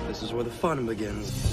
This is where the fun begins.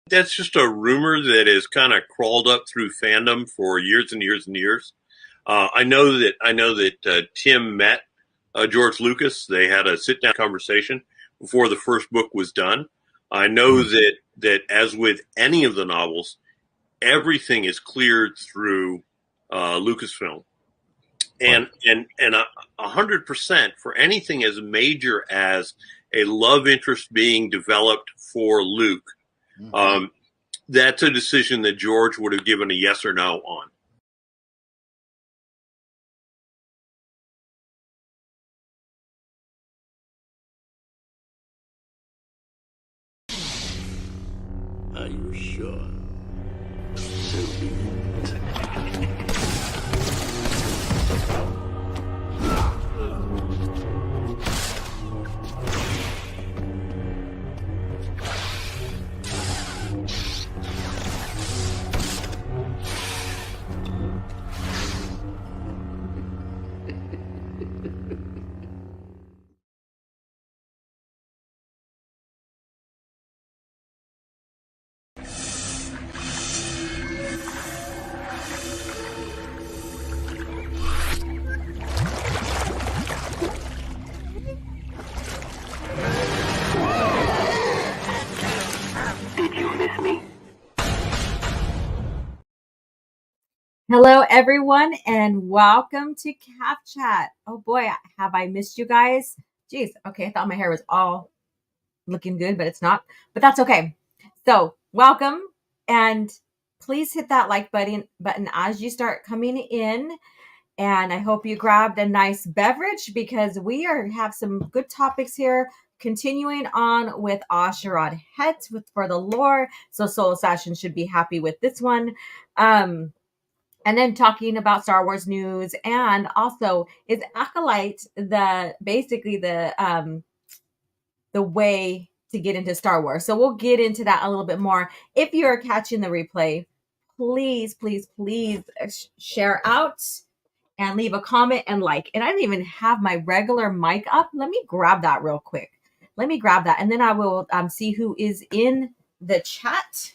That's just a rumor that has kind of crawled up through fandom for years and years and years. I know that Tim met George Lucas. They had a sit down conversation before the first book was done. I know that as with any of the novels, everything is cleared through Lucasfilm, and 100% for anything as major as a love interest being developed for Luke. That's a decision that George would have given a yes or no on. Are you sure? So be it. Hello, everyone, and welcome to CAF Chat. Oh boy, have I missed you guys? Jeez, okay, I thought my hair was all looking good, but it's not. But that's okay. So, welcome, and please hit that like button as you start coming in. And I hope you grabbed a nice beverage because we have some good topics here. Continuing on with Asherad Hett for the lore. So Soul Assassin should be happy with this one. And then talking about Star Wars news, and also is Acolyte basically the way to get into Star Wars. So we'll get into that a little bit more. If you're catching the replay, please share out and leave a comment and like. And I didn't even have my regular mic up. Let me grab that real quick. Let me grab that, and then I will see who is in the chat.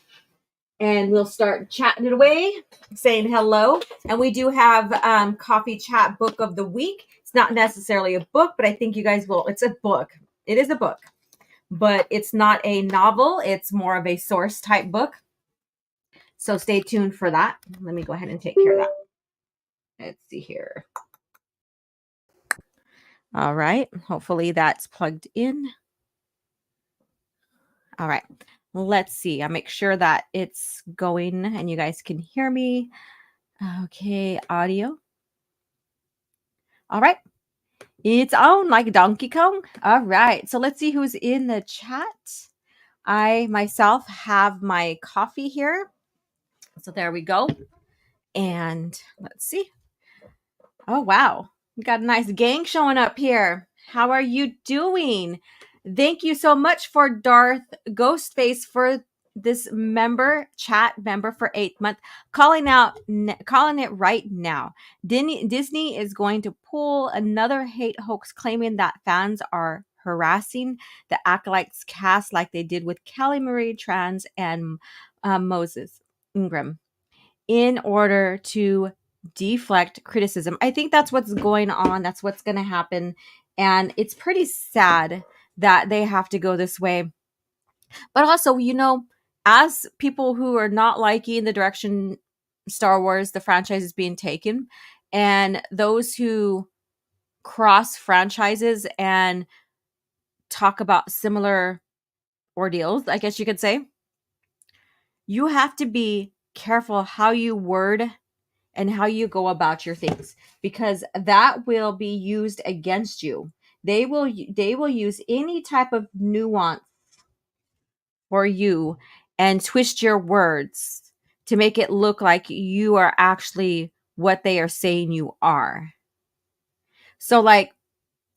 And we'll start chatting it away, saying hello. And we do have Coffee Chat Book of the Week. It's not necessarily a book, but I think you guys will. It's a book. It is a book, but it's not a novel. It's more of a source type book. So stay tuned for that. Let me go ahead and take care of that. Let's see here. All right. Hopefully that's plugged in. All right. Let's see. I'll make sure that it's going and you guys can hear me. Okay, audio. All right. It's on like Donkey Kong. All right. So let's see who's in the chat. I myself have my coffee here. So there we go. And let's see. Oh, wow. We got a nice gang showing up here. How are you doing? Thank you so much for Darth Ghostface for this chat member for 8th month, calling it right now. Disney is going to pull another hate hoax claiming that fans are harassing the Acolytes cast like they did with Kelly Marie Tran and Moses Ingram in order to deflect criticism. I think that's what's going on. That's what's going to happen. And it's pretty sad that they have to go this way. But also, as people who are not liking the direction Star Wars, the franchise is being taken, and those who cross franchises and talk about similar ordeals, I guess you could say, you have to be careful how you word and how you go about your things, because that will be used against you. They will use any type of nuance for you and twist your words to make it look like you are actually what they are saying you are. So like,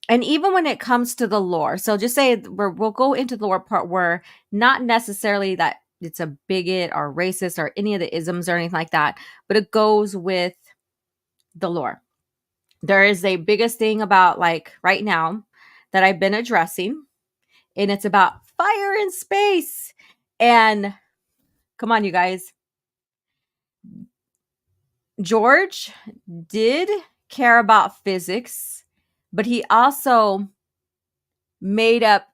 and even when it comes to the lore, so just say we'll go into the lore part where not necessarily that it's a bigot or racist or any of the isms or anything like that, but it goes with the lore. There is a biggest thing about like right now that I've been addressing, and it's about fire in space. And come on, you guys. George did care about physics, but he also made up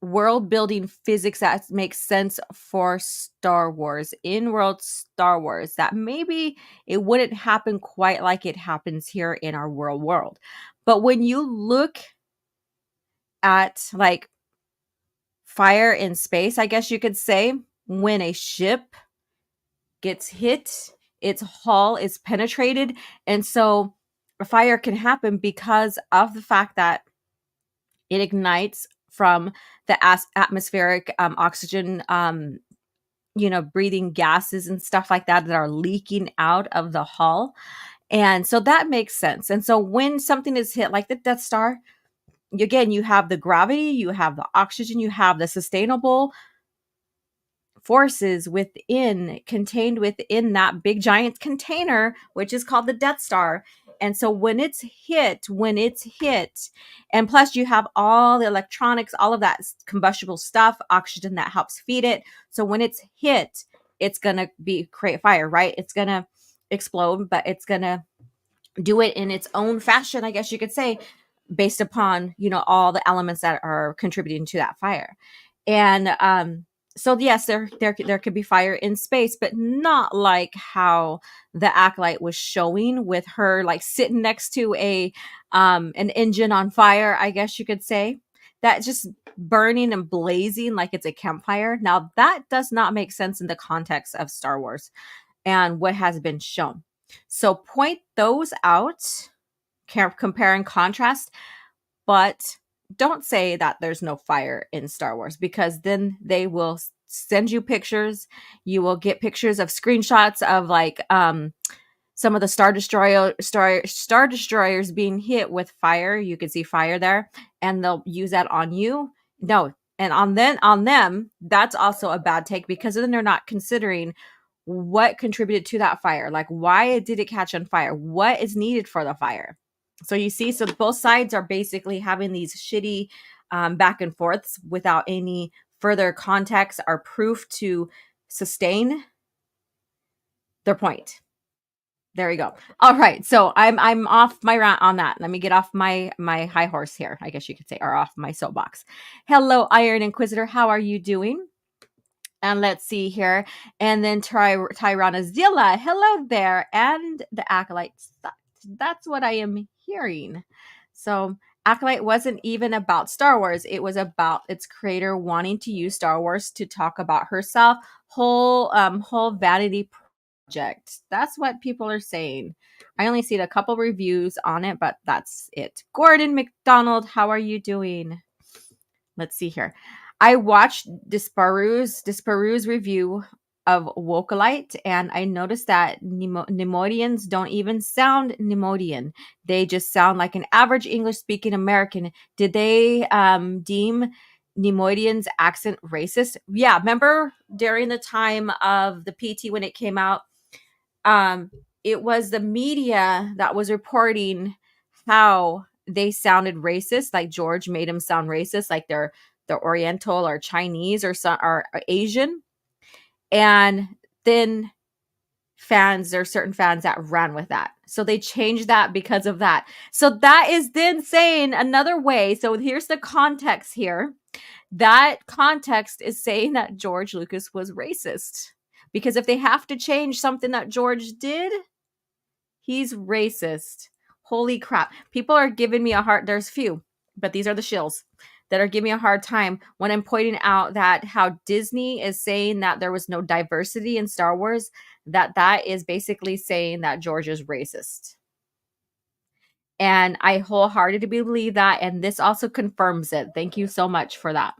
world building physics that makes sense for Star Wars, in world Star Wars, that maybe it wouldn't happen quite like it happens here in our world. But when you look at like fire in space, I guess you could say, when a ship gets hit, its hull is penetrated. And so a fire can happen because of the fact that it ignites from the atmospheric oxygen, breathing gases and stuff like that are leaking out of the hull. And so that makes sense. And so when something is hit like the Death Star, again, you have the gravity, you have the oxygen, you have the sustainable forces contained within that big giant container, which is called the Death Star. And so when it's hit, and plus you have all the electronics, all of that combustible stuff, oxygen that helps feed it. So when it's hit, it's going to create fire, right? It's going to explode, but it's going to do it in its own fashion, I guess you could say, based upon, all the elements that are contributing to that fire. And, so yes, there could be fire in space, but not like how the Acolyte was showing with her like sitting next to an engine on fire, I guess you could say. That just burning and blazing like it's a campfire. Now that does not make sense in the context of Star Wars and what has been shown. So point those out, compare and contrast, but don't say that there's no fire in Star Wars, because then they will send you pictures. You will get pictures of screenshots of like some of the Star Destroyers being hit with fire. You can see fire there, and they'll use that on you. No, and on them, that's also a bad take, because then they're not considering what contributed to that fire. Like, why did it catch on fire? What is needed for the fire? So you see, so both sides are basically having these shitty back and forths without any further context or proof to sustain their point. There we go. All right, so I'm off my rant on that. Let me get off my high horse here, I guess you could say, or off my soapbox. Hello, Iron Inquisitor. How are you doing? And let's see here. And then Tyranazilla. Hello there. And the Acolyte. That's what I am hearing. So Acolyte wasn't even about Star Wars. It was about its creator wanting to use Star Wars to talk about herself. Whole vanity project. That's what people are saying. I only seen a couple reviews on it, but that's it. Gordon McDonald, how are you doing? Let's see here. I watched Disparu's review of Acolyte, and I noticed that Neimoidians don't even sound Neimoidian. They just sound like an average English-speaking American. Did they deem Neimoidians' accent racist? Yeah, remember during the time of the PT when it came out, it was the media that was reporting how they sounded racist, like George made them sound racist, like they're Oriental or Chinese or Asian. And then certain fans that ran with that. So they changed that because of that. So that is then saying another way. So here's the context here. That context is saying that George Lucas was racist. Because if they have to change something that George did, he's racist. Holy crap. People are giving me a heart. There's few, but these are the shills. that are giving me a hard time when I'm pointing out that how Disney is saying that there was no diversity in Star Wars, that is basically saying that George is racist. And I wholeheartedly believe that. And this also confirms it. Thank you so much for that.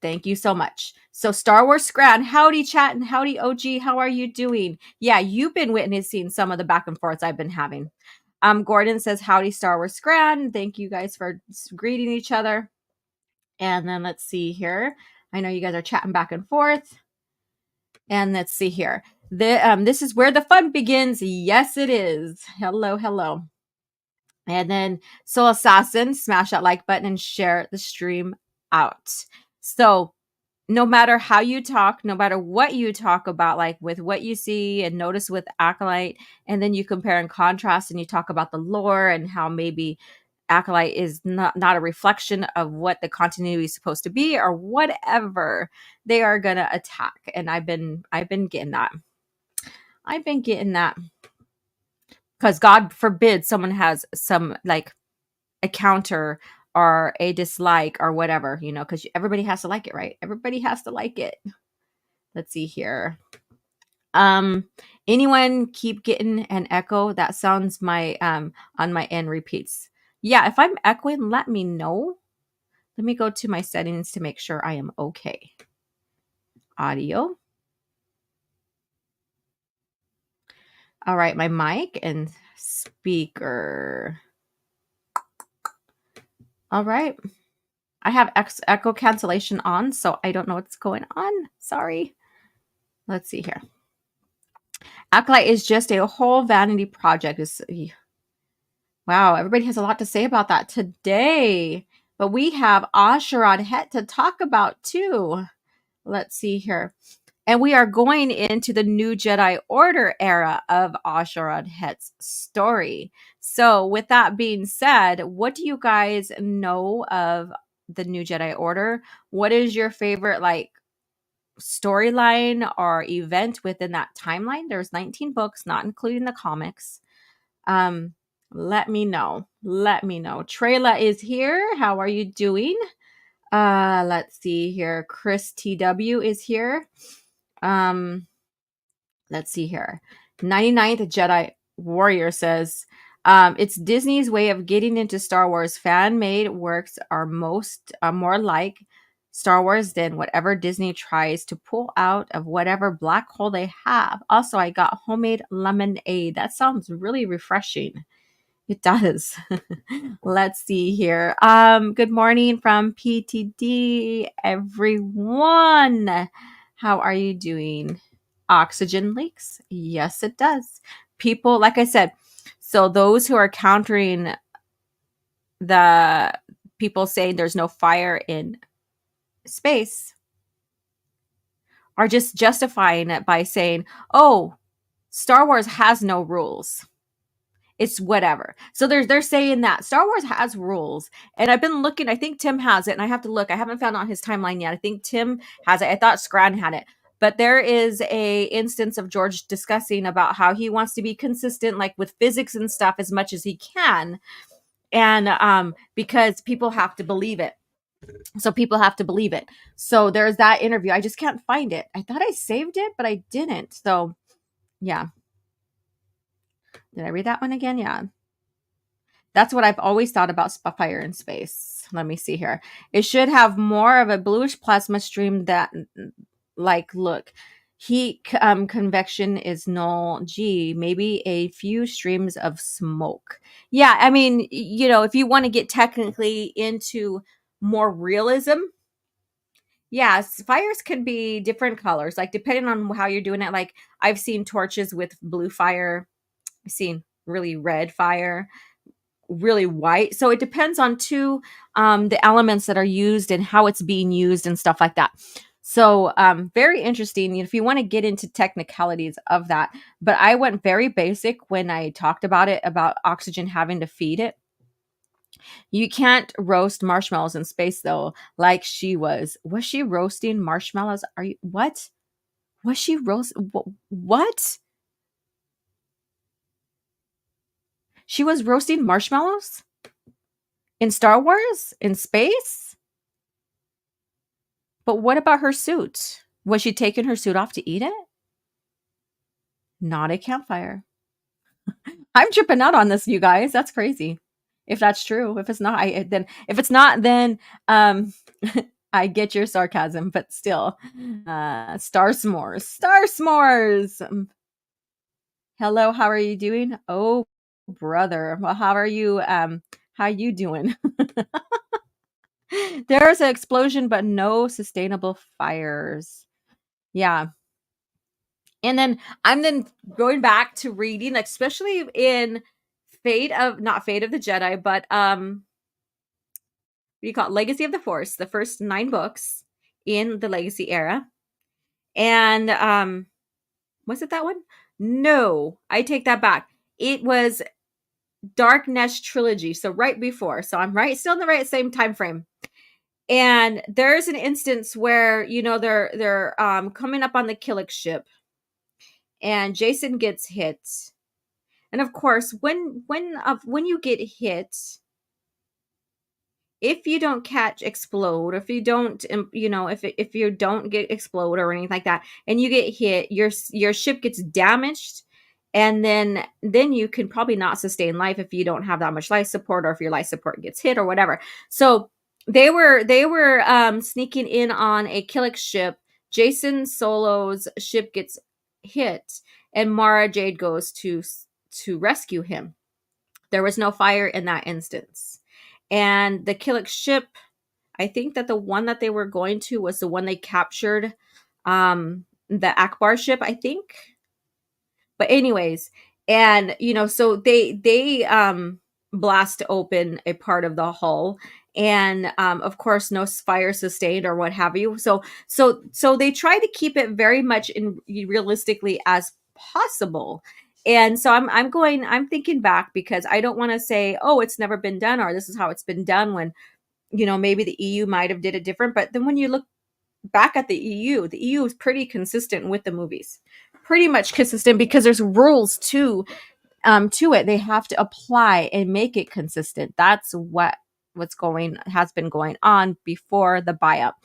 Thank you so much. So Star Wars Scran, howdy chat and howdy OG. How are you doing? Yeah, you've been witnessing some of the back and forths I've been having. Gordon says, howdy Star Wars Scran. Thank you guys for greeting each other. And then let's see here. I know you guys are chatting back and forth. And let's see here. This is where the fun begins. Yes, it is. Hello, hello. And then Soul Assassin, smash that like button and share the stream out. So no matter how you talk, no matter what you talk about, like with what you see and notice with Acolyte, and then you compare and contrast and you talk about the lore and how maybe Acolyte is not a reflection of what the continuity is supposed to be or whatever, they are gonna attack. And I've been getting that. I've been getting that. Because God forbid someone has some like a counter or a dislike or whatever, you know, because everybody has to like it, right? Everybody has to like it. Let's see here. Anyone keep getting an echo? That sounds my on my end repeats. Yeah, if I'm echoing, let me know. Let me go to my settings to make sure I am okay. Audio. All right, my mic and speaker. All right. I have echo cancellation on, so I don't know what's going on. Sorry. Let's see here. Acolyte is just a whole vanity project. Wow, everybody has a lot to say about that today. But we have Asherad Hett to talk about too. Let's see here. And we are going into the New Jedi Order era of Asherad Hett's story. So with that being said, what do you guys know of the New Jedi Order? What is your favorite like storyline or event within that timeline? There's 19 books, not including the comics. Let me know. Let me know. Trayla is here. How are you doing? Let's see here. Chris TW is here. Let's see here. 99th Jedi Warrior says, it's Disney's way of getting into Star Wars. Fan-made works are more like Star Wars than whatever Disney tries to pull out of whatever black hole they have. Also, I got homemade lemonade. That sounds really refreshing. It does. Let's see here. Good morning from PTD, everyone. How are you doing? Oxygen leaks? Yes, it does. People, like I said, so those who are countering the people saying there's no fire in space are just justifying it by saying, oh, Star Wars has no rules. It's whatever. So they're saying that Star Wars has rules. And I've been looking, I think Tim has it, and I have to look. I haven't found it on his timeline yet. I think Tim has it. I thought Scran had it. But there is a instance of George discussing about how he wants to be consistent, like with physics and stuff, as much as he can. And because people have to believe it. So people have to believe it. So there's that interview. I just can't find it. I thought I saved it, but I didn't. So yeah. Did I read that one again? Yeah. That's what I've always thought about fire in space. Let me see here. It should have more of a bluish plasma stream that, like, look, heat convection is null. Gee, maybe a few streams of smoke. Yeah, I mean, you know, if you want to get technically into more realism, yes, fires can be different colors, like depending on how you're doing it. Like I've seen torches with blue fire. I've seen really red fire, really white. So it depends on the elements that are used and how it's being used and stuff like that. So very interesting if you want to get into technicalities of that. But I went very basic when I talked about it, about oxygen having to feed it. You can't roast marshmallows in space though, like she was. Was she roasting marshmallows? Are you what? Was she what? She was roasting marshmallows? In Star Wars? In space? But what about her suit? Was she taking her suit off to eat it? Not a campfire. I'm tripping out on this, you guys. That's crazy. If that's true. If it's not, then I get your sarcasm, but still. Star s'mores. Star s'mores. Hello, how are you doing? Oh, brother. Well, how are you? How you doing? There's an explosion, but no sustainable fires. Yeah. And then I'm then going back to reading, like, especially in not Fate of the Jedi, but what do you call it? Legacy of the Force, the first 9 books in the Legacy era. And was it that one? No, I take that back. It was Dark Nest trilogy, so right before. So I'm still in the same time frame. And there's an instance where, you know, they're coming up on the Killick ship, and Jason gets hit. And of course, when you get hit, if you don't explode, if you don't, you know, if you don't get explode or anything like that, and you get hit, your ship gets damaged, and then you can probably not sustain life if you don't have that much life support, or if your life support gets hit or whatever. So they were sneaking in on a Killick ship. Jason Solo's ship gets hit, and Mara Jade goes to rescue him. There was no fire in that instance. And the Killick ship, I think that the one that they were going to was the one they captured, the Akbar ship, I think. But anyways, and you know, so they blast open a part of the hull, and of course no fire sustained or what have you. So they try to keep it very much realistically as possible. And so I'm thinking back, because I don't want to say, oh, it's never been done, or this is how it's been done, when, you know, maybe the EU might have did it different. But then when you look back at the EU is pretty consistent with the movies, pretty much consistent, because there's rules to it. They have to apply and make it consistent. That's has been going on before the buy-up.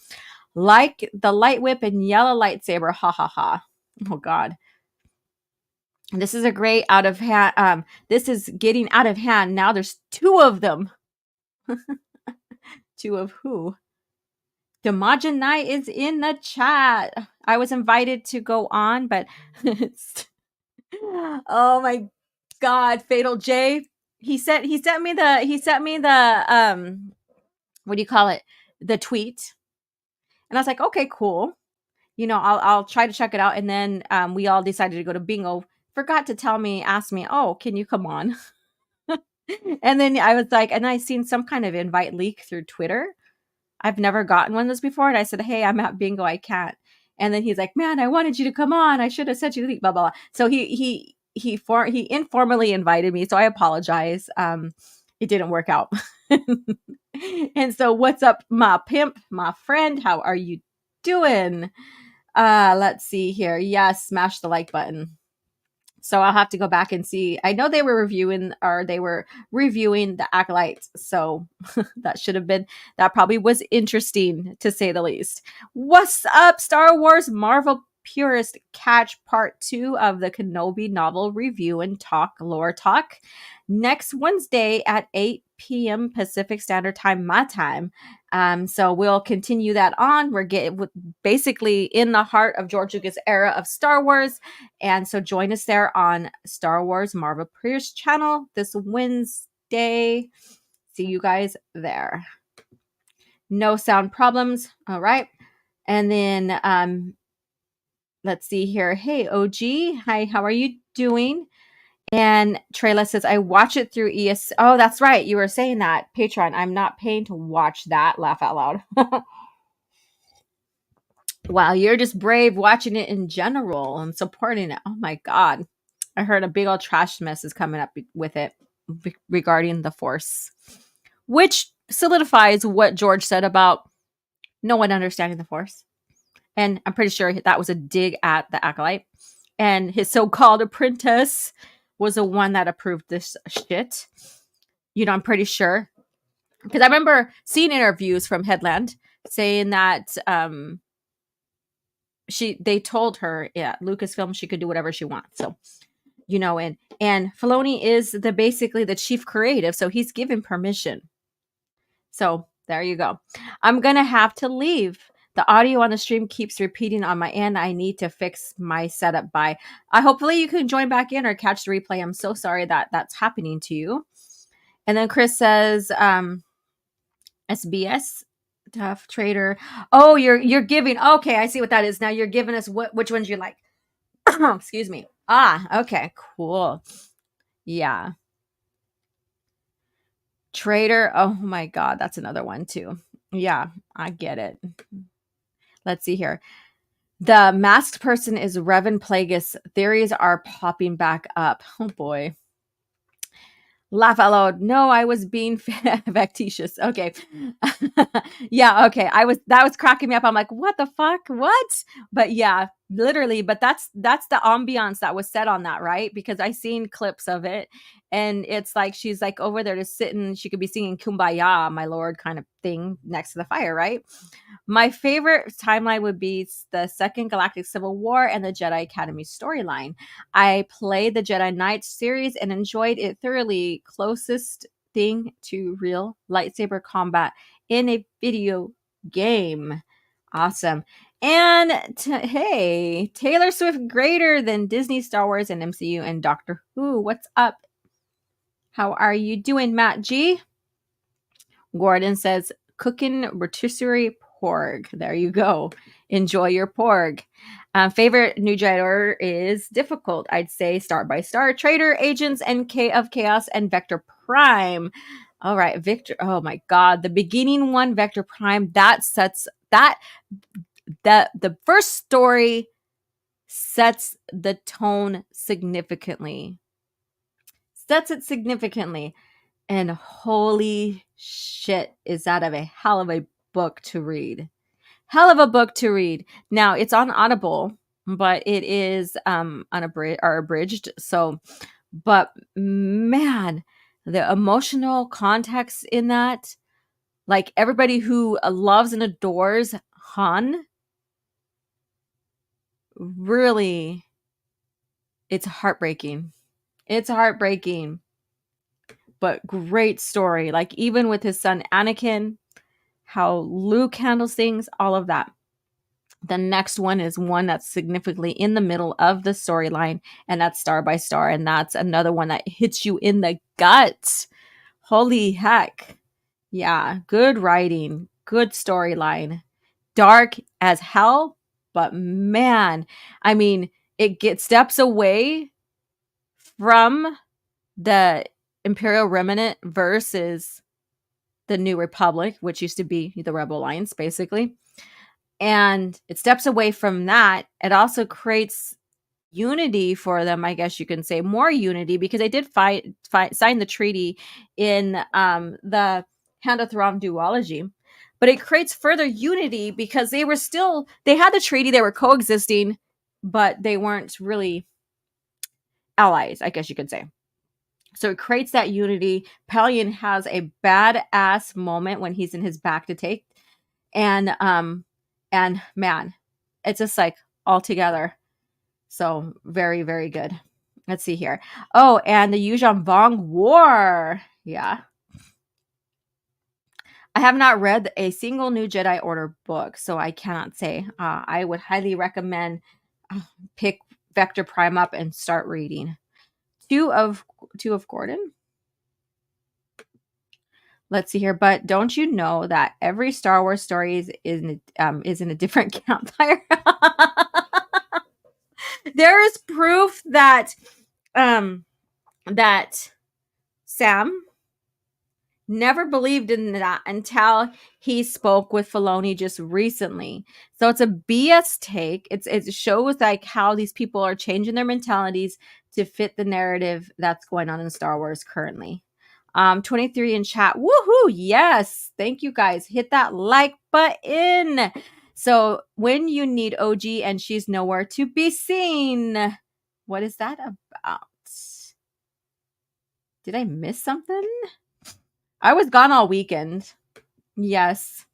Like the light whip and yellow lightsaber, ha ha ha. Oh God. This is a great out of hand. This is getting out of hand. Now there's 2 of them. 2 of who? Demajin Knight is in the chat. I was invited to go on, but oh my God, Fatal J. He sent me the what do you call it? The tweet. And I was like, okay, cool. You know, I'll try to check it out. And then we all decided to go to bingo. Forgot to ask me, oh, can you come on? And then I was like, and I seen some kind of invite leak through Twitter. I've never gotten one of those before. And I said, hey, I'm at bingo, I can't. And then he's like, man, I wanted you to come on. I should have sent you the leak, blah, blah, blah. So he informally invited me. So I apologize. It didn't work out. And so what's up, my pimp, my friend? How are you doing? Let's see here. Yes, smash the like button. So I'll have to go back and see. I know they were reviewing the Acolyte. So that probably was interesting, to say the least. What's up, Star Wars Marvel purist? Catch part 2 of the Kenobi novel review and lore talk next Wednesday at 8 p.m. Pacific Standard Time, my time. So we'll continue that on. We're basically in the heart of George Lucas' era of Star Wars. And so join us there on Star Wars Marvel Purist channel this Wednesday. See you guys there. No sound problems. All right. And then let's see here. Hey, OG. Hi, how are you doing? And Trayla says, I watch it through ES. Oh, that's right. You were saying that. Patreon. I'm not paying to watch that. Laugh out loud. Wow, you're just brave watching it in general and supporting it. Oh my God. I heard a big old trash mess is coming up with it regarding the Force, which solidifies what George said about no one understanding the Force. And I'm pretty sure that was a dig at the Acolyte. And his so-called apprentice was the one that approved this shit. You know, I'm pretty sure. because I remember seeing interviews from Headland saying that they told her at Lucasfilm she could do whatever she wants. So, and Filoni is basically the chief creative, so he's given permission. So there you go. I'm gonna have to leave. The audio on the stream keeps repeating on my end. I need to fix my setup. Bye. Hopefully you can join back in or catch the replay. I'm so sorry that that's happening to you. And then Chris says, SBS Tough Trader. Oh, you're giving. Okay, I see what that is. Now you're giving us which ones you like. Excuse me. Okay, cool. Yeah. Trader. Oh my God, that's another one too. Yeah, I get it. Let's see here. The masked person is Revan Plagueis. Theories are popping back up. Oh boy. Laugh out loud. No, I was being facetious. Okay. Yeah, okay. That was cracking me up. I'm like, what the fuck? What? But yeah, literally, but that's the ambiance that was set on that, right? Because I seen clips of it and it's like she's like over there just sitting, she could be singing Kumbaya, my lord kind of thing next to the fire, right? My favorite timeline would be the Second Galactic Civil War and the Jedi Academy storyline. I played the Jedi Knights series and enjoyed it thoroughly. Closest thing to real lightsaber combat in a video game. Awesome. And hey, Taylor Swift greater than Disney, Star Wars, and MCU and Doctor Who. What's up? How are you doing, Matt G? Gordon says, cooking rotisserie porg. There you go. Enjoy your porg. Favorite new Jedi Order is difficult. I'd say Star by Star, Traitor, Agents, NK of Chaos, and Vector Prime. All right, Victor. Oh my God, the beginning one, Vector Prime. That sets the first story sets the tone significantly. Sets it significantly. And holy shit, is that a hell of a book to read. Hell of a book to read. Now, it's on Audible, but it is abridged. So, but man, the emotional context in that, like everybody who loves and adores Han, really, it's heartbreaking. It's heartbreaking. But great story. Like even with his son Anakin, how Luke handles things, all of that. The next one is one that's significantly in the middle of the storyline, and that's Star by Star. And that's another one that hits you in the gut. Holy heck. Yeah, good writing, good storyline. Dark as hell, but man, I mean, it gets steps away from the Imperial Remnant versus the New Republic, which used to be the Rebel Alliance, basically. And it steps away from that. It also creates unity for them, I guess you can say, more unity, because they did sign the treaty in the Hand of Thrawn duology. But it creates further unity because they had the treaty, they were coexisting, but they weren't really allies, I guess you could say. So it creates that unity. Pelion has a badass moment when he's in his back to take. And man, it's just like all together. So very, very good. Let's see here. Oh, and the Yuuzhan Vong War. Yeah. I have not read a single new Jedi Order book, so I cannot say. I would highly recommend pick Vector Prime up and start reading. Two of Gordon. Let's see here. But don't you know that every Star Wars story is in a different campfire? There is proof that that Sam never believed in that until he spoke with Filoni just recently. So it's a BS take. It shows like how these people are changing their mentalities to fit the narrative that's going on in Star Wars currently. 23 in chat. Woohoo! Yes. Thank you guys. Hit that like button. So when you need OG and she's nowhere to be seen. What is that about? Did I miss something? I was gone all weekend. Yes.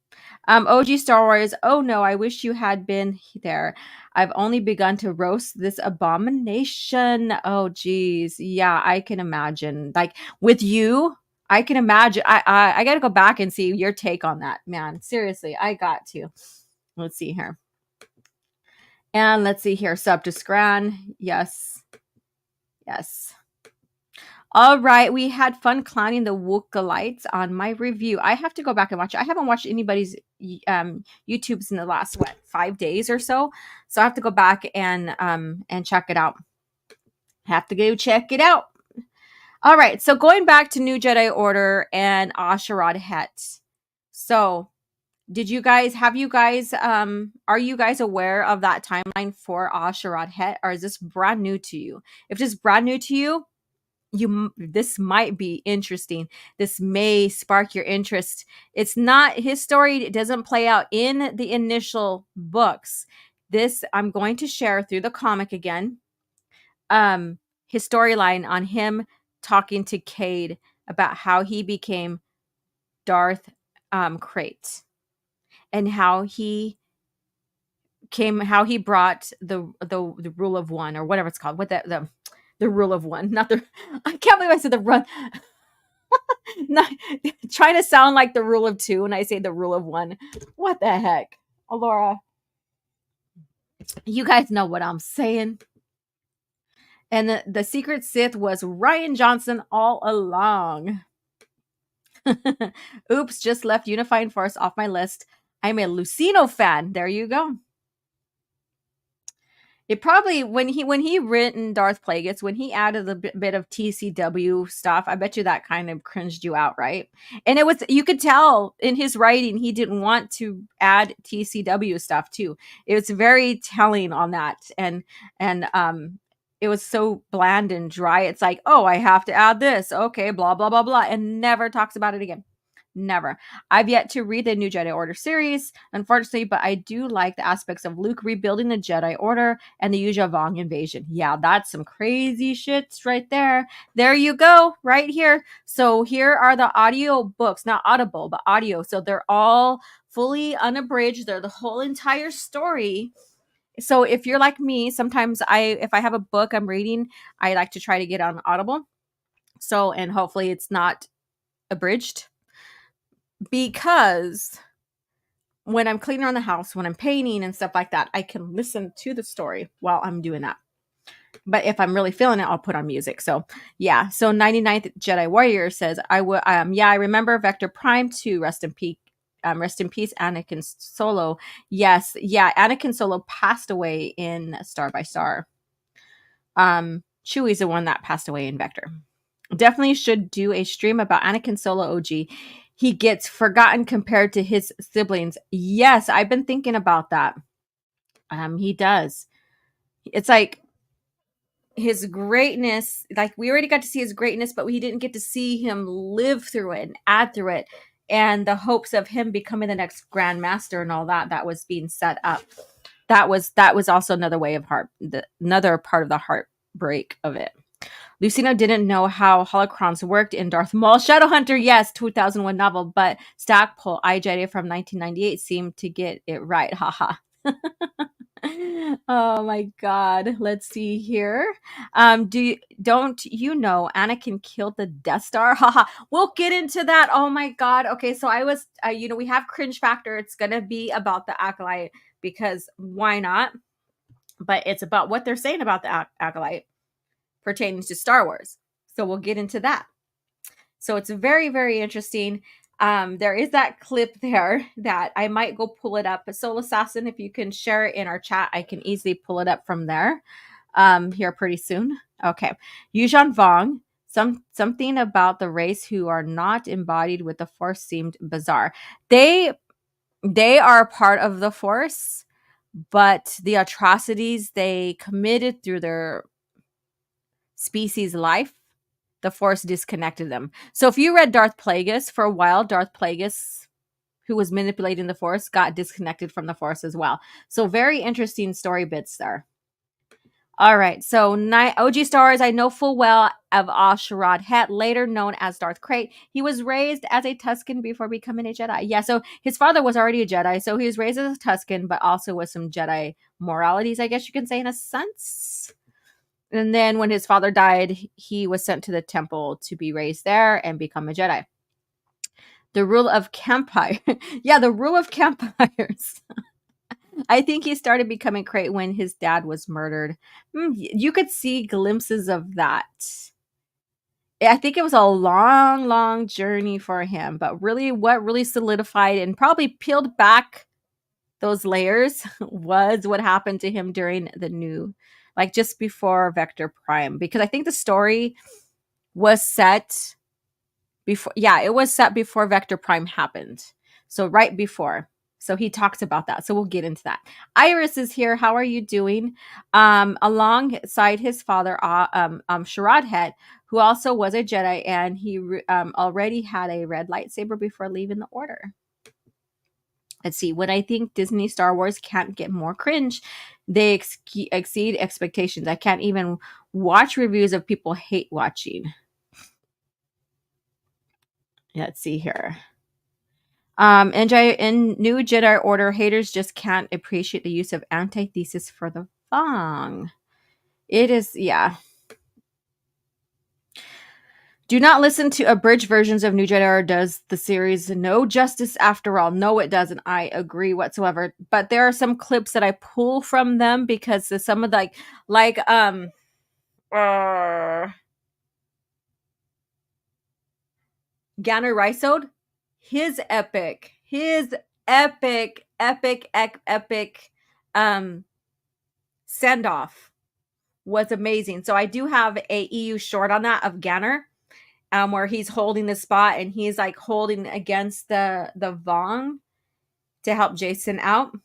OG Star Wars. Oh no, I wish you had been there. I've only begun to roast this abomination. Oh geez. Yeah, I can imagine. Like with you, I can imagine. I gotta go back and see your take on that, man. Seriously, I got to. Let's see here. And let's see here. Sub to Scran. Yes. Yes. All right, we had fun clowning the Wookalites on my review. I have to go back and watch it. I haven't watched anybody's YouTubes in the last 5 days or so, so I have to go back and check it out. Have to go check it out. All right, so going back to New Jedi Order and Asherad Hett. So, are you guys aware of that timeline for Asherad Hett, or is this brand new to you? If this is brand new to you, this might be interesting. This may spark your interest. It's not his story. It doesn't play out in the initial books. This I'm going to share through the comic again. His storyline on him talking to Cade about how he became Darth Krayt and how he brought the rule of one, or whatever it's called. What the rule of one, not the. I can't believe I said the run. Not trying to sound like the rule of two, and I say the rule of one. What the heck, Laura? You guys know what I'm saying. And the secret Sith was Rian Johnson all along. Oops, just left Unifying Force off my list. I'm a Lucino fan. There you go. It probably when he written Darth Plagueis, when he added a bit of TCW stuff, I bet you that kind of cringed you out, right? And you could tell in his writing he didn't want to add TCW stuff too. It was very telling on that, and it was so bland and dry. It's like, oh, I have to add this, okay, blah blah blah blah, and never talks about it again. Never. I've yet to read the New Jedi Order series, unfortunately, but I do like the aspects of Luke rebuilding the Jedi Order and the Yuuzhan Vong invasion. Yeah, that's some crazy shit right there. There you go, right here. So here are the audio books, not audible, but audio. So they're all fully unabridged. They're the whole entire story. So if you're like me, sometimes if I have a book I'm reading, I like to try to get on Audible. So, and hopefully it's not abridged. Because when I'm cleaning around the house, when I'm painting and stuff like that, I can listen to the story while I'm doing that. But if I'm really feeling it, I'll put on music. So yeah. So 99th Jedi Warrior says, I remember Vector Prime 2. Rest in peace, Anakin Solo. Yes, yeah, Anakin Solo passed away in Star by Star. Chewie's the one that passed away in Vector. Definitely should do a stream about Anakin Solo OG. He gets forgotten compared to his siblings. Yes, I've been thinking about that. He does. It's like his greatness, like we already got to see his greatness, but we didn't get to see him live through it and add through it. And the hopes of him becoming the next Grand Master and all that was being set up. That was also another another part of the heartbreak of it. Lucino didn't know how holocrons worked in Darth Maul. Shadowhunter, yes, 2001 novel, but Stackpole, iJedi from 1998 seemed to get it right. Haha. Oh my God. Let's see here. Don't you know Anakin killed the Death Star? Haha. We'll get into that. Oh my God. Okay, so I was, we have Cringe Factor. It's gonna be about the Acolyte because why not? But it's about what they're saying about the Acolyte pertaining to Star Wars. So we'll get into that. So it's very, very interesting. There is that clip there that I might go pull it up. But Soul Assassin, if you can share it in our chat, I can easily pull it up from there here pretty soon. Okay. Yuuzhan Vong, something about the race who are not embodied with the Force seemed bizarre. They are part of the Force, but the atrocities they committed through their species life, the Force disconnected them. So if you read Darth Plagueis, for a while, Darth Plagueis, who was manipulating the Force, got disconnected from the Force as well. So very interesting story bits there. All right, so OG Stars, I know full well of Asherad Hett, later known as Darth Krayt. He was raised as a Tusken before becoming a Jedi. Yeah, so his father was already a Jedi, so he was raised as a Tusken, but also with some Jedi moralities, I guess you can say, in a sense. And then when his father died, he was sent to the temple to be raised there and become a Jedi. The rule of campfire. Yeah, the rule of campfires. I think he started becoming Krayt when his dad was murdered. You could see glimpses of that. I think it was a long, long journey for him, but really what really solidified and probably peeled back those layers was what happened to him during the new, like just before Vector Prime, because I think the story was set before, yeah, it was set before Vector Prime happened. So right before. So he talks about that. So we'll get into that. Iris is here. How are you doing? Alongside his father, Sharad Hett, who also was a Jedi, and he already had a red lightsaber before leaving the Order. Let's see. When I think Disney Star Wars can't get more cringe, they exceed expectations. I can't even watch reviews of people hate watching. Let's see here. NJO in New Jedi Order, haters just can't appreciate the use of antithesis for the Vong. It is, yeah. Do not listen to abridged versions of New Jedi Order. Does the series no justice after all? No, it doesn't. I agree whatsoever. But there are some clips that I pull from them because some of the Ganner Rysode, his epic send off was amazing. So I do have a EU short on that of Ganner, where he's holding the spot and he's like holding against the Vong to help Jason out,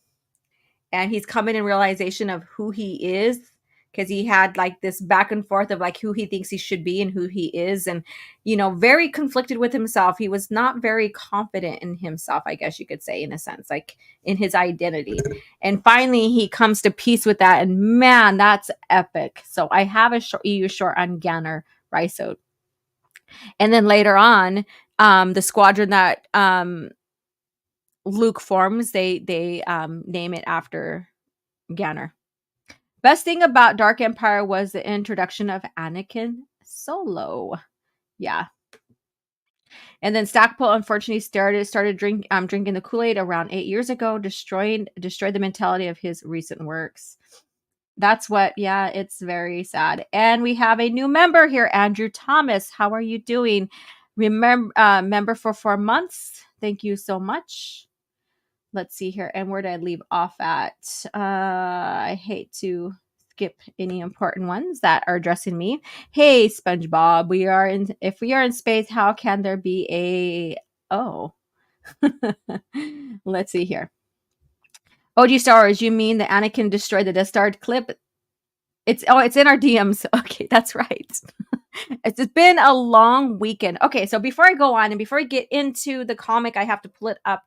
and he's coming in realization of who he is, because he had like this back and forth of like who he thinks he should be and who he is, and very conflicted with himself. He was not very confident in himself, I guess you could say, in a sense, like in his identity. And finally he comes to peace with that, and man, that's epic. So I have a EU short on Ganner Rysode. And then later on, the squadron that Luke forms, they name it after Ganner. Best thing about Dark Empire was the introduction of Anakin Solo. Yeah. And then Stackpole unfortunately started drinking the Kool-Aid around 8 years ago, destroyed the mentality of his recent works. That's what, yeah, it's very sad. And we have a new member here, Andrew Thomas. How are you doing? Member for 4 months. Thank you so much. Let's see here. And where did I leave off at? I hate to skip any important ones that are addressing me. Hey, SpongeBob, if we are in space, how can there be a, let's see here. OG Star Wars, you mean the Anakin destroyed the Death Star clip? It's in our DMs. Okay, that's right. It's been a long weekend. Okay, so before I go on and before I get into the comic, I have to pull it up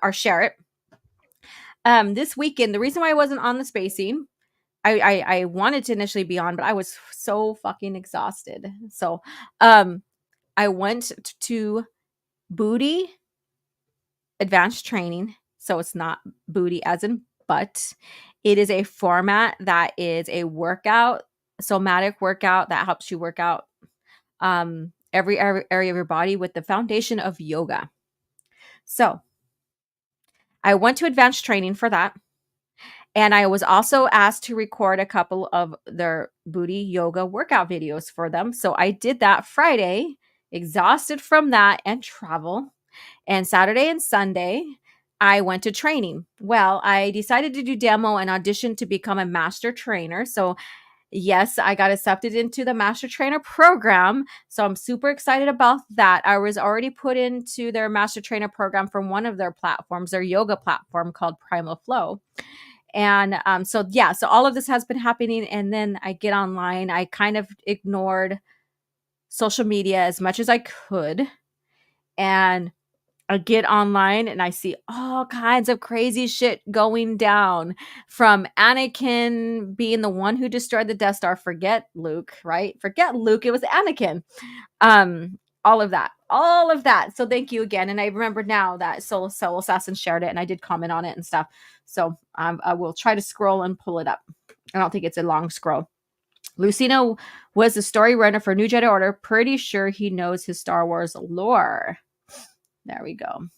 or share it. This weekend, the reason why I wasn't on the spacing, I wanted to initially be on, but I was so fucking exhausted. So I went to Booty Advanced Training. So it's not booty as in butt. It is a format that is a workout, somatic workout that helps you work out every area of your body with the foundation of yoga. So I went to advanced training for that. And I was also asked to record a couple of their booty yoga workout videos for them. So I did that Friday, exhausted from that and travel. And Saturday and Sunday, I went to training. Well, I decided to do demo and audition to become a master trainer. So yes, I got accepted into the master trainer program. So I'm super excited about that. I was already put into their master trainer program from one of their platforms, their yoga platform called Primal Flow. And so all of this has been happening. And then I get online. I kind of ignored social media as much as I could. And I get online and I see all kinds of crazy shit going down, from Anakin being the one who destroyed the Death Star. Forget Luke, right? Forget Luke. It was Anakin. All of that. So thank you again. And I remember now that Soul Assassin shared it and I did comment on it and stuff. So I will try to scroll and pull it up. I don't think it's a long scroll. Lucino was the story runner for New Jedi Order. Pretty sure he knows his Star Wars lore. There we go.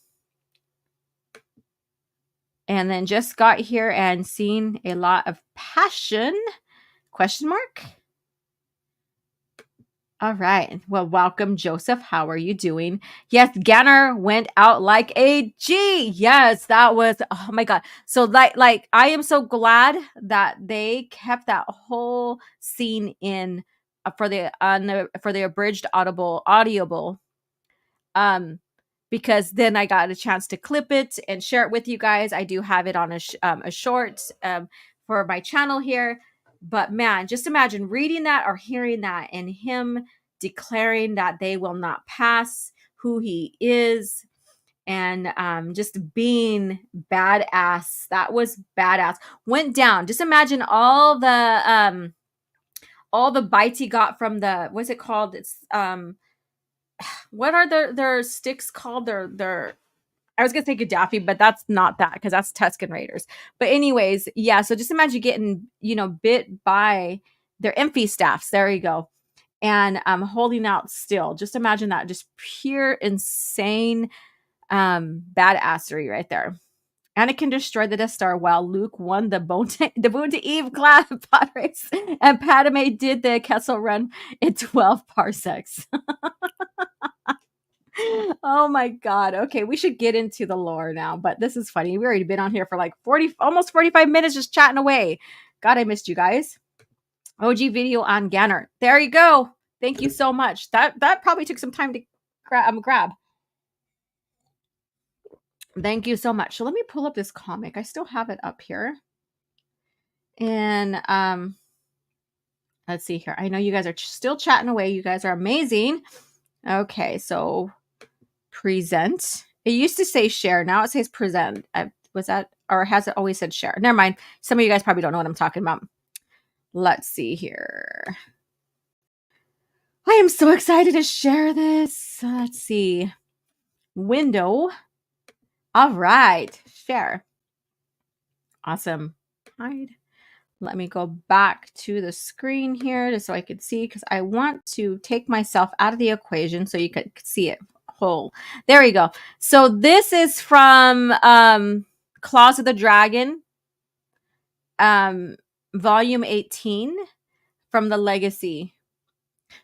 And then just got here and seen a lot of passion. Question mark? All right. Well, welcome, Joseph. How are you doing? Yes, Ganner went out like a G. Yes, that was, oh my God. So like I am so glad that they kept that whole scene in for the abridged audible. Because then I got a chance to clip it and share it with you guys. I do have it on a short for my channel here. But man, just imagine reading that or hearing that and him declaring that they will not pass, who he is, and just being badass. That was badass. Went down. Just imagine all the bites he got from the, what's it called? It's what are their sticks called? Their I was gonna say Gaddafi, but that's not that, because that's Tusken Raiders. But anyways, yeah. So just imagine getting, bit by their Emphy staffs. There you go. And holding out still. Just imagine that. Just pure insane badassery right there. Anakin destroyed the Death Star while Luke won the Boon to Eve class pod race, and Padme did the Kessel Run in 12 parsecs. Oh my God. Okay, we should get into the lore now, but this is funny. We already been on here for like almost 45 minutes just chatting away. God, I missed you guys. OG video on Ganner. There you go. Thank you so much. That probably took some time to grab. Thank you so much. So let me pull up this comic. I still have it up here. And let's see here. I know you guys are still chatting away. You guys are amazing. Okay, so present. It used to say share. Now it says present. Was that, or has it always said share? Never mind. Some of you guys probably don't know what I'm talking about. Let's see here. I am so excited to share this. Let's see. Window. All right. Share. Awesome. Hide. Let me go back to the screen here just so I could see, because I want to take myself out of the equation so you could see it whole. There we go. So this is from Claws of the Dragon, volume 18 from the Legacy.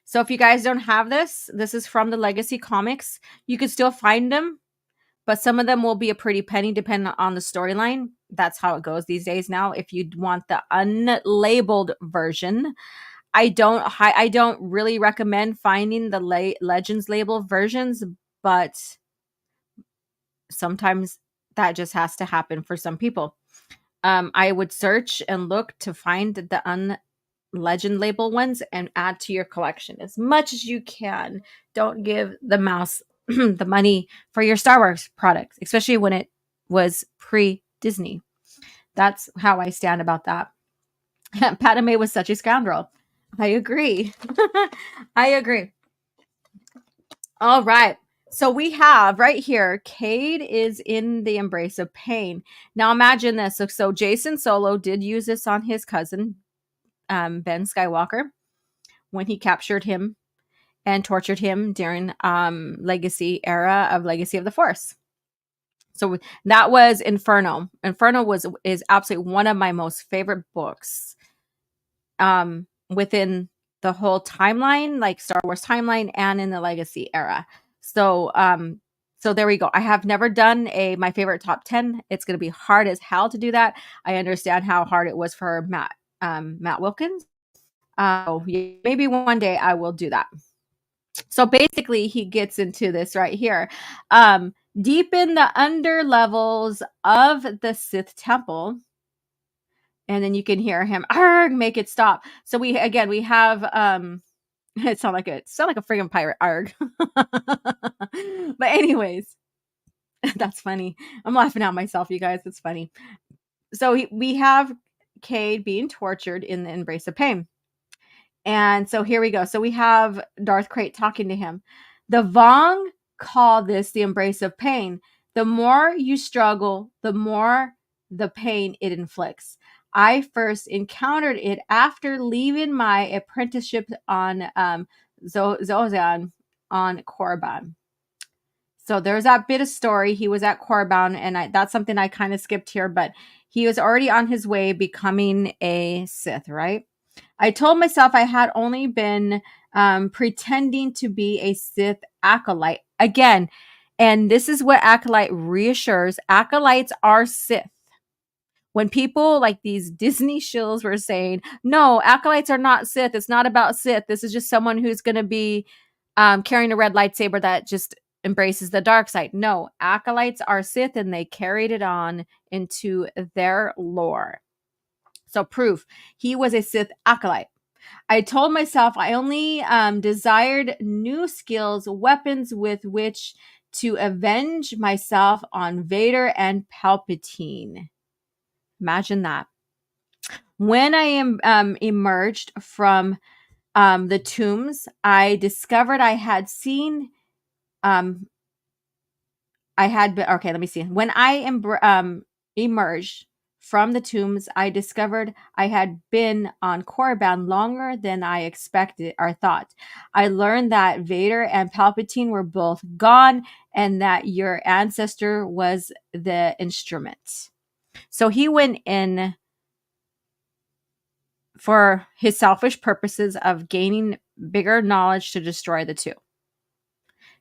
So if you guys don't have this is from the Legacy comics. You could still find them, but some of them will be a pretty penny depending on the storyline. That's how it goes these days now. If you want the unlabeled version, I don't really recommend finding the Legends label versions, but sometimes that just has to happen for some people. I would search and look to find the Legend label ones and add to your collection as much as you can. Don't give the mouse the money for your Star Wars products, especially when it was pre-Disney. That's how I stand about that. Padme was such a scoundrel. I agree. I agree. All right. So we have right here, Cade is in the embrace of pain. Now imagine this. So Jason Solo did use this on his cousin, Ben Skywalker, when he captured him and tortured him during Legacy era of Legacy of the Force. So that was Inferno. Inferno is absolutely one of my most favorite books within the whole timeline, like Star Wars timeline, and in the Legacy era. So so there we go. I have never done my favorite top 10. It's going to be hard as hell to do that. I understand how hard it was for Matt Wilkins. Maybe one day I will do that. So basically he gets into this right here. Deep in the under levels of the Sith Temple. And then you can hear him, arg, make it stop. So we have it sound like a freaking pirate, arg. But anyways, That's funny. I'm laughing at myself, you guys. It's funny. So we have Cade being tortured in the embrace of pain. And so here we go. So we have Darth Krayt talking to him. The Vong call this the embrace of pain. The more you struggle, the more the pain it inflicts. I first encountered it after leaving my apprenticeship on Zozan on Korriban. So there's that bit of story. He was at Korriban, and that's something I kind of skipped here, but he was already on his way becoming a Sith, right? I told myself I had only been pretending to be a Sith acolyte. Again, and this is what Acolyte reassures. Acolytes are Sith. When people like these Disney shills were saying, no, acolytes are not Sith. It's not about Sith. This is just someone who's going to be carrying a red lightsaber that just embraces the dark side. No, acolytes are Sith, and they carried it on into their lore. So proof, he was a Sith acolyte. I told myself I only desired new skills, weapons with which to avenge myself on Vader and Palpatine. Imagine that. When I emerged from the tombs, I discovered I had seen okay, let me see. When I emerged from the tombs, I discovered I had been on Korriban longer than I expected or thought. I learned that Vader and Palpatine were both gone and that your ancestor was the instrument. So he went in for his selfish purposes of gaining bigger knowledge to destroy the two.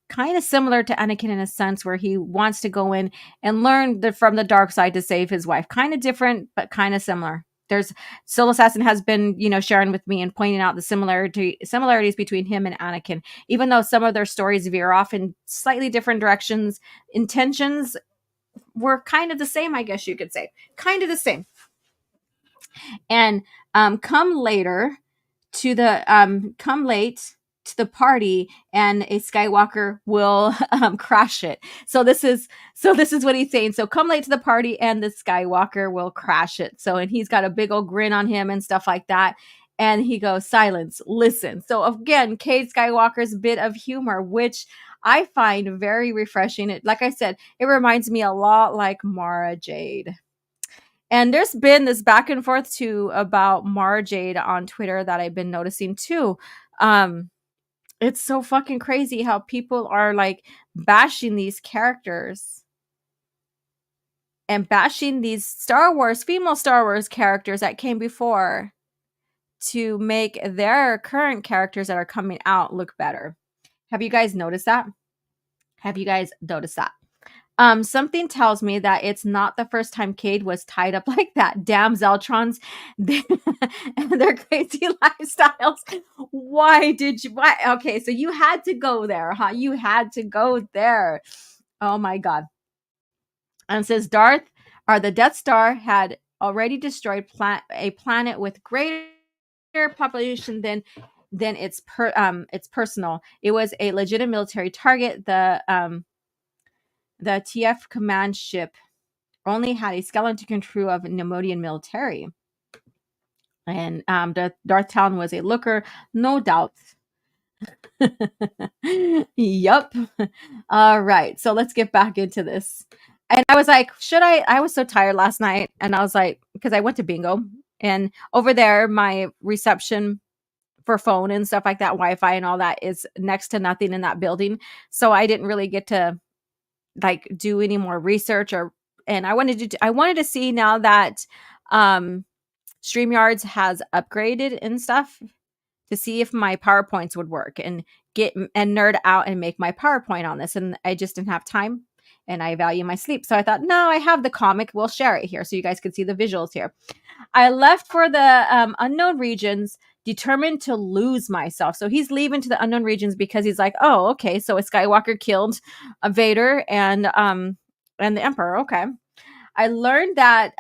Kind of similar to Anakin in a sense where he wants to go in and learn from the dark side to save his wife. Kind of different, but kind of similar. There's Soul Assassin has been, sharing with me and pointing out the similarities between him and Anakin. Even though some of their stories veer off in slightly different directions, intentions were kind of the same, I guess you could say. Kind of the same. And come late to the party and a Skywalker will crash it. So this is what he's saying. So come late to the party and the Skywalker will crash it. So, and he's got a big old grin on him and stuff like that. And he goes, silence, listen. So again, Cade Skywalker's bit of humor, which I find very refreshing. Like I said, it reminds me a lot like Mara Jade. And there's been this back and forth too about Mara Jade on Twitter that I've been noticing too. It's so fucking crazy how people are like bashing these characters and bashing these female Star Wars characters that came before to make their current characters that are coming out look better. Have you guys noticed that? Something tells me that it's not the first time Cade was tied up like that. Damn Zeltrons and their crazy lifestyles. Why? Okay, so you had to go there, huh? You had to go there. Oh my God. And it says the Death Star had already destroyed a planet with greater population than its personal. It was a legitimate military target. The TF command ship only had a skeleton crew of Nemodian military. And the Darth Talon was a looker, no doubt. Yup. All right. So let's get back into this. And I was like, I was so tired last night. And I was like, because I went to bingo. And over there, my reception for phone and stuff like that, Wi-Fi and all that is next to nothing in that building. So I didn't really get to like do any more research and I wanted to see now that StreamYards has upgraded and stuff to see if my PowerPoints would work and nerd out and make my PowerPoint on this. And I just didn't have time and I value my sleep. So I thought, no, I have the comic. We'll share it here so you guys can see the visuals here. I left for the unknown regions determined to lose myself. So he's leaving to the unknown regions because he's like, oh, okay, so a Skywalker killed a Vader and the Emperor. Okay. I learned that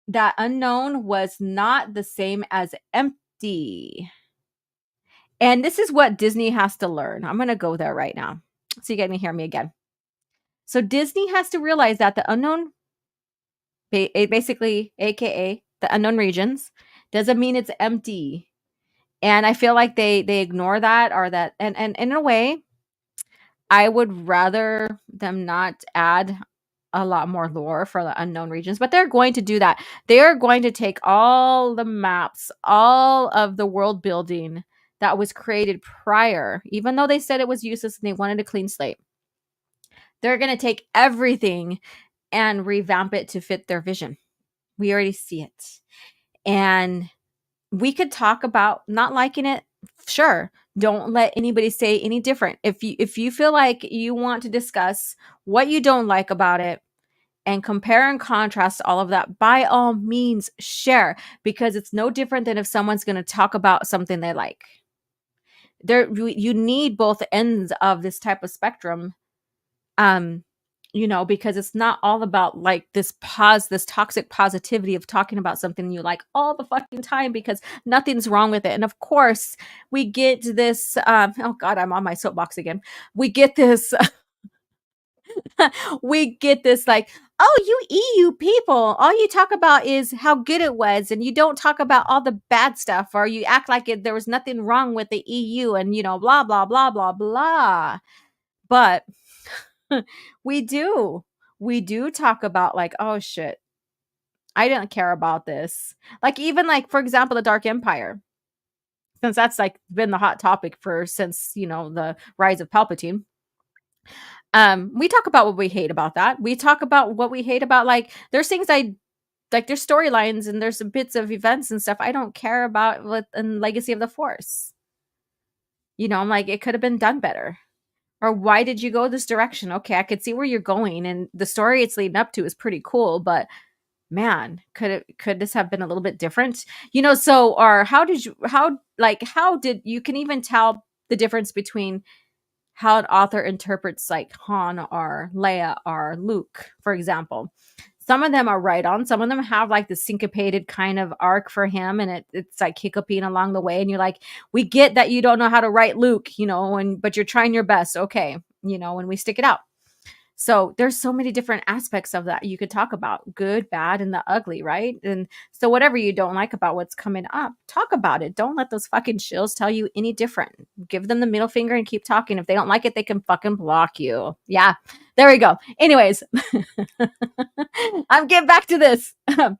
that unknown was not the same as empty. And this is what Disney has to learn. I'm going to go there right now. So you get to hear me again. So Disney has to realize that the unknown, basically, aka the unknown regions, doesn't mean it's empty. And I feel like they ignore that, or that, and in a way, I would rather them not add a lot more lore for the unknown regions, but they're going to do that. They are going to take all the maps, all of the world building that was created prior, even though they said it was useless and they wanted a clean slate. They're going to take everything and revamp it to fit their vision. We already see it. And we could talk about not liking it. Sure. Don't let anybody say any different. If you feel like you want to discuss what you don't like about it and compare and contrast all of that, by all means share, because it's no different than if someone's going to talk about something they like. You need both ends of this type of spectrum. Because it's not all about like this toxic positivity of talking about something you like all the fucking time because nothing's wrong with it. And of course, we get this, oh God, I'm on my soapbox again. We get this, like, oh, you EU people, all you talk about is how good it was, and you don't talk about all the bad stuff, or you act like there was nothing wrong with the EU and, blah, blah, blah, blah, blah. But we do talk about like, oh shit, I didn't care about this. Like, even like, for example, the Dark Empire, since that's like been the hot topic since the rise of Palpatine. We talk about what we hate about that. We talk about what we hate about, like, there's things I like, there's storylines and there's bits of events and stuff I don't care about in Legacy of the Force. I'm like, it could have been done better. Or why did you go this direction? Okay, I could see where you're going, and the story it's leading up to is pretty cool, but man, could this have been a little bit different? Or how did you can even tell the difference between how an author interprets like Han or Leia or Luke, for example. Some of them are right on. Some of them have like the syncopated kind of arc for him, and it's like hiccuping along the way. And you're like, we get that you don't know how to write Luke, but you're trying your best. Okay. When we stick it out. So there's so many different aspects of that you could talk about, good, bad, and the ugly, right? And so whatever you don't like about what's coming up, talk about it. Don't let those fucking shills tell you any different. Give them the middle finger and keep talking. If they don't like it, they can fucking block you. Yeah, there we go. Anyways, I'm getting back to this. The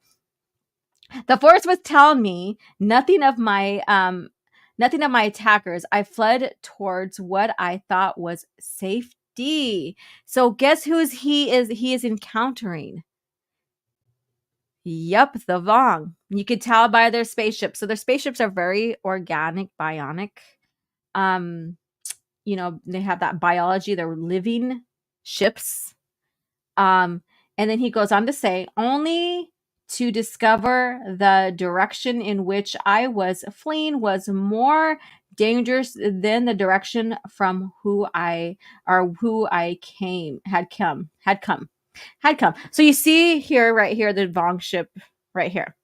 Force was telling me nothing of my attackers. I fled towards what I thought was safety. So guess he is encountering? Yep, the Vong. You could tell by their spaceships. So their spaceships are very organic, bionic. They have that biology. They're living ships. And then he goes on to say, only to discover the direction in which I was fleeing was more dangerous than the direction from who I had come. So you see here, right here, the Vong ship right here.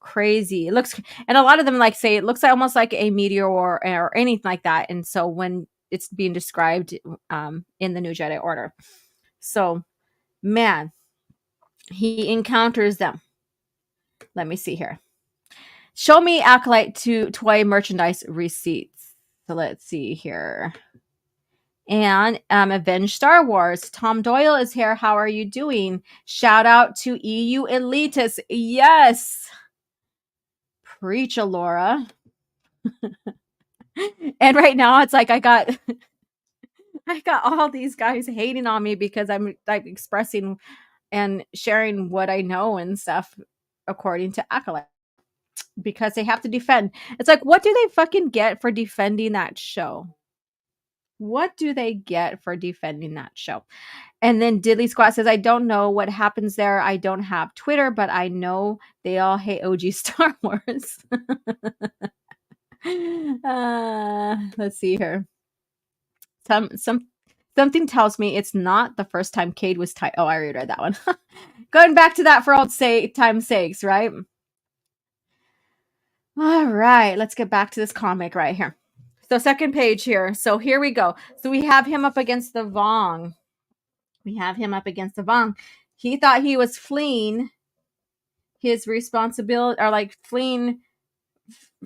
Crazy. It looks, and a lot of them like say it looks like almost like a meteor or anything like that. And so when it's being described in the New Jedi Order. So man, he encounters them. Let me see here. Show me Acolyte to toy merchandise receipts. So let's see here. And Avenge Star Wars. Tom Doyle is here. How are you doing? Shout out to EU Elitists. Yes. Preach, Laura. And right now it's like I got all these guys hating on me because I'm like expressing and sharing what I know and stuff according to Acolyte, because they have to defend. It's like, what do they fucking get for defending that show? What do they get for defending that show? And then Diddley Squat says, I don't know what happens there. I don't have Twitter, but I know they all hate OG Star Wars. Let's see here. Something tells me it's not the first time Cade was tight. Oh, I already read that one. Going back to that for old time's sakes, right? All right, let's get back to this comic right here. So second page here. So here we go. So we have him up against the Vong. We have him up against the Vong. He thought he was fleeing his responsibility, or like fleeing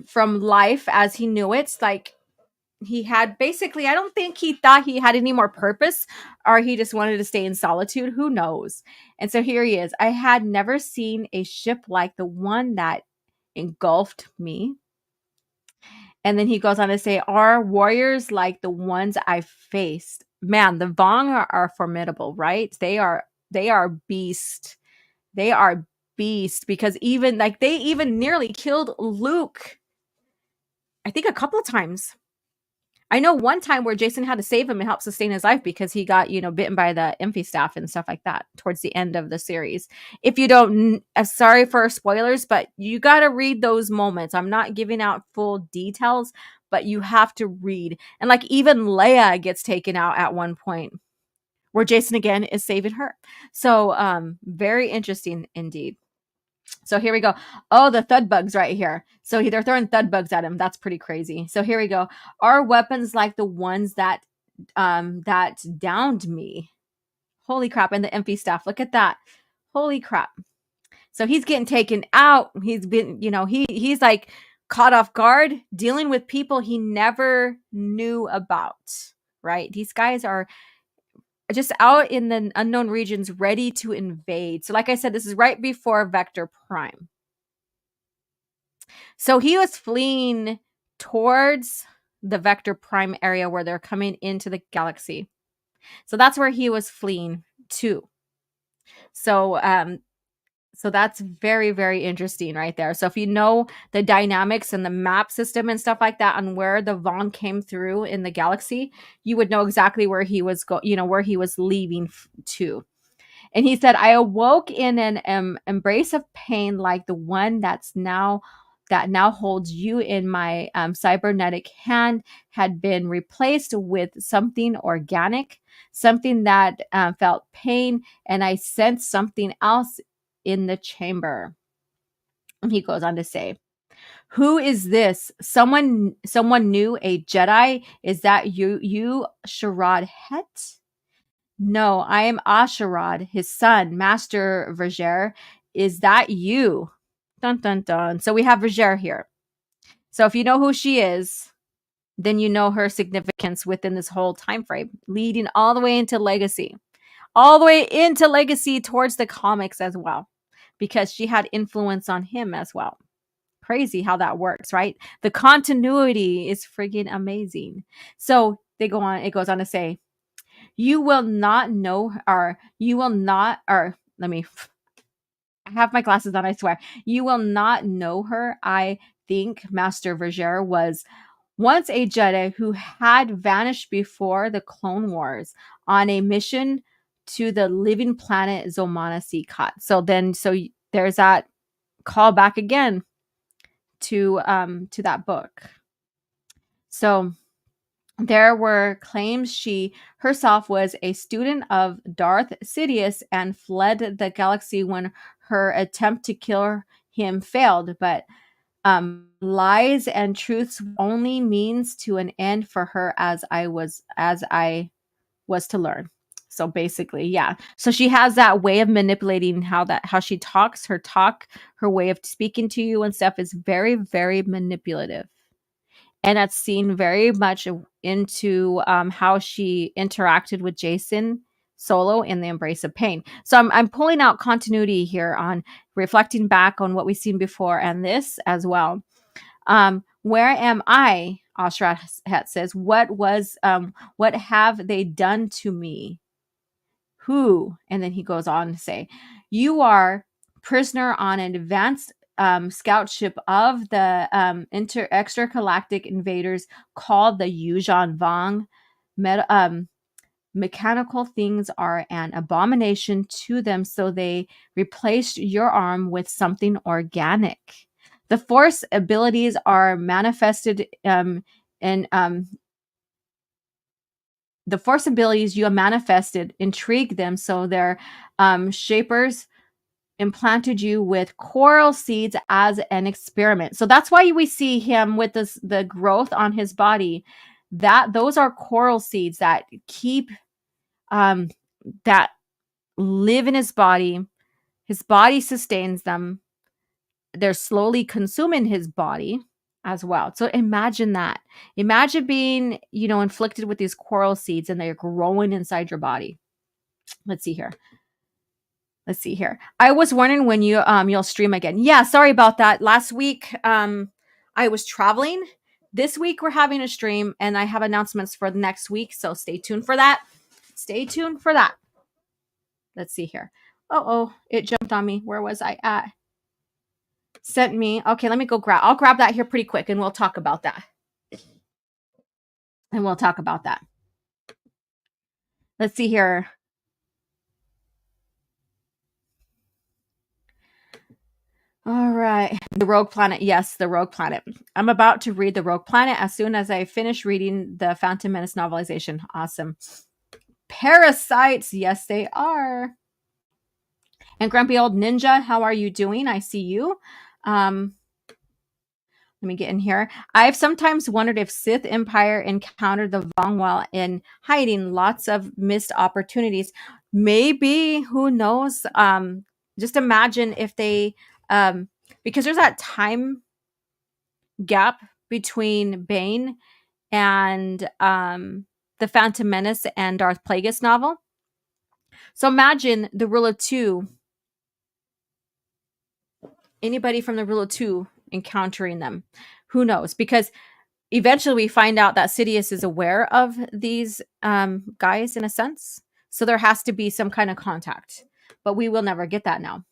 from life as he knew it. Like he had basically, I don't think he thought he had any more purpose, or he just wanted to stay in solitude. Who knows? And so here he is. I had never seen a ship like the one that engulfed me. And then he goes on to say, are warriors like the ones I faced? Man, the Vong are formidable, right? They are beast. They are beast, because even like they even nearly killed Luke, I think a couple of times. I know one time where Jason had to save him and help sustain his life because he got, bitten by the Imphy staff and stuff like that towards the end of the series. If you don't, sorry for spoilers, but you got to read those moments. I'm not giving out full details, but you have to read. And like even Leia gets taken out at one point where Jason again is saving her. So very interesting indeed. So here we go. Oh, the thud bugs right here. So they're throwing thud bugs at him. That's pretty crazy. So here we go. Are weapons like the ones that downed me? Holy crap. And the Imphy staff. Look at that. Holy crap. So he's getting taken out. He's been, he's like caught off guard, dealing with people he never knew about, right? These guys are just out in the unknown regions, ready to invade. So like I said, this is right before Vector Prime. So he was fleeing towards the Vector Prime area where they're coming into the galaxy. So that's where he was fleeing to. So that's very, very interesting right there. So if you know the dynamics and the map system and stuff like that on where the Vong came through in the galaxy, you would know exactly where he was where he was leaving to. And he said, I awoke in an embrace of pain like the one that now holds you in my cybernetic hand had been replaced with something organic, something that felt pain, and I sensed something else in the chamber. And he goes on to say, who is this? Someone new, a Jedi? Is that you, Sharad Hett? No, I am Asharad, his son, Master Verger. Is that you? Dun, dun, dun. So we have Verger here. So if you know who she is, then you know her significance within this whole time frame, leading all the way into Legacy. All the way into Legacy towards the comics as well, because she had influence on him as well. Crazy how that works, right? The continuity is friggin' amazing. So it goes on to say, you will not know, or you will not, or let me, I have my glasses on, I swear. You will not know her. I think Master Verger was once a Jedi who had vanished before the Clone Wars on a mission to the living planet Zomana Seacot. So there's that call back again to that book. So there were claims she herself was a student of Darth Sidious and fled the galaxy when her attempt to kill him failed, but lies and truths only means to an end for her, as I was to learn. So basically, yeah. So she has that way of manipulating how she talks, her way of speaking to you and stuff is very, very manipulative. And that's seen very much into how she interacted with Jason Solo in the Embrace of Pain. So I'm pulling out continuity here on reflecting back on what we've seen before and this as well. Where am I? Ashrat Hett says, what have they done to me? Who? And then he goes on to say, you are prisoner on an advanced scout ship of the extragalactic invaders called the Yuuzhan Vong. Mechanical things are an abomination to them, so they replaced your arm with something organic. The Force abilities are manifested the Force abilities you have manifested intrigue them, so their shapers implanted you with coral seeds as an experiment. So that's why we see him with the growth on his body. Those are coral seeds that keep that live in his body. His body sustains them. They're slowly consuming his body as well. So imagine that. Imagine being, inflicted with these coral seeds and they're growing inside your body. Let's see here. I was wondering when you'll stream again. Yeah, sorry about that. Last week I was traveling. This week we're having a stream and I have announcements for the next week, so stay tuned for that. Let's see here. Oh, it jumped on me. Where was I at? Sent me. Okay, let me go grab. I'll grab that here pretty quick and we'll talk about that. Let's see here. All right. The Rogue Planet. Yes, the Rogue Planet. I'm about to read the Rogue Planet as soon as I finish reading the Phantom Menace novelization. Awesome. Parasites. Yes, they are. And Grumpy Old Ninja, how are you doing? I see you. Let me get in here. I've sometimes wondered if Sith Empire encountered the Vong while in hiding. Lots of missed opportunities. Maybe, who knows? Just imagine if they, because there's that time gap between Bane and the Phantom Menace and Darth Plagueis novel. So imagine the Rule of Two. Anybody from the Rule of Two encountering them, who knows? Because eventually we find out that Sidious is aware of these guys in a sense, so there has to be some kind of contact, but we will never get that now.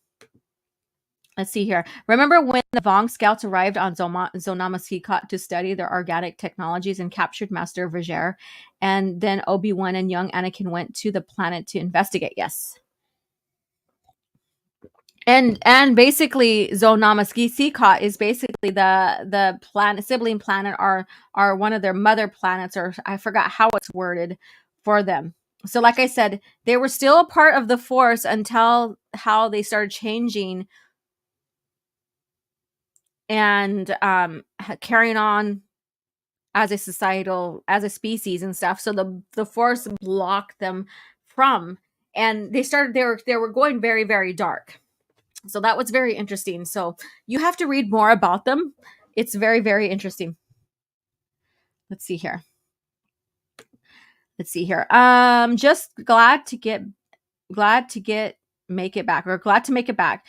Let's see here. Remember when the Vong scouts arrived on Zonama Seacot to study their organic technologies and captured Master Vergere, and then Obi-Wan and young Anakin went to the planet to investigate? Yes. And basically Zonama Seacot is basically the planet, sibling planet, are one of their mother planets, or I forgot how it's worded for them. So like I said, they were still a part of the Force until how they started changing and carrying on as a species and stuff. So the Force blocked them from, and they were going very, very dark. So that was very interesting. So you have to read more about them. It's very, very interesting. Let's see here. Just glad to make it back.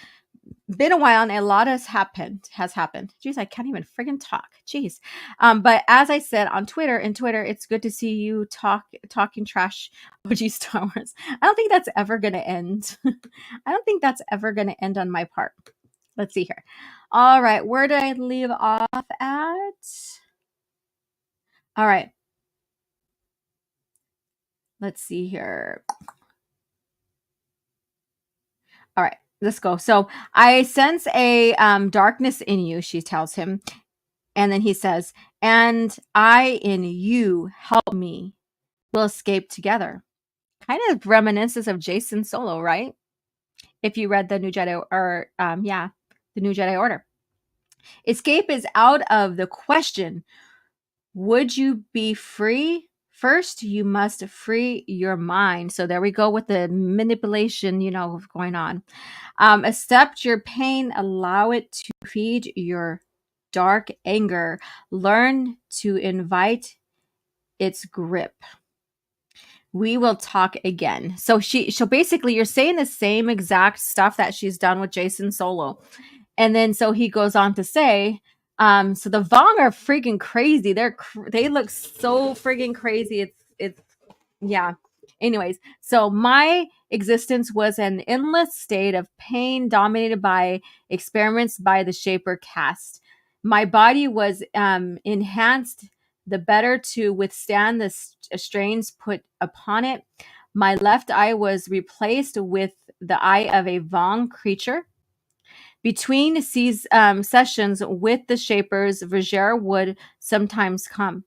Been a while and a lot has happened. Jeez, I can't even friggin' talk. Jeez. But as I said on Twitter, it's good to see you talking trash OG Star Wars. I don't think that's ever going to end. On my part. Let's see here. All right. Where did I leave off at? All right. Let's see here. All right. Let's go. So I sense a darkness in you, she tells him. And then he says, and I in you, help me. We'll escape together. Kind of reminiscence of Jason Solo, right? If you read the New Jedi, or the New Jedi Order. Escape is out of the question. Would you be free? First, you must free your mind. So there we go with the manipulation, going on. Accept your pain. Allow it to feed your dark anger. Learn to invite its grip. We will talk again. So basically, you're saying the same exact stuff that she's done with Jason Solo. And then so he goes on to say, so the Vong are freaking crazy. They look so freaking crazy. It's yeah. Anyways, so my existence was an endless state of pain dominated by experiments by the Shaper caste. My body was enhanced the better to withstand the strains put upon it. My left eye was replaced with the eye of a Vong creature. Between sessions with the Shapers, Vergere would sometimes come.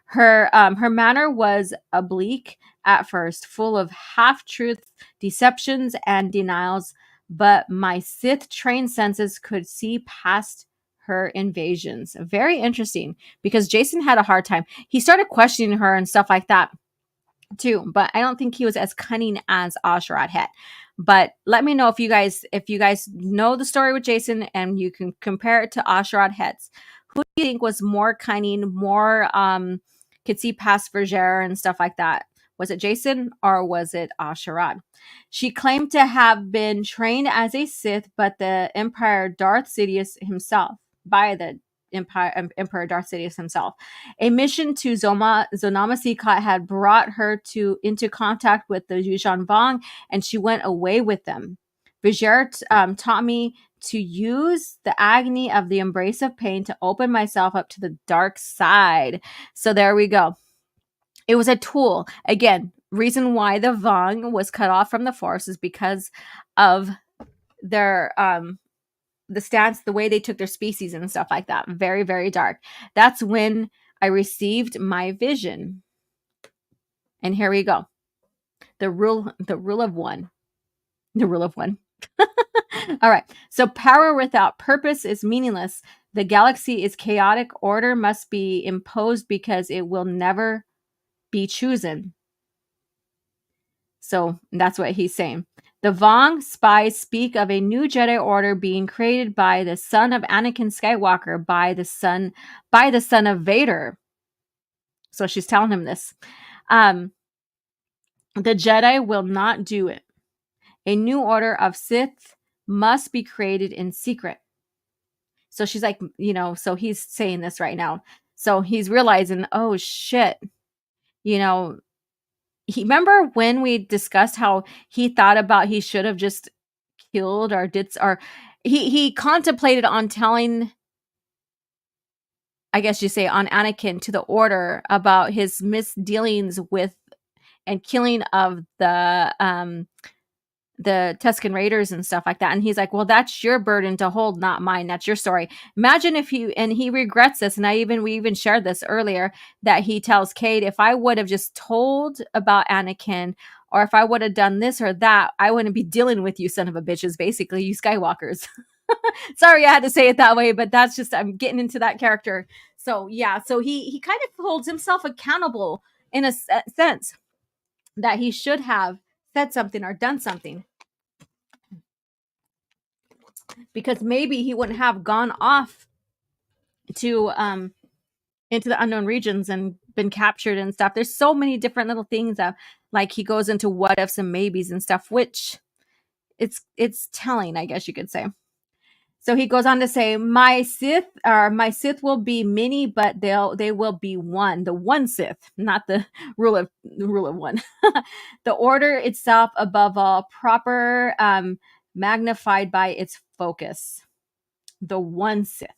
Her manner was oblique at first, full of half-truths, deceptions, and denials, but my Sith-trained senses could see past her invasions. Very interesting, because Jason had a hard time. He started questioning her and stuff like that. too, but I don't think he was as cunning as Asherat Hett. But let me know if you guys know the story with Jason and you can compare it to Asherat Hett's. Who do you think was more cunning, more could see past Vergere and stuff like that? Was it Jason or was it Asherat? She claimed to have been trained as a Sith, but the Emperor Darth Sidious himself, by the Emperor Darth Sidious himself. A mission to Zonama Sikat had brought her into contact with the Yuuzhan Vong, and she went away with them. Vergere taught me to use the agony of the embrace of pain to open myself up to the dark side. So there we go. It was a tool. Again, reason why the Vong was cut off from the Force is because of their the stance, the way they took their species and stuff like that. Very, very dark. That's when I received my vision. And here we go. The rule of one. The rule of one. All right. So power without purpose is meaningless. The galaxy is chaotic. Order must be imposed because it will never be chosen. So that's what he's saying. The Vong spies speak of a new Jedi Order being created by the son of Anakin Skywalker, by the son of Vader. So she's telling him this. The Jedi will not do it. A new order of Sith must be created in secret. So she's like, so he's saying this right now. So he's realizing, oh shit, remember when we discussed how he thought about he should have just killed or he contemplated on telling, I guess you say, on Anakin to the Order about his misdealings with and killing of the Tusken Raiders and stuff like that. And he's like, well, that's your burden to hold, not mine. That's your story. Imagine if he regrets this. And we even shared this earlier, that he tells Cade, if I would have just told about Anakin, or if I would have done this or that, I wouldn't be dealing with you, son of a bitches, basically, you Skywalkers. Sorry, I had to say it that way, but that's just, I'm getting into that character. So yeah, so he kind of holds himself accountable in a sense that he should have said something or done something, because maybe he wouldn't have gone off to into the unknown regions and been captured and stuff. There's so many different little things that, like, he goes into what ifs and maybes and stuff, which it's telling, I guess you could say. So he goes on to say, my Sith will be many, but they will be one. The one Sith, not the rule of one. The Order itself, above all, proper, magnified by its focus. The one Sith.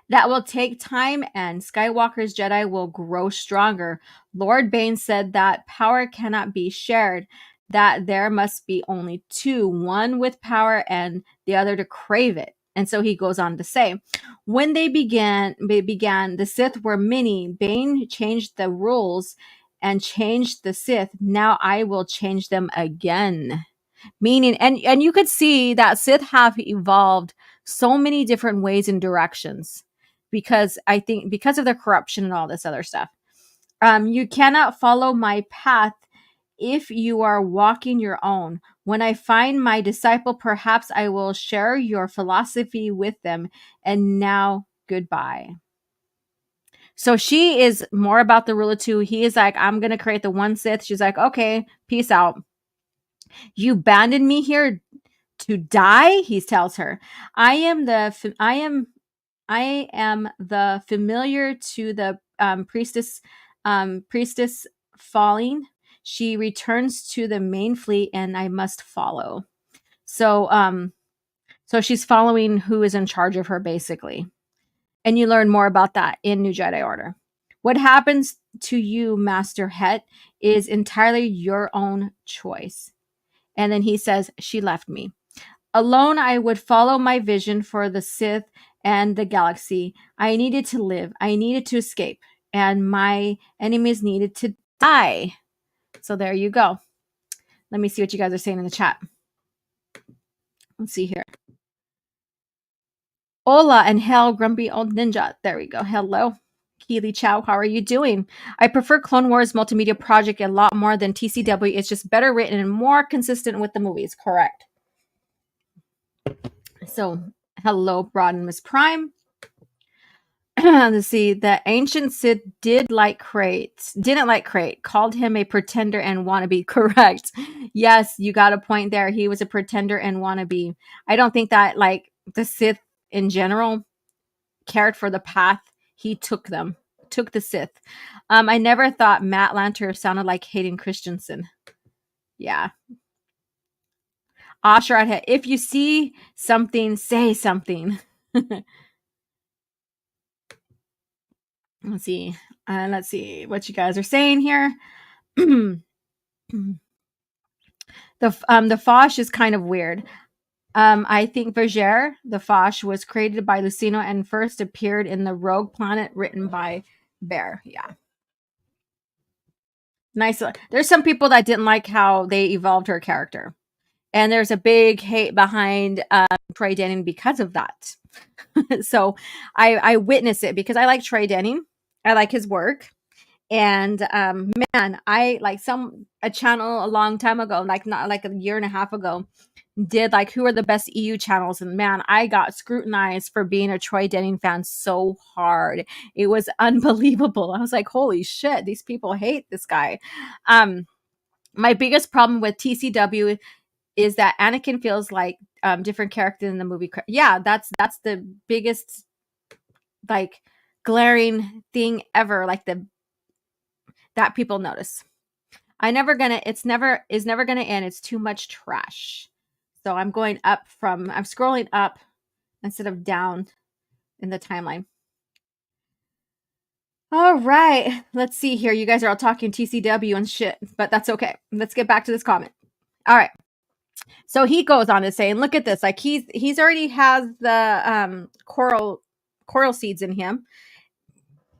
That will take time, and Skywalker's Jedi will grow stronger. Lord Bane said that power cannot be shared, that there must be only two, one with power and the other to crave it. And so he goes on to say, when they began, the Sith were many. Bane changed the rules and changed the Sith. Now I will change them again. Meaning, and you could see that Sith have evolved so many different ways and directions, because I think because of the corruption and all this other stuff. You cannot follow my path if you are walking your own. When I find my disciple, perhaps I will share your philosophy with them. And now, goodbye. So she is more about the rule of two. He is like, I'm going to create the one Sith. She's like, okay, peace out. You abandoned me here to die, he tells her. I am the familiar to the priestess falling. She returns to the main fleet, and I must follow. So she's following who is in charge of her, basically. And you learn more about that in New Jedi Order. What happens to you, Master Hett, is entirely your own choice. And then he says, she left me. Alone, I would follow my vision for the Sith and the galaxy. I needed to live. I needed to escape. And my enemies needed to die. So there you go. Let me see what you guys are saying in the chat. Let's see here. Hola and hell, grumpy old ninja. There we go. Hello. Keely Chow, how are you doing? I prefer Clone Wars multimedia project a lot more than TCW. It's just better written and more consistent with the movies. Correct. So, hello, Broad and Miss Prime. Let's see. The ancient Sith didn't like Crate, called him a pretender and wannabe. Correct. Yes, you got a point there. He was a pretender and wannabe. I don't think that like the Sith in general cared for the path he took the Sith. I never thought Matt Lanter sounded like Hayden Christensen. Yeah. Osher, if you see something, say something. Let's see. Let's see what you guys are saying here. The Fosh is kind of weird. I think Verger, the Fosh, was created by Lucino and first appeared in the Rogue Planet written by Bear. Yeah. Nice. There's some people that didn't like how they evolved her character. And there's a big hate behind Troy Denning because of that. So I witness it because I like Troy Denning. I like his work. And man, I like a channel a long time ago, like not like a year and a half ago, did like who are the best EU channels, and man, I got scrutinized for being a Troy Denning fan so hard. It was unbelievable. I was like, holy shit, these people hate this guy. My biggest problem with TCW is that Anakin feels like different character in the movie. Yeah, that's the biggest like glaring thing ever, like that people notice. It's never gonna end. It's too much trash. So I'm scrolling up instead of down in the timeline. All right, let's see here. You guys are all talking TCW and shit, but that's okay. Let's get back to this comment. All right. So he goes on to say, and look at this, like he's already has the coral seeds in him,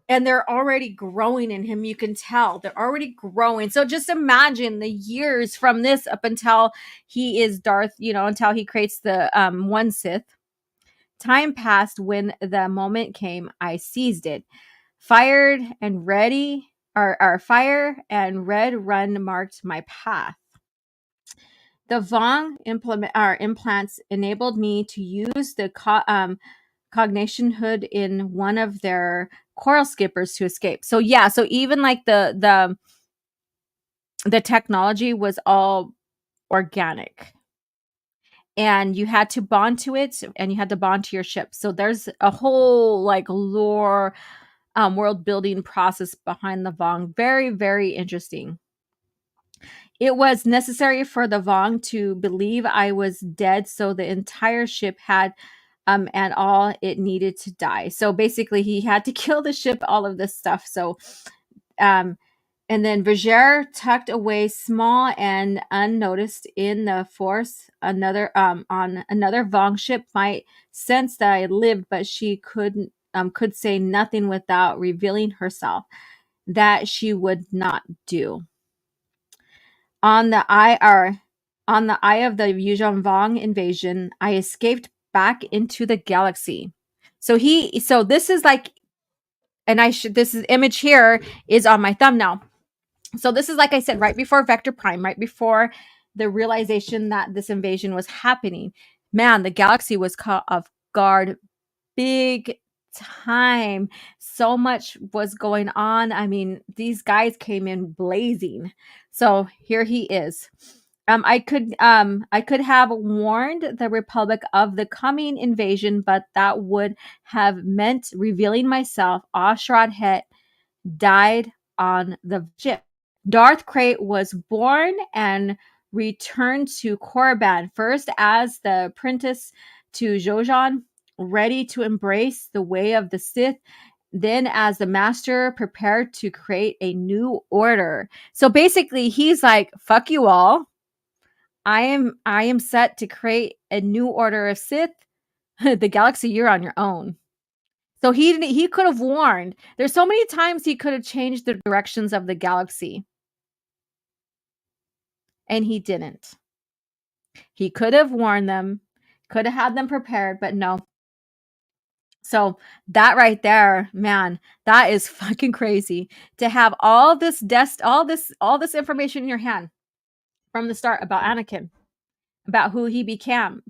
and they're already growing in him. You can tell they're already growing. So just imagine the years from this up until he is Darth, until he creates the one Sith. Time passed. When the moment came, I seized it. Fire and red run marked my path. The Vong implants enabled me to use the cognition hood in one of their coral skippers to escape. So yeah, so even like the technology was all organic. And you had to bond to it, and you had to bond to your ship. So there's a whole like lore world building process behind the Vong. Very, very interesting. It was necessary for the Vong to believe I was dead, so the entire ship had and all it needed to die. So basically he had to kill the ship, all of this stuff. So and then Verger tucked away small and unnoticed in the Force. On another Vong ship might sense that I lived, but she could say nothing without revealing herself. That she would not do. On the eye of the Yuuzhan Vong invasion, I escaped back into the galaxy. So this is like, and this image here is on my thumbnail. So this is, like I said, right before Vector Prime, right before the realization that this invasion was happening. Man, the galaxy was caught off guard big time. So much was going on. I mean, these guys came in blazing. So here he is. I could have warned the Republic of the coming invasion, but that would have meant revealing myself. Ashrad Hett died on the ship. Darth Krayt was born and returned to Korriban, first as the apprentice to Jojan, ready to embrace the way of the Sith, then as the master prepared to create a new order. So basically he's like, fuck you all. I am set to create a new order of Sith. The galaxy, you're on your own. So he could have warned. There's so many times he could have changed the directions of the galaxy. And he didn't. He could have warned them, could have had them prepared, but no. So that right there, man, that is fucking crazy to have all this all this information in your hand from the start about Anakin, about who he became,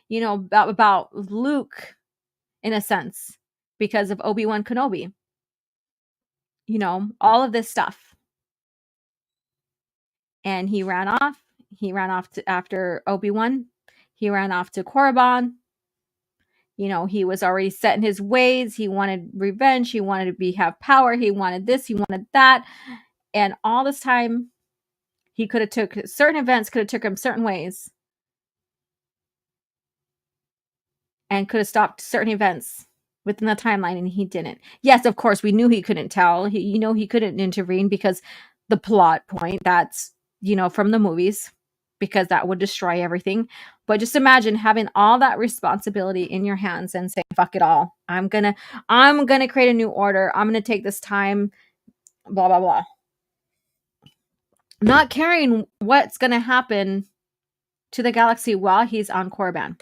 you know, about Luke in a sense because of Obi-Wan Kenobi. You know, all of this stuff. And he ran off. He ran off to, after Obi-Wan. He ran off to Korriban. You know, he was already set in his ways. He wanted revenge. He wanted to have power. He wanted this. He wanted that. And all this time, he could have took certain events, could have took him certain ways, and could have stopped certain events within the timeline, and he didn't. Yes, of course, we knew he couldn't tell. He couldn't intervene because the plot point. That's from the movies, because that would destroy everything. But just imagine having all that responsibility in your hands and saying, fuck it all. I'm gonna create a new order. I'm gonna take this time, blah, blah, blah. Not caring what's gonna happen to the galaxy while he's on Korriban.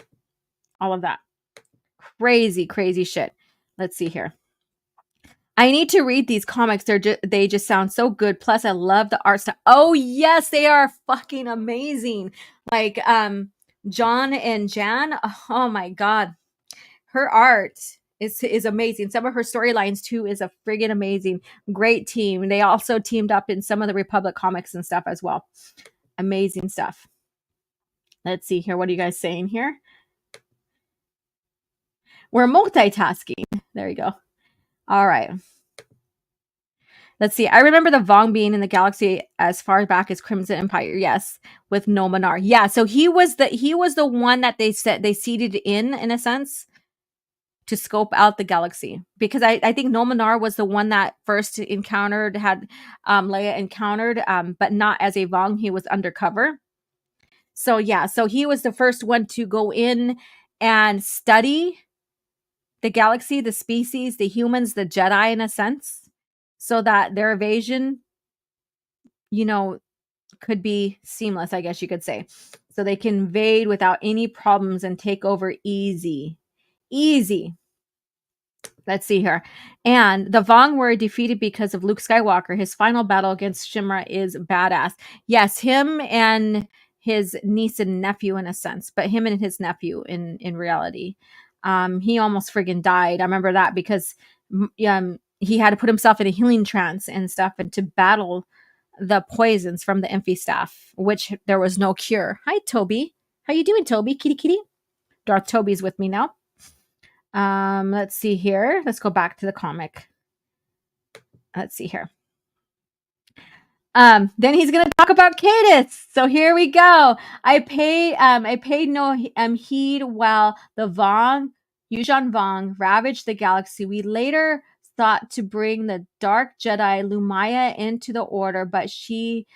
All of that. Crazy, crazy shit. Let's see here. I need to read these comics. They just sound so good. Plus, I love the art style. Oh yes, they are fucking amazing. Like John and Jan. Oh my god, her art is amazing. Some of her storylines too is a friggin' amazing. Great team. They also teamed up in some of the Republic comics and stuff as well. Amazing stuff. Let's see here. What are you guys saying here? We're multitasking. There you go. All right. Let's see. I remember the Vong being in the galaxy as far back as Crimson Empire. Yes, with Nominar. Yeah, so he was the one that they seeded in a sense, to scope out the galaxy, because I think Nominar was the one that first had Leia encountered, but not as a Vong. He was undercover. So yeah, so he was the first one to go in and study the galaxy, the species, the humans, the Jedi in a sense, so that their evasion, could be seamless, I guess you could say. So they can invade without any problems and take over easy. Easy. Let's see here. And the Vong were defeated because of Luke Skywalker. His final battle against Shimra is badass. Yes, him and his niece and nephew in a sense, but him and his nephew in reality. He almost friggin' died. I remember that because he had to put himself in a healing trance and stuff, and to battle the poisons from the Emphy staff, which there was no cure. Hi, Toby. How you doing, Toby? Kitty, kitty. Darth Toby's with me now. Let's see here. Let's go back to the comic. Let's see here. Then he's gonna talk about Cadus. So here we go. I paid no heed while the Yuuzhan Vong ravaged the galaxy. We later thought to bring the Dark Jedi Lumaya into the Order, but she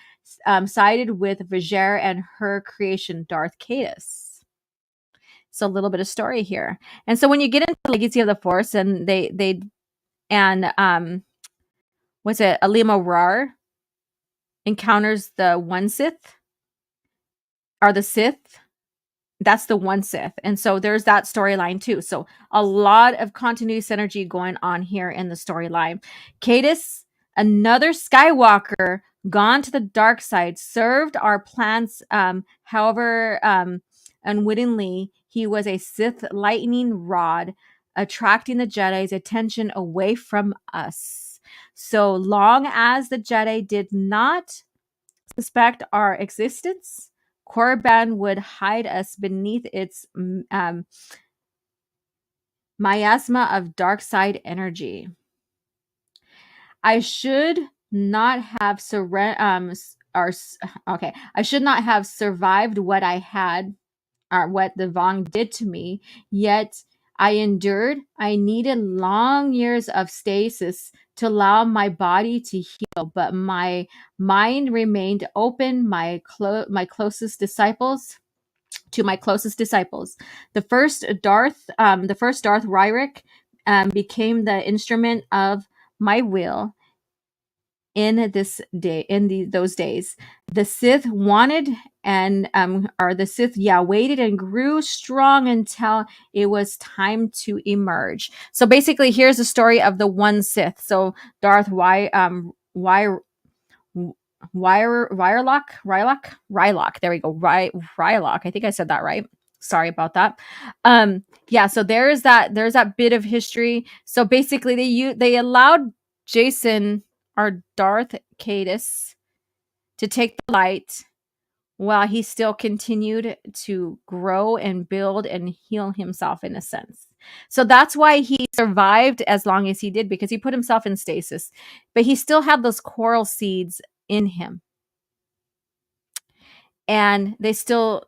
sided with Viger and her creation, Darth Cadus. So a little bit of story here. And so when you get into Legacy of the Force, and what's it? Alima Rar encounters the one Sith, or the Sith. That's the one Sith. And so there's that storyline too. So a lot of continuity synergy going on here in the storyline. Cadus, another Skywalker gone to the dark side, served our plans. However, unwittingly, he was a Sith lightning rod, attracting the Jedi's attention away from us. So long as the Jedi did not suspect our existence, Korriban would hide us beneath its miasma of dark side energy. I should not have I should not have survived what I had, or what the Vong did to me. Yet I endured. I needed long years of stasis to allow my body to heal, but my mind remained open. My closest disciples. The first Darth Ryrick became the instrument of my will. in those days. The Sith wanted the Sith waited and grew strong until it was time to emerge. So basically, here's the story of the one Sith. So Darth Rylock. There we go. Rylock. I think I said that right. Sorry about that. So there's that bit of history. So basically they allowed Jason, or Darth Cadus, to take the light while he still continued to grow and build and heal himself, in a sense. So that's why he survived as long as he did, because he put himself in stasis, but he still had those coral seeds in him, and they still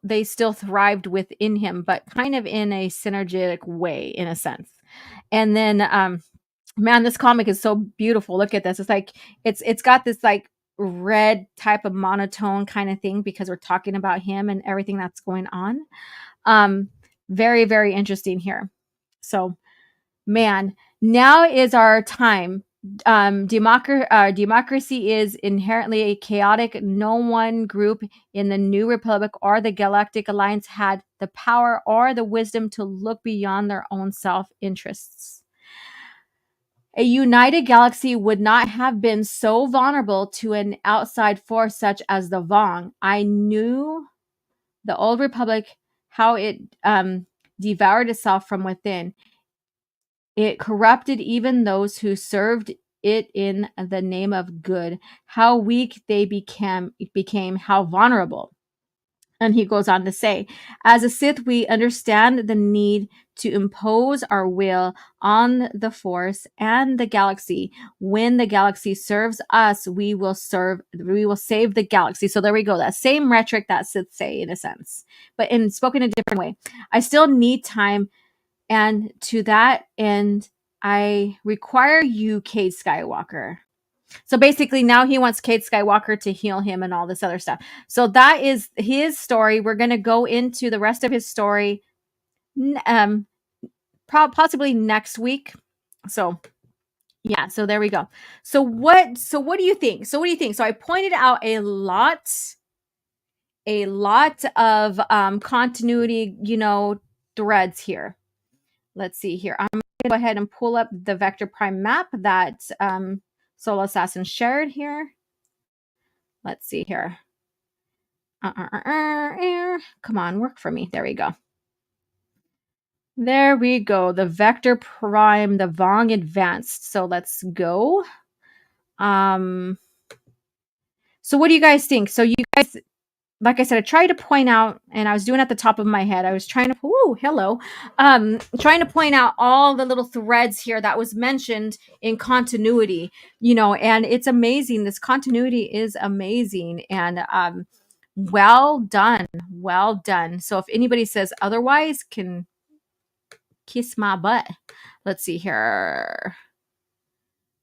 thrived within him, but kind of in a synergetic way, in a sense. And then man, this comic is so beautiful. Look at this. It's like it's got this like red type of monotone kind of thing, because we're talking about him and everything that's going on. Very, very interesting here. So, man, now is our time. Democracy is inherently a chaotic. No one group in the New Republic or the Galactic Alliance had the power or the wisdom to look beyond their own self-interests. A united galaxy would not have been so vulnerable to an outside force such as the Vong. I knew the Old Republic, how it devoured itself from within. It corrupted even those who served it in the name of good. How weak they became, how vulnerable. And he goes on to say, as a Sith, we understand the need to impose our will on the Force and the galaxy. When the galaxy serves us, we will save the galaxy. So there we go. That same rhetoric that Sith say, in a sense, but spoken in a different way. I still need time, and to that end, I require you, Cade Skywalker. So basically, now he wants Cade Skywalker to heal him and all this other stuff. So that is his story. We're going to go into the rest of his story possibly next week. So yeah, so there we go. So what do you think? So I pointed out a lot of continuity, threads here. Let's see here. I'm going to go ahead and pull up the Vector Prime map that Solo Assassin shared here. Let's see here. Come on, work for me. There we go. There we go. The Vector Prime, the Vong Advanced. So let's go. So what do you guys think? So you guys, like I said, I tried to point out, and I was doing at the top of my head, I was trying to, trying to point out all the little threads here that was mentioned in continuity, and it's amazing. This continuity is amazing, and well done. So if anybody says otherwise, can kiss my butt. Let's see here.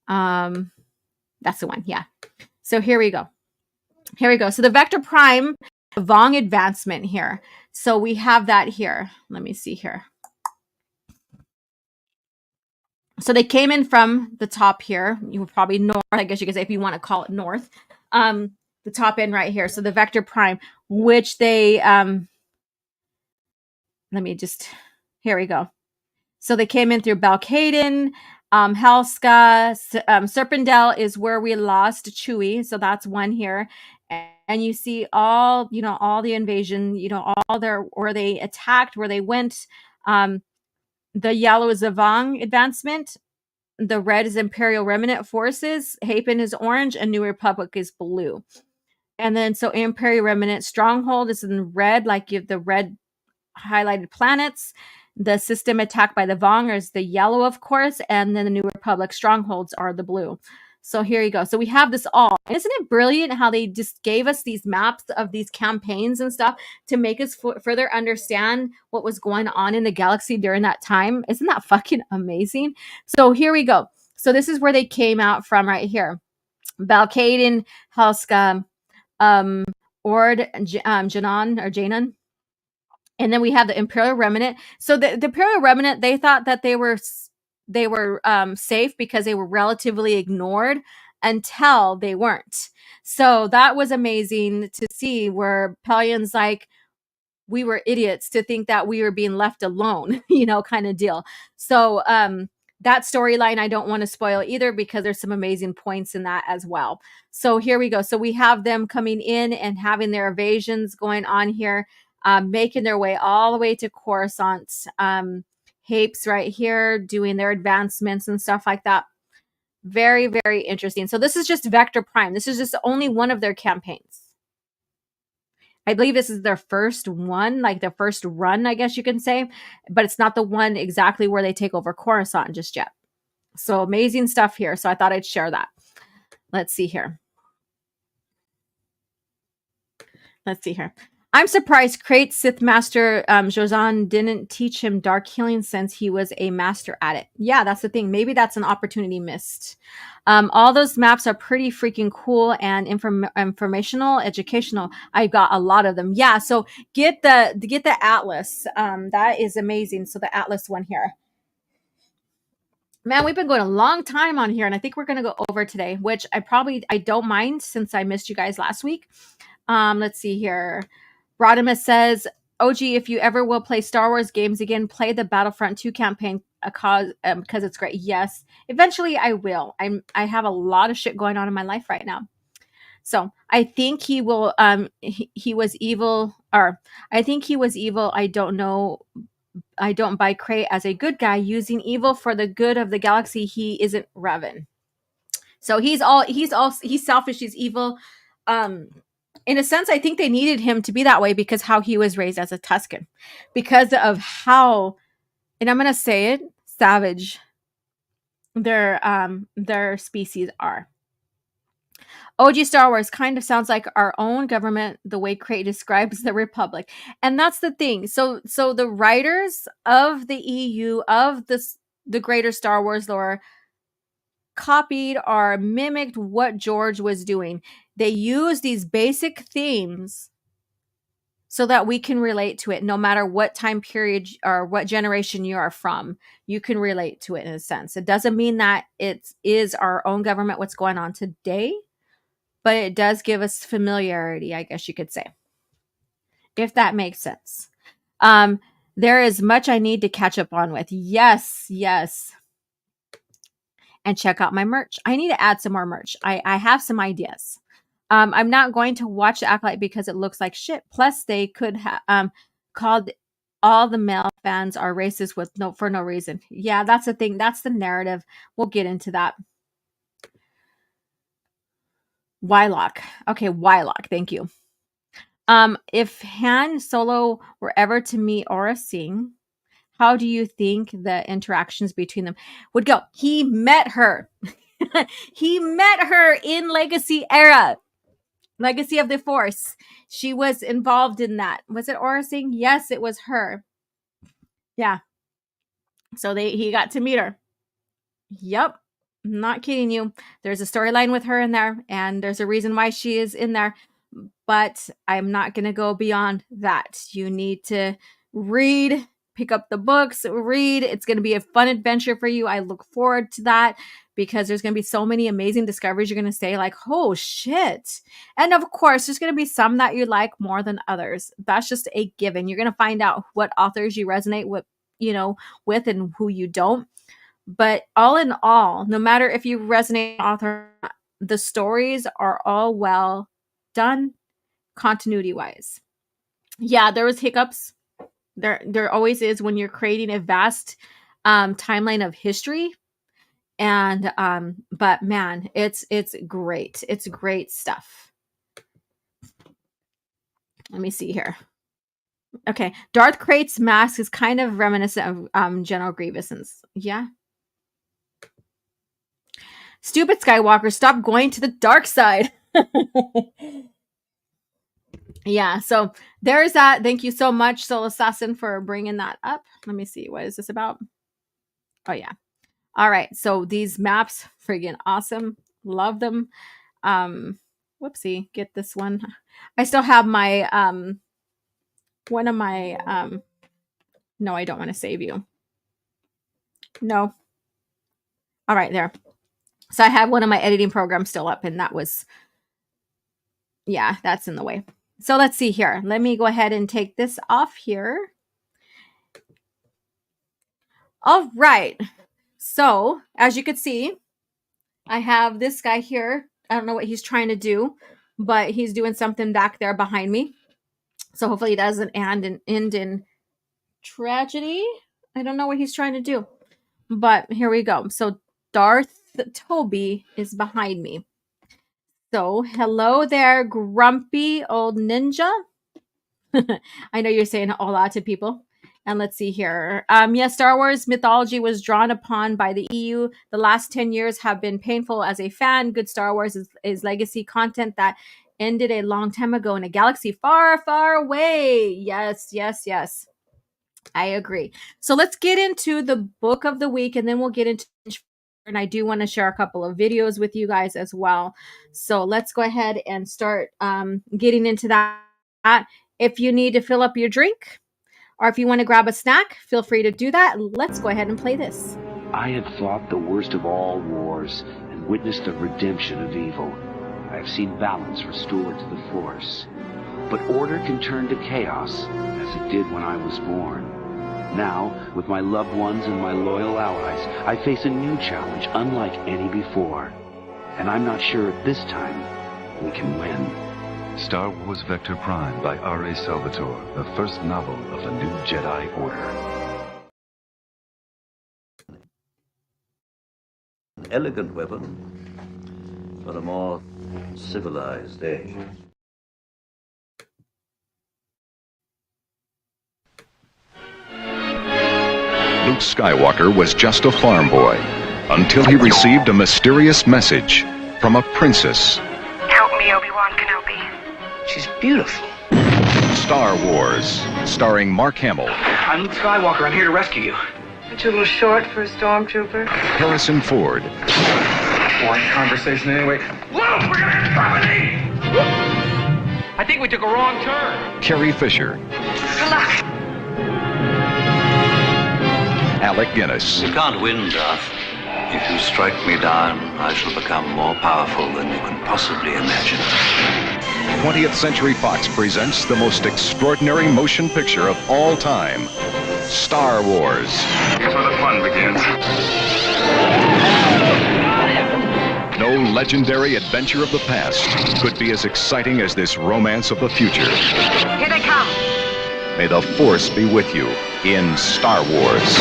That's the one. Yeah. So here we go. So the Vector Prime Vong advancement here. So we have that here. Let me see here. So they came in from the top here. You were probably north, I guess you could say, if you want to call it north. The top end right here. So the Vector Prime, which they here we go. So they came in through Balcaden, Helska, Serpendel is where we lost Chewie. So that's one here. And you see all the invasion, where they attacked, where they went. The yellow is the Vong advancement. The red is Imperial Remnant forces. Hapen is orange, and New Republic is blue. And then so Imperial Remnant Stronghold is in red, like you have the red highlighted planets. The system attacked by the Vong is the yellow, of course, and then the New Republic strongholds are the blue. So here you go. So we have this all. Isn't it brilliant how they just gave us these maps of these campaigns and stuff to make us further understand what was going on in the galaxy during that time? Isn't that fucking amazing? So here we go. So this is where they came out from right here. Balcaden, Helska, Ord, Janan. And then we have the Imperial Remnant. So the Imperial Remnant, they thought that they were safe because they were relatively ignored until they weren't. So that was amazing to see, where Pellion's like, we were idiots to think that we were being left alone, kind of deal. So that storyline I don't want to spoil either, because there's some amazing points in that as well. So here we go. So we have them coming in and having their evasions going on here, making their way all the way to Coruscant. Hapes right here doing their advancements and stuff like that. Very, very interesting. So this is just Vector Prime. This is just only one of their campaigns. I believe this is their first one, like their first run, I guess you can say, but it's not the one exactly where they take over Coruscant just yet. So amazing stuff here. So I thought I'd share that. Let's see here. I'm surprised Krait's Sith Master Jozan didn't teach him dark healing since he was a master at it. Yeah, that's the thing. Maybe that's an opportunity missed. All those maps are pretty freaking cool and informational, educational. I got a lot of them. Yeah, so get the Atlas. That is amazing. So the Atlas one here. Man, we've been going a long time on here, and I think we're going to go over today, which I don't mind since I missed you guys last week. Let's see here. Rodimus says, OG, if you ever will play Star Wars games again, play the Battlefront 2 campaign because it's great. Yes, eventually I will. I have a lot of shit going on in my life right now. So I think he will. He was evil, or I think he was evil. I don't know. I don't buy Kray as a good guy using evil for the good of the galaxy. He isn't Revan. So he's selfish. He's evil. In a sense, I think they needed him to be that way because how he was raised as a Tusken, because of how, and I'm going to say it, savage their species are. OG Star Wars kind of sounds like our own government, the way Kray describes the Republic. And that's the thing. So the writers of the EU, of the greater Star Wars lore, copied or mimicked what George was doing. They use these basic themes so that we can relate to it, no matter what time period or what generation you are from. You can relate to it in a sense. It doesn't mean that it is our own government, what's going on today, but it does give us familiarity, I guess you could say, if that makes sense. There is much I need to catch up on with. Yes. And check out my merch. I need to add some more merch. I have some ideas. I'm not going to watch the Acolyte because it looks like shit. Plus, they could have called all the male fans are racist for no reason. Yeah, that's the thing. That's the narrative. We'll get into that. Wylock. Okay, Wylock. Thank you. If Han Solo were ever to meet Aura Singh, how do you think the interactions between them would go? He met her. He met her in Legacy era. Legacy of the Force. She was involved in that. Was it Aura Singh? Yes, it was her. Yeah. So he got to meet her. Yep. I'm not kidding you. There's a storyline with her in there, and there's a reason why she is in there. But I'm not going to go beyond that. You need to read, pick up the books, read. It's going to be a fun adventure for you. I look forward to that because there's going to be so many amazing discoveries. You're going to say like, oh shit. And of course, there's going to be some that you like more than others. That's just a given. You're going to find out what authors you resonate with, with and who you don't. But all in all, no matter if you resonate with author, the stories are all well done continuity wise. Yeah, there was hiccups. There always is when you're creating a vast timeline of history. And but man, it's great. It's great stuff. Let me see here. Okay, Darth Krait's mask is kind of reminiscent of General Grievous's. Yeah. Stupid Skywalker, stop going to the dark side. Yeah, so there's that. Thank you so much, Soul Assassin, for bringing that up. Let me see. What is this about? Oh, yeah. All right. So these maps, friggin' awesome. Love them. Whoopsie. Get this one. I still have my, one of my, no, I don't want to save you. No. All right, there. So I had one of my editing programs still up, and that was, yeah, that's in the way. So let's see here. Let me go ahead and take this off here. All right. So as you can see, I have this guy here. I don't know what he's trying to do, but he's doing something back there behind me. So hopefully it doesn't end in tragedy. I don't know what he's trying to do, but here we go. So Darth Toby is behind me. So hello there, grumpy old ninja. I know you're saying a lot to people. And let's see here. Yes, Star Wars mythology was drawn upon by the EU. The last 10 years have been painful as a fan. Good Star Wars is legacy content that ended a long time ago in a galaxy far, far away. Yes, yes, yes. I agree. So let's get into the book of the week, and then we'll get into, and I do want to share a couple of videos with you guys as well. So let's go ahead and start getting into that. If you need to fill up your drink, or if you want to grab a snack, feel free to do that. Let's go ahead and play this. I had fought the worst of all wars and witnessed the redemption of evil. I have seen balance restored to the Force. But order can turn to chaos, as it did when I was born. Now, with my loved ones and my loyal allies, I face a new challenge unlike any before. And I'm not sure at this time we can win. Star Wars Vector Prime by R.A. Salvatore, the first novel of the new Jedi Order. An elegant weapon for a more civilized age. Luke Skywalker was just a farm boy until he received a mysterious message from a princess. Help me, Obi-Wan Kenobi. She's beautiful. Star Wars, starring Mark Hamill, I'm Luke Skywalker. I'm here to rescue you. Aren't you a little short for a stormtrooper? Harrison Ford, Boring conversation anyway. Luke, we're gonna get company! I think we took a wrong turn. Carrie Fisher, Good luck. Alec Guinness, You can't win, Darth. If you strike me down, I shall become more powerful than you can possibly imagine. 20th Century Fox presents the most extraordinary motion picture of all time, Star Wars. Here's where the fun begins. No legendary adventure of the past could be as exciting as this romance of the future. Here they come. May the Force be with you in Star Wars.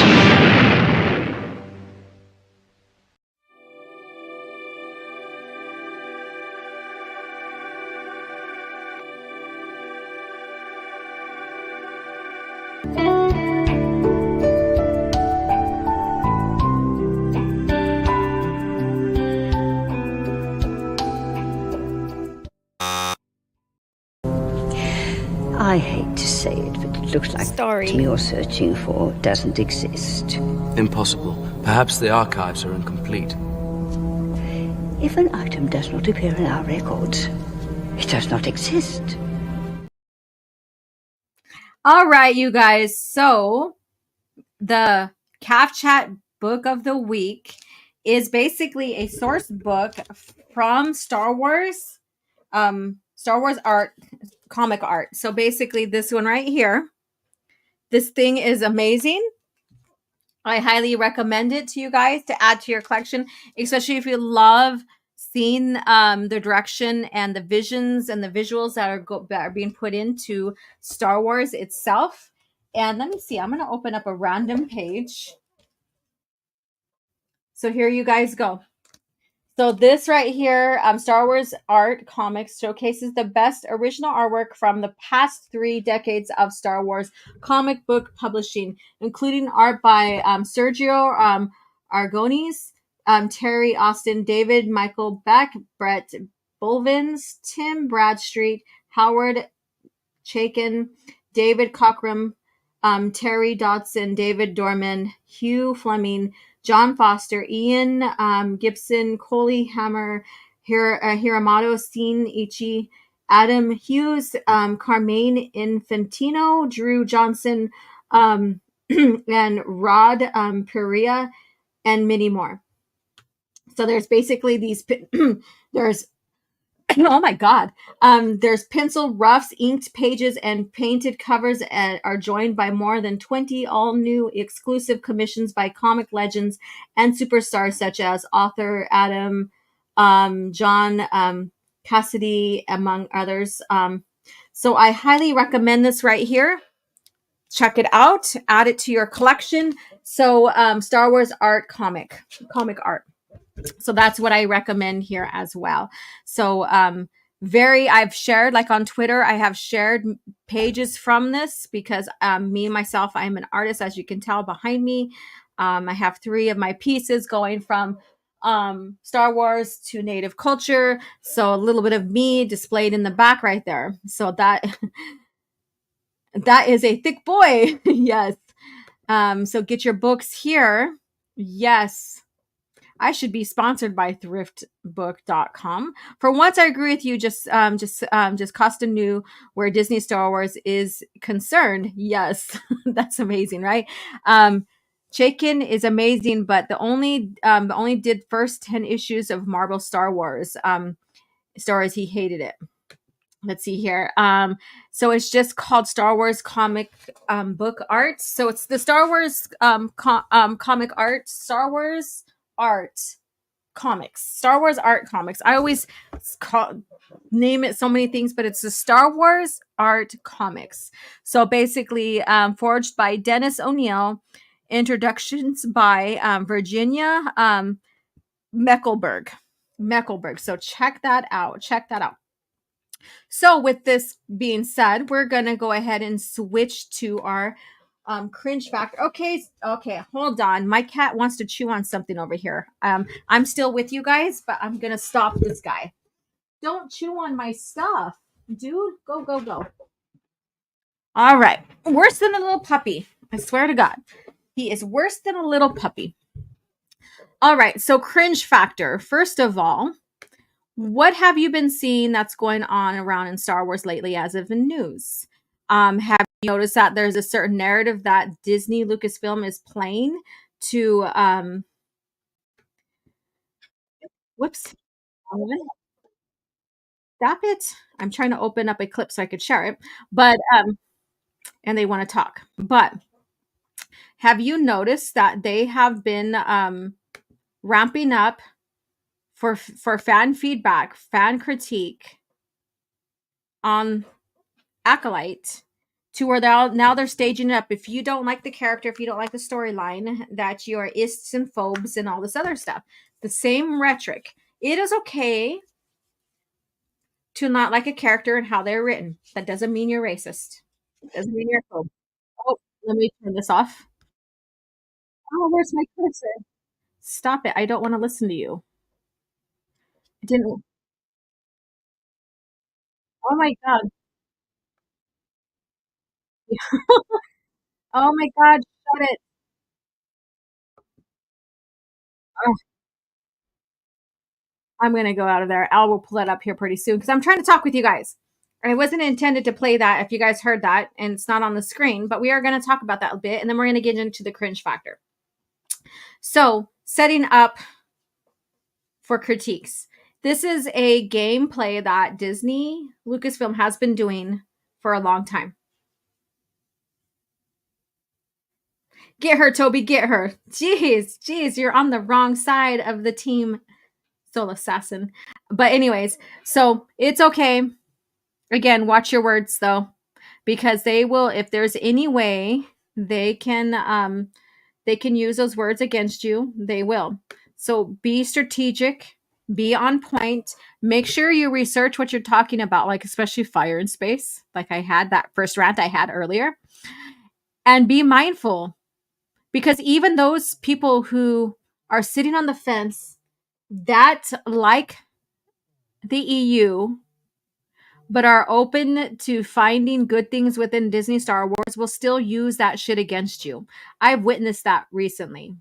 I hate to say it, but it looks like Story. the item you're searching for doesn't exist. Impossible. Perhaps the archives are incomplete. If an item does not appear in our records, it does not exist. All right, you guys. So the CAF Chat book of the week is basically a source book from Star Wars art, comic art. So basically this one right here, this thing is amazing. I highly recommend it to you guys to add to your collection, especially if you love seeing the direction and the visions and the visuals that are being put into Star Wars itself. And let me see, I'm going to open up a random page. So here you guys go. So this right here, Star Wars Art Comics showcases the best original artwork from the past 3 decades of Star Wars comic book publishing, including art by Sergio Aragonés, Terry Austin, David Michael Beck, Brett Bulvins, Tim Bradstreet, Howard Chaykin, David Cockrum, Terry Dodson, David Dorman, Hugh Fleming, John Foster, Ian Gibson, Coley Hammer, Hiramoto, Steen Ichi, Adam Hughes, Carmine Infantino, Drew Johnson, and Rod Perea, and many more. So there's basically these, there's, oh my God. There's pencil roughs, inked pages, and painted covers are joined by more than 20 all new exclusive commissions by comic legends and superstars such as author Adam, John Cassidy, among others. So I highly recommend this right here. Check it out, add it to your collection. So Star Wars art, comic art. So that's what I recommend here as well. So I've shared, like on Twitter, I have shared pages from this because me myself, I'm an artist, as you can tell behind me. I have 3 of my pieces going from Star Wars to native culture. So a little bit of me displayed in the back right there. So that that is a thick boy. Yes. So get your books here. Yes. I should be sponsored by thriftbook.com. For once, I agree with you. Just Costa New, where Disney Star Wars is concerned. Yes, that's amazing, right? Chaikin is amazing, but the only did first 10 issues of Marvel Star Wars. Star Wars, he hated it. Let's see here. So it's just called Star Wars comic book art. So it's the Star Wars comic art, Star Wars art comics, Star Wars art comics. I always name it so many things, but it's the Star Wars art comics. So basically, forged by Dennis O'Neil, introductions by Virginia Meckelberg. So check that out. So with this being said, we're going to go ahead and switch to our cringe factor. Okay, hold on. My cat wants to chew on something over here. I'm still with you guys, but I'm going to stop this guy. Don't chew on my stuff, dude. Go. All right. Worse than a little puppy. I swear to God. He is worse than a little puppy. All right. So cringe factor. First of all, what have you been seeing that's going on around in Star Wars lately as of the news? Have you noticed that there's a certain narrative that Disney Lucasfilm is playing to whoops. Stop it. I'm trying to open up a clip so I could share it. But and they want to talk. But have you noticed that they have been ramping up for fan feedback, fan critique on Acolyte, to where they're staging it up. If you don't like the character, if you don't like the storyline, that you are ists and phobes and all this other stuff. The same rhetoric. It is okay to not like a character and how they're written. That doesn't mean you're racist. It doesn't mean you're a phobe. Oh, let me turn this off. Oh, where's my cursor? Stop it. I don't want to listen to you. It didn't. Oh my God. Oh my God. Shut it. Oh, I'm going to go out of there. Al will pull that up here pretty soon because I'm trying to talk with you guys. I wasn't intended to play that if you guys heard that, and it's not on the screen, but we are going to talk about that a bit, and then we're going to get into the cringe factor. So, setting up for critiques. This is a gameplay that Disney Lucasfilm has been doing for a long time. Get her, Toby, get her. Jeez, you're on the wrong side of the team, Soul Assassin. But anyways, so it's okay. Again, watch your words though, because they will, if there's any way they can use those words against you, they will. So be strategic, be on point, make sure you research what you're talking about, like especially fire and space, like I had that first rant I had earlier, and be mindful, because even those people who are sitting on the fence that like the EU but are open to finding good things within Disney Star Wars will still use that shit against you. I've witnessed that recently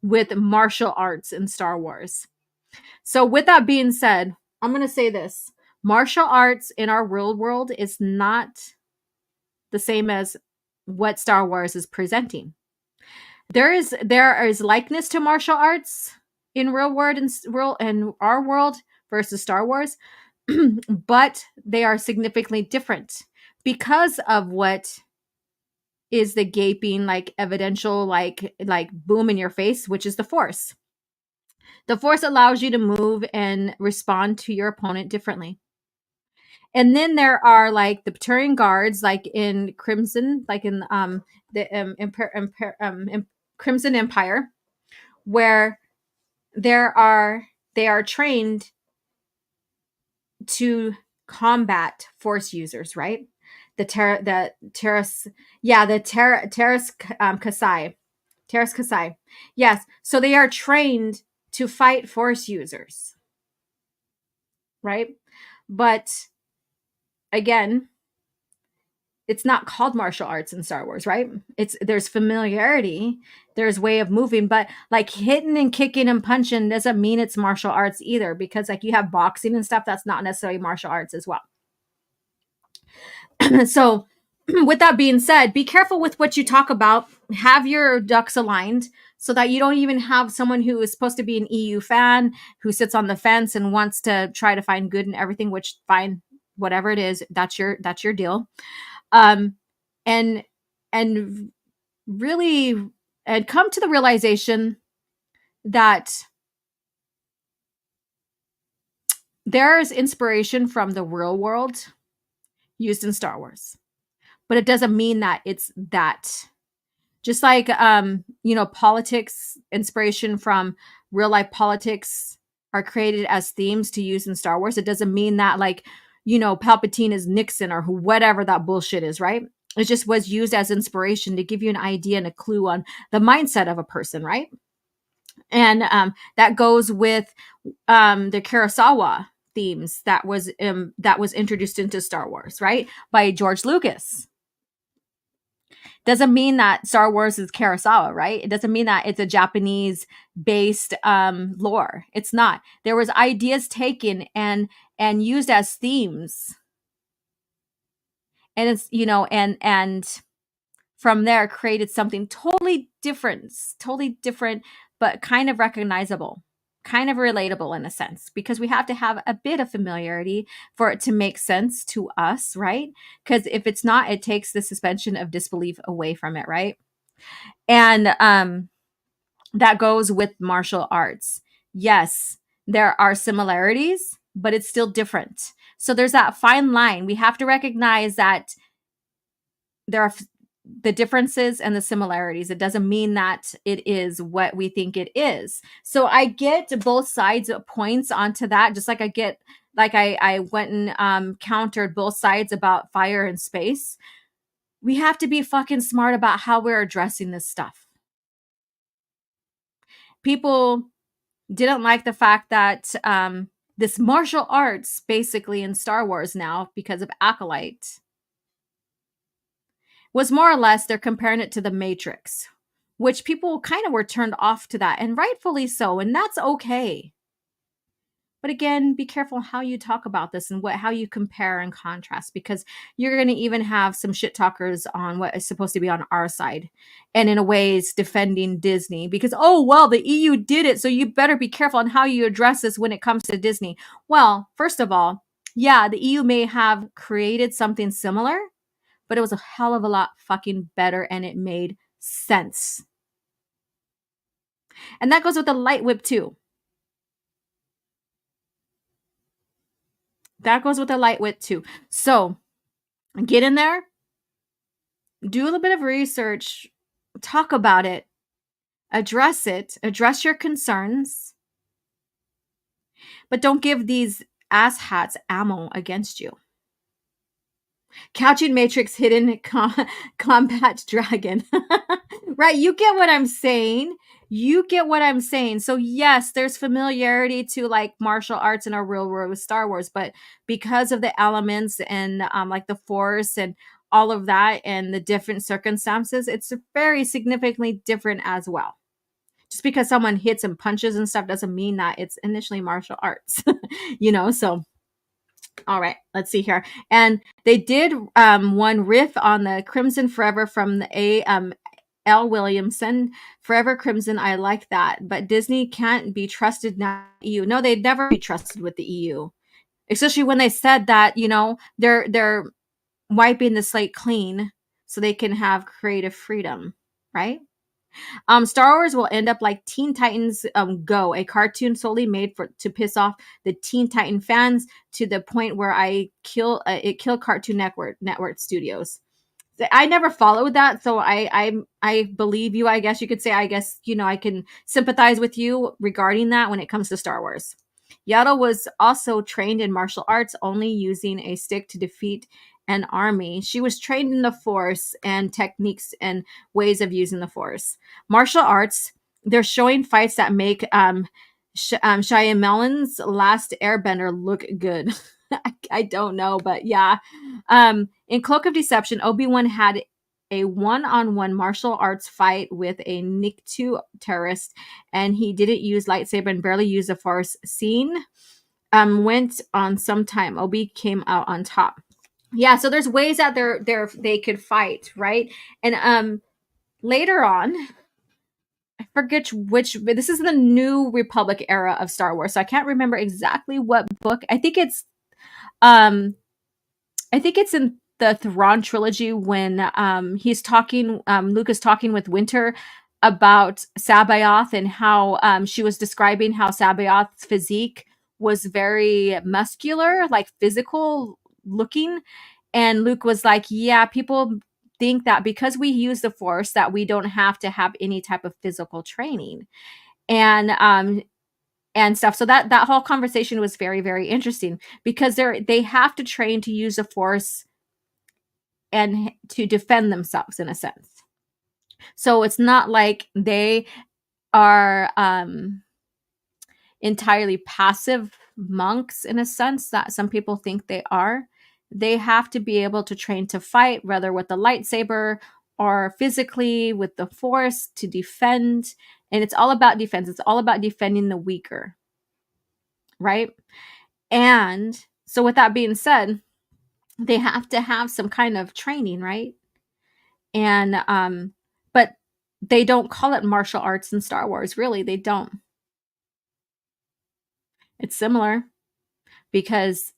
with martial arts in Star Wars. So with that being said, I'm going to say this. Martial arts in our real world is not the same as what Star Wars is presenting. There is likeness to martial arts, in real and our world versus Star Wars, but they are significantly different because of what is the gaping, like evidential, like boom in your face, which is the Force. The Force allows you to move and respond to your opponent differently. And then there are like the Praetorian Guards, like in Crimson, like in the Crimson Empire, where they are trained to combat Force users, right? Terras Kasai. Yes, so they are trained to fight Force users, right? But again, it's not called martial arts in Star Wars, right? There's familiarity, there's way of moving, but like hitting and kicking and punching doesn't mean it's martial arts either, because like you have boxing and stuff, that's not necessarily martial arts as well. So with that being said, be careful with what you talk about. Have your ducks aligned so that you don't even have someone who is supposed to be an EU fan who sits on the fence and wants to try to find good in everything, which fine, whatever it is, that's your deal. And really, and come to the realization that there is inspiration from the real world used in Star Wars, but it doesn't mean that it's that. Just like, politics, inspiration from real life politics are created as themes to use in Star Wars. It doesn't mean that like, Palpatine is Nixon or whatever that bullshit is, right? It just was used as inspiration to give you an idea and a clue on the mindset of a person, right? And that goes with the Kurosawa themes that was introduced into Star Wars, right? By George Lucas. Doesn't mean that Star Wars is Kurosawa, right? It doesn't mean that it's a Japanese-based lore. It's not. There was ideas taken and used as themes, and it's and from there created something totally different, but kind of recognizable, kind of relatable in a sense, because we have to have a bit of familiarity for it to make sense to us, right? Because if it's not, it takes the suspension of disbelief away from it, right? And that goes with martial arts. Yes, there are similarities, but it's still different. So there's that fine line. We have to recognize that there are the differences and the similarities. It doesn't mean that it is what we think it is. So I get both sides of points onto that, just like I get, like I went and countered both sides about fire and space. We have to be fucking smart about how we're addressing this stuff. People didn't like the fact that this martial arts, basically in Star Wars now, because of Acolyte, was more or less they're comparing it to the Matrix, which people kind of were turned off to that, and rightfully so, and that's okay. But again, be careful how you talk about this and how you compare and contrast, because you're going to even have some shit talkers on what is supposed to be on our side, and in a way it's defending Disney because, oh, well, the EU did it, so you better be careful on how you address this when it comes to Disney. Well, first of all, yeah, the EU may have created something similar, but it was a hell of a lot fucking better, and it made sense. And that goes with the light whip too. So get in there, do a little bit of research, talk about it, address your concerns, but don't give these asshats ammo against you. Couching Matrix hidden combat dragon. Right? You get what I'm saying. So yes, there's familiarity to like martial arts in our real world with Star Wars, but because of the elements and like the Force and all of that and the different circumstances, it's very significantly different as well. Just because someone hits and punches and stuff doesn't mean that it's initially martial arts. So all right, let's see here. And they did one riff on the Crimson Forever from the L. Williamson, Forever Crimson, I like that. But Disney can't be trusted now. EU. No, they'd never be trusted with the EU. Especially when they said that, they're wiping the slate clean so they can have creative freedom, right? Star Wars will end up like Teen Titans Go, a cartoon solely made to piss off the Teen Titan fans to the point where it killed Cartoon Network Studios. I never followed that, so I believe you. I guess you could say. I guess I can sympathize with you regarding that when it comes to Star Wars. Yaddle was also trained in martial arts, only using a stick to defeat an army. She was trained in the Force and techniques and ways of using the Force. Martial arts. They're showing fights that make Shyamalan's Last Airbender look good. I don't know, but yeah. In Cloak of Deception, Obi-Wan had a one-on-one martial arts fight with a Nikto terrorist, and he didn't use lightsaber and barely used the Force. Scene went on some time. Obi came out on top. Yeah, so there's ways that they could fight, right? And later on, I forget which, but this is the New Republic era of Star Wars, so I can't remember exactly what book. I think it's in the Thrawn trilogy when he's talking, Luke is talking with Winter about Sabaoth and how she was describing how Sabaoth's physique was very muscular, like physical looking. And Luke was like, yeah, people think that because we use the Force that we don't have to have any type of physical training. And stuff. So that whole conversation was very, very interesting because they have to train to use the Force and to defend themselves in a sense. So it's not like they are entirely passive monks in a sense that some people think they are. They have to be able to train to fight, whether with the lightsaber or physically with the Force to defend. And it's all about defense. It's all about defending the weaker. Right? And so with that being said, they have to have some kind of training, right? And but they don't call it martial arts in Star Wars. Really, they don't. It's similar because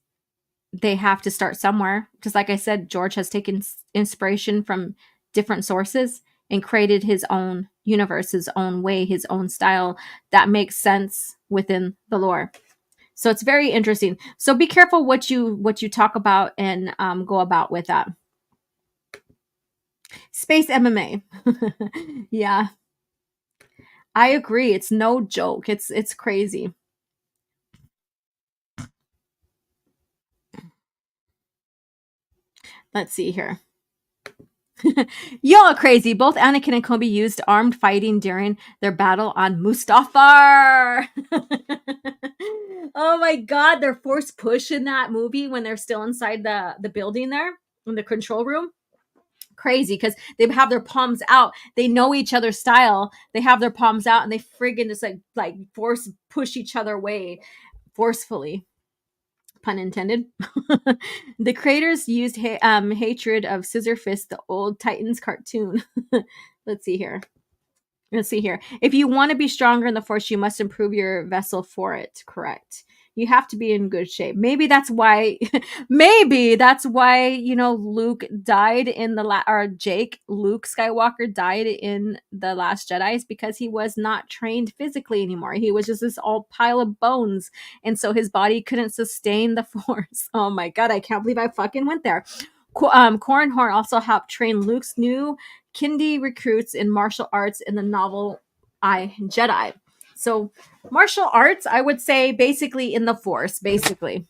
they have to start somewhere. Because like I said, George has taken inspiration from different sources and created his own universe, his own way, his own style that makes sense within the lore. So it's very interesting. So be careful what you talk about and go about with that. Space MMA. Yeah. I agree. It's no joke. It's crazy. Let's see here. Y'all are crazy. Both Anakin and Kobe used armed fighting during their battle on Mustafar. Oh my god, their force push in that movie when they're still inside the building there in the control room. Crazy because they have their palms out. They know each other's style. They have their palms out and they friggin' just like force push each other away forcefully. Pun intended. The creators used hatred of Scissor Fist, the old Titans cartoon. Let's see here. If you want to be stronger in the Force, you must improve your vessel for it. Correct. You have to be in good shape. Maybe that's why, Luke died in Luke Skywalker died in The Last Jedi is because he was not trained physically anymore. He was just this all pile of bones. And so his body couldn't sustain the Force. Oh my God. I can't believe I fucking went there. Corran Horn also helped train Luke's new Kindi recruits in martial arts in the novel I, Jedi. So martial arts, I would say basically in the Force, basically.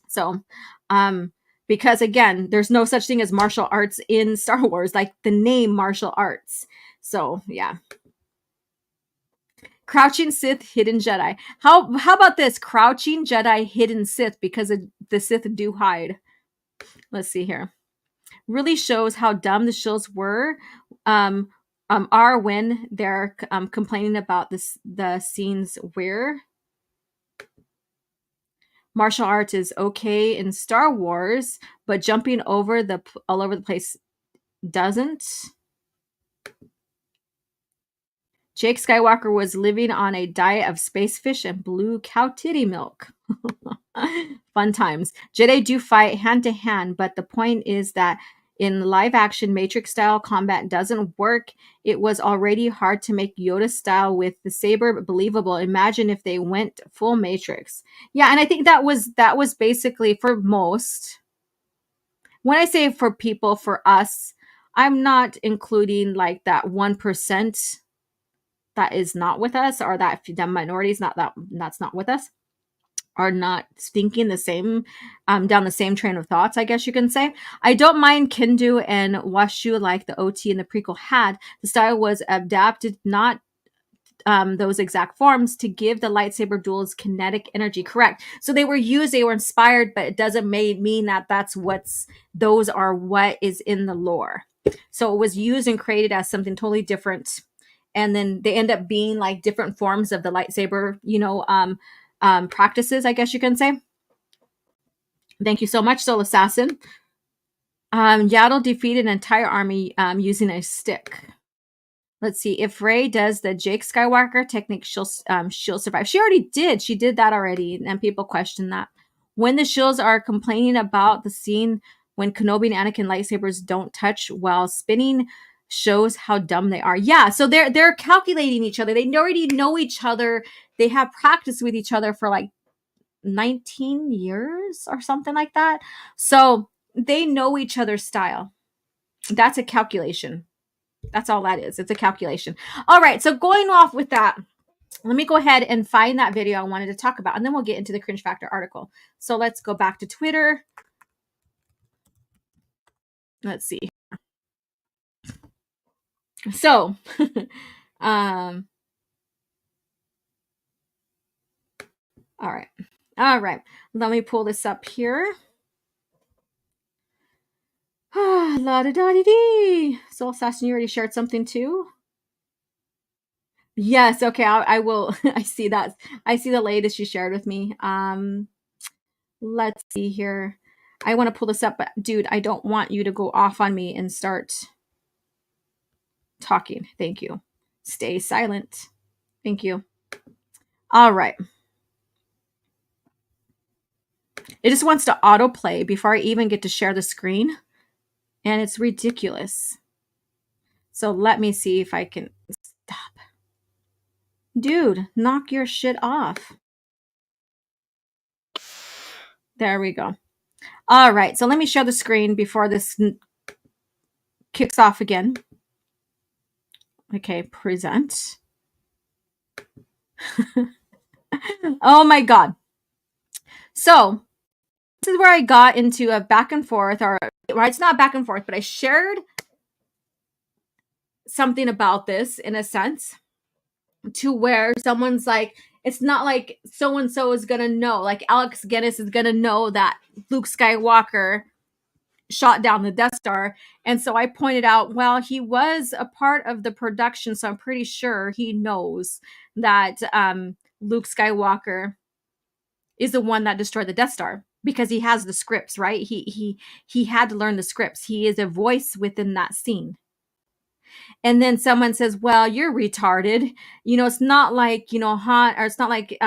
So, because again, there's no such thing as martial arts in Star Wars, like the name martial arts. So yeah. Crouching Sith, hidden Jedi. How about this? Crouching Jedi, hidden Sith, because the Sith do hide. Let's see here. Really shows how dumb the shills are when they're complaining about the scenes where martial arts is okay in Star Wars, but jumping all over the place doesn't. Jake Skywalker was living on a diet of space fish and blue cow titty milk. Fun times. Jedi do fight hand to hand, but the point is that in live action Matrix style combat doesn't work. It was already hard to make Yoda style with the saber believable. Imagine if they went full Matrix. Yeah, and I think that was basically for most. When I say for people, for us, I'm not including like that 1% that is not with us, or that the minorities that's not with us, are not thinking the same, down the same train of thoughts, I guess you can say. I don't mind Kendu and Washu like the OT and the prequel had. The style was adapted, not those exact forms, to give the lightsaber duels kinetic energy. Correct. So they were inspired, but it doesn't mean that those are what is in the lore. So it was used and created as something totally different. And then they end up being like different forms of the lightsaber, practices, I guess you can say. Thank you so much, Soul Assassin. Yaddle defeated an entire army using a stick. Let's see. If Rey does the Jake Skywalker technique, she'll survive. She already did. She did that already, and people question that. When the Shills are complaining about the scene when Kenobi and Anakin lightsabers don't touch while spinning, shows how dumb they are. Yeah, so they're calculating each other. They already know each other. They have practiced with each other for like 19 years or something like that. So they know each other's style. That's a calculation. That's all that is. It's a calculation. All right. So going off with that, let me go ahead and find that video I wanted to talk about, and then we'll get into the Cringe Factor article. So let's go back to Twitter. Let's see. So, all right. Let me pull this up here. La da da dee dee. Soul Assassin, you already shared something too? Yes. Okay. I will. I see that. I see the latest you shared with me. Let's see here. I want to pull this up, but dude, I don't want you to go off on me and start talking. Thank you. Stay silent. Thank you. All right. It just wants to autoplay before I even get to share the screen. And it's ridiculous. So let me see if I can stop. Dude, knock your shit off. There we go. All right. So let me share the screen before this kicks off again. Okay, present. Oh my God. So this is where I got into a back and forth, or it's not back and forth, but I shared something about this in a sense, to where someone's like, it's not like so-and-so is going to know, like Alex Guinness is going to know that Luke Skywalker shot down the Death Star. And so I pointed out, well, he was a part of the production, so I'm pretty sure he knows that Luke Skywalker is the one that destroyed the Death Star, because he has the scripts, right? He had to learn the scripts. He is a voice within that scene. And then someone says, well, you're retarded. It's not like, Han, or it's not like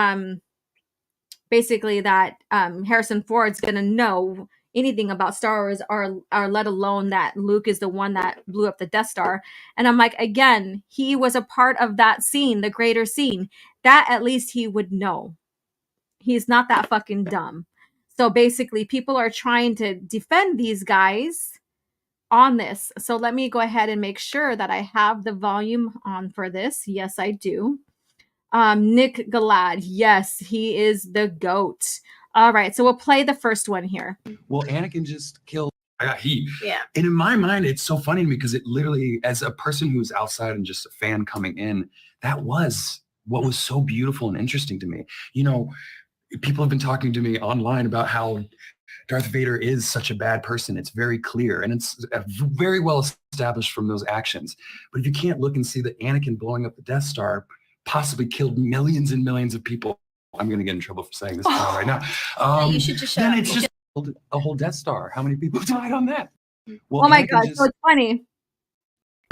basically that Harrison Ford's going to know anything about Star Wars, or let alone that Luke is the one that blew up the Death Star. And I'm like, again, he was a part of that scene, the greater scene. That at least he would know. He's not that fucking dumb. So basically, people are trying to defend these guys on this. So let me go ahead and make sure that I have the volume on for this. Yes, I do. Nick Galad. Yes, he is the GOAT. All right, so we'll play the first one here. Well, Anakin just killed. I got heat. Yeah. And in my mind, it's so funny to me because it literally, as a person who's outside and just a fan coming in, that was what was so beautiful and interesting to me. People have been talking to me online about how Darth Vader is such a bad person. It's very clear, and it's very well established from those actions. But if you can't look and see that Anakin blowing up the Death Star possibly killed millions and millions of people, I'm going to get in trouble for saying this right now. You should just shut then up. it's just a whole Death Star. How many people died on that? Well, oh my Anakin God, so it's funny.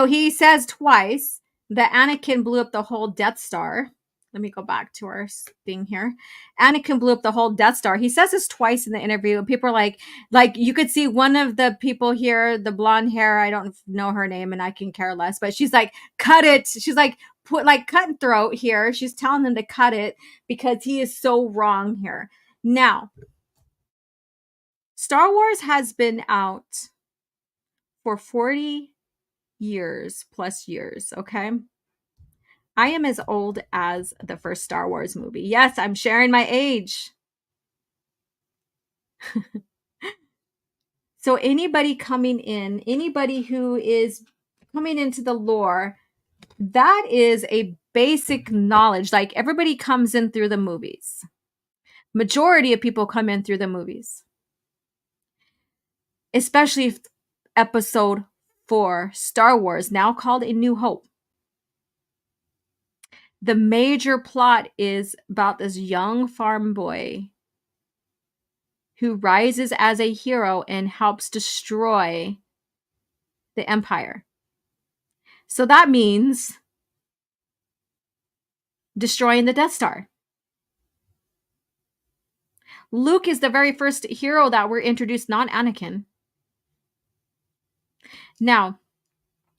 So he says twice that Anakin blew up the whole Death Star. Let me go back to our thing here. Anakin blew up the whole Death Star. He says this twice in the interview. People are like you could see one of the people here, the blonde hair. I don't know her name, and I can care less. But she's like, cut it. She's like, put like cut and throat here. She's telling them to cut it because he is so wrong here. Now, Star Wars has been out for 40 years plus years. Okay. I am as old as the first Star Wars movie. Yes, I'm sharing my age. So anybody coming in, anybody who is coming into the lore, that is a basic knowledge. Like everybody comes in through the movies. Majority of people come in through the movies. Especially episode 4, Star Wars, now called A New Hope. The major plot is about this young farm boy who rises as a hero and helps destroy the Empire. So that means destroying the Death Star. Luke is the very first hero that we're introduced, not Anakin. Now,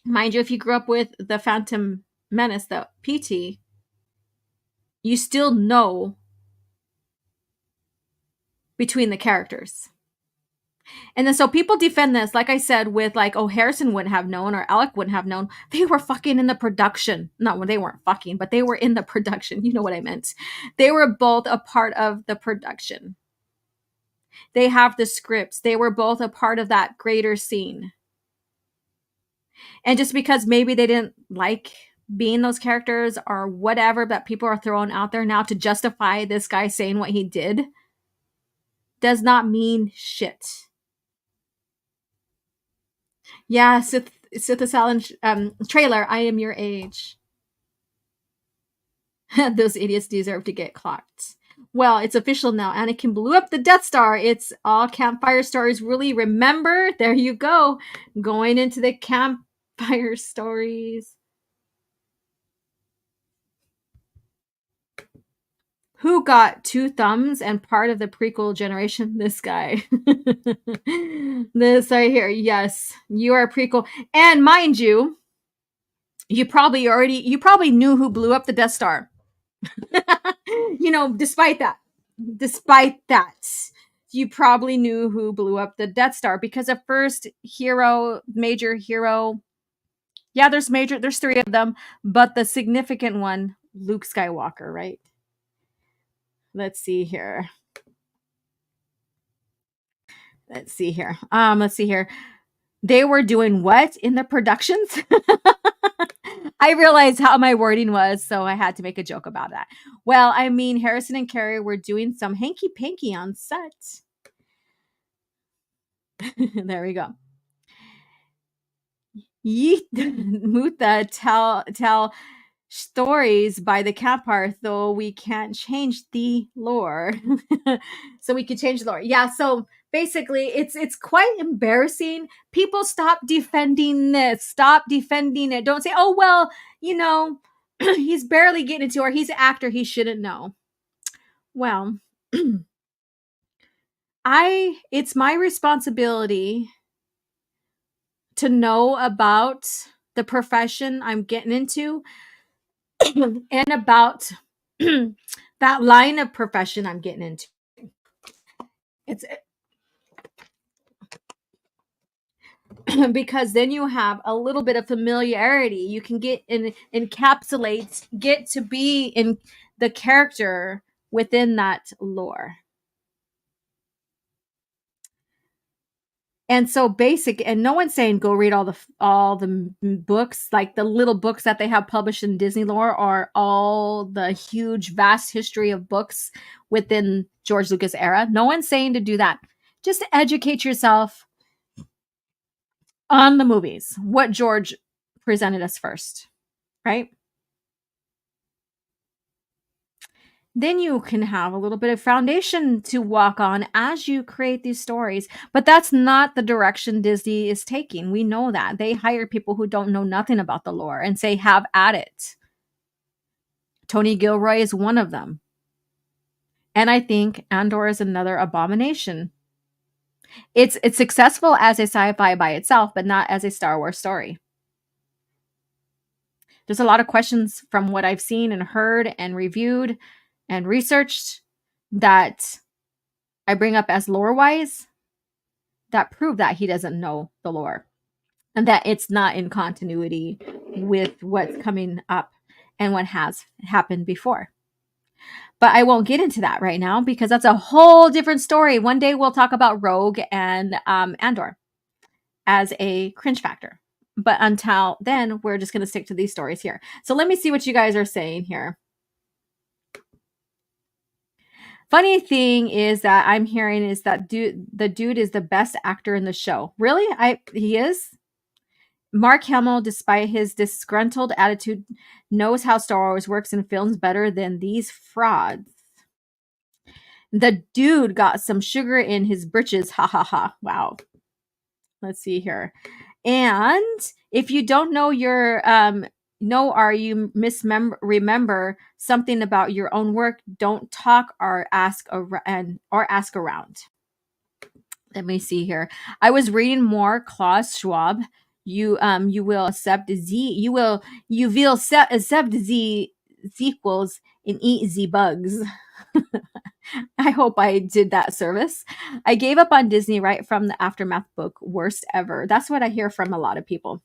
mind you, if you grew up with the Phantom Menace, the PT, you still know between the characters. And then so people defend this, like I said, with like, oh, Harrison wouldn't have known or Alec wouldn't have known. They were fucking in the production. No, well, they weren't fucking, but they were in the production. You know what I meant. They were both a part of the production. They have the scripts. They were both a part of that greater scene. And just because maybe they didn't like being those characters or whatever that people are throwing out there now to justify this guy saying what he did does not mean shit. Yeah, Sith Asylum trailer, I am your age. Those idiots deserve to get clocked. Well, it's official now. Anakin blew up the Death Star. It's all campfire stories. Really, remember? There you go. Going into the campfire stories. Who got 2 thumbs and part of the prequel generation? This guy. This right here. Yes, you are a prequel. And mind you, you probably knew who blew up the Death Star. Despite that, you probably knew who blew up the Death Star because the first major hero, yeah, there's 3 of them, but the significant one, Luke Skywalker, right? Let's see here. They were doing what in the productions? I realized how my wording was, so I had to make a joke about that. Well, I mean, Harrison and Carrie were doing some hanky-panky on set. There we go. Yeet Mutha tell stories by the campfire, though we can't change the lore. So we could change the lore. Yeah, so basically it's quite embarrassing. People stop defending this. Stop defending it. Don't say, oh, well, he's barely getting into, or he's an actor, he shouldn't know. Well, it's my responsibility to know about the profession I'm getting into and about that line of profession I'm getting into. It's because then you have a little bit of familiarity. You can get get to be in the character within that lore. And so basic, and no one's saying go read all the books, like the little books that they have published in Disney lore, or all the huge, vast history of books within George Lucas era. No one's saying to do that. Just educate yourself on the movies, what George presented us first, right? then you can have a little bit of foundation to walk on as you create these stories. But that's not the direction Disney is taking. We know that. They hire people who don't know nothing about the lore and say, have at it. Tony Gilroy is one of them. And I think Andor is another abomination. It's successful as a sci-fi by itself, but not as a Star Wars story. There's a lot of questions from what I've seen and heard and reviewed and researched that I bring up as lore-wise that prove that he doesn't know the lore and that it's not in continuity with what's coming up and what has happened before. But I won't get into that right now because that's a whole different story. One day we'll talk about Rogue and Andor as a cringe factor. But until then, we're just going to stick to these stories here. So let me see what you guys are saying here. Funny thing is that I'm hearing is that the dude is the best actor in the show. Really? He is? Mark Hamill, despite his disgruntled attitude, knows how Star Wars works in films better than these frauds. The dude got some sugar in his britches. Ha ha ha. Wow. Let's see here. And if you don't know your or you remember something about your own work, don't talk or ask around. Let me see here. I was reading more Klaus Schwab. You will accept the sequels and eat the bugs. I hope I did that service. I gave up on Disney right from the Aftermath book. Worst ever. That's what I hear from a lot of people.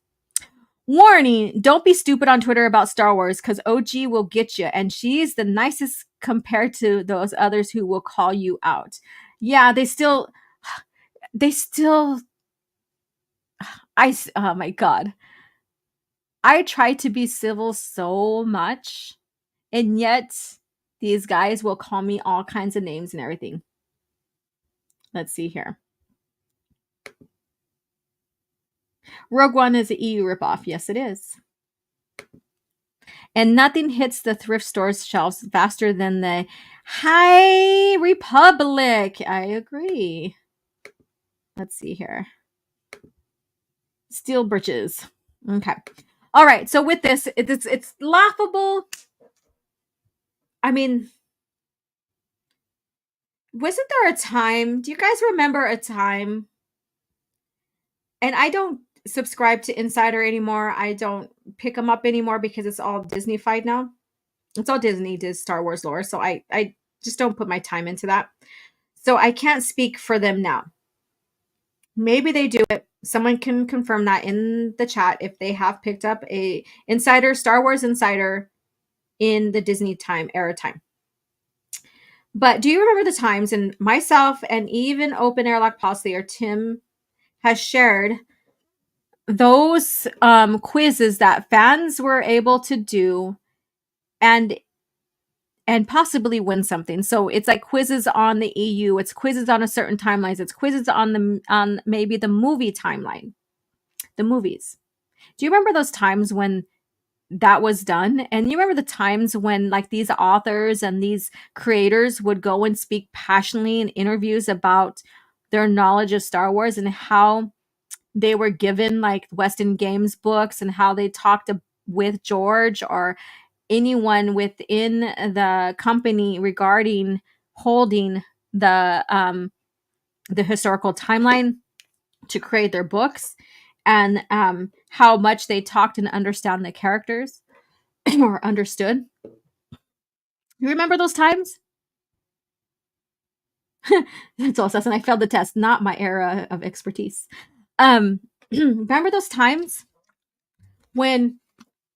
Warning, don't be stupid on Twitter about Star Wars because OG will get you. And she's the nicest compared to those others who will call you out. Yeah, oh my God. I try to be civil so much. And yet these guys will call me all kinds of names and everything. Let's see here. Rogue One is an EU ripoff. Yes, it is. And nothing hits the thrift store's shelves faster than the High Republic. I agree. Let's see here. Steel britches. Okay. All right. So with this, it's laughable. I mean, wasn't there a time? Do you guys remember a time? And I don't subscribe to Insider anymore. I don't pick them up anymore because it's all Disney-fied now. It's all Disney, Star Wars lore. So I just don't put my time into that. So I can't speak for them now. Maybe they do it. Someone can confirm that in the chat if they have picked up a Star Wars Insider in the Disney era time. But do you remember the times, and myself and even Open Airlock Policy or Tim has shared those quizzes that fans were able to do and possibly win something. So it's like quizzes on the EU, it's quizzes on a certain timelines, it's quizzes on maybe the movie timeline, the movies. Do you remember those times when that was done? And you remember the times when like these authors and these creators would go and speak passionately in interviews about their knowledge of Star Wars and how they were given like Weston Games books and how they talked with George or anyone within the company regarding holding the historical timeline to create their books, and how much they talked and understand the characters or understood. You remember those times? That's all, and I failed the test. Not my era of expertise. Remember those times when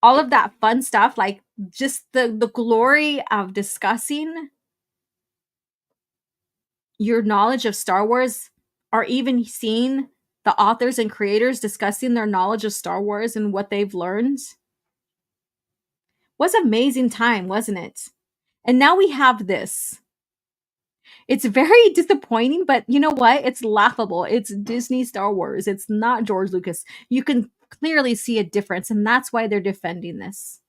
all of that fun stuff, like just the glory of discussing your knowledge of Star Wars, or even seeing the authors and creators discussing their knowledge of Star Wars and what they've learned, was an amazing time, wasn't it? And now we have this. It's very disappointing, but you know what? It's laughable. It's Disney Star Wars. It's not George Lucas. You can clearly see a difference, and that's why they're defending this.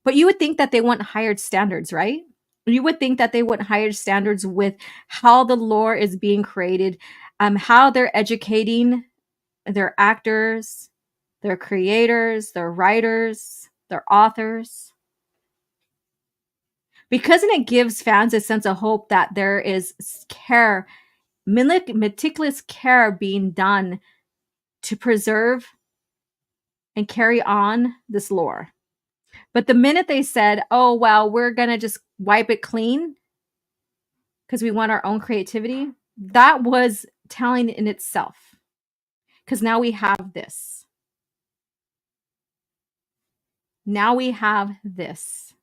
But you would think that they want higher standards, right? You would think that they would higher standards with how the lore is being created, how they're educating their actors, their creators, their writers, their authors. Because it gives fans a sense of hope that there is care, meticulous care being done to preserve and carry on this lore. But the minute they said, oh, well, we're going to just wipe it clean because we want our own creativity, that was telling in itself. Because now we have this. Now we have this.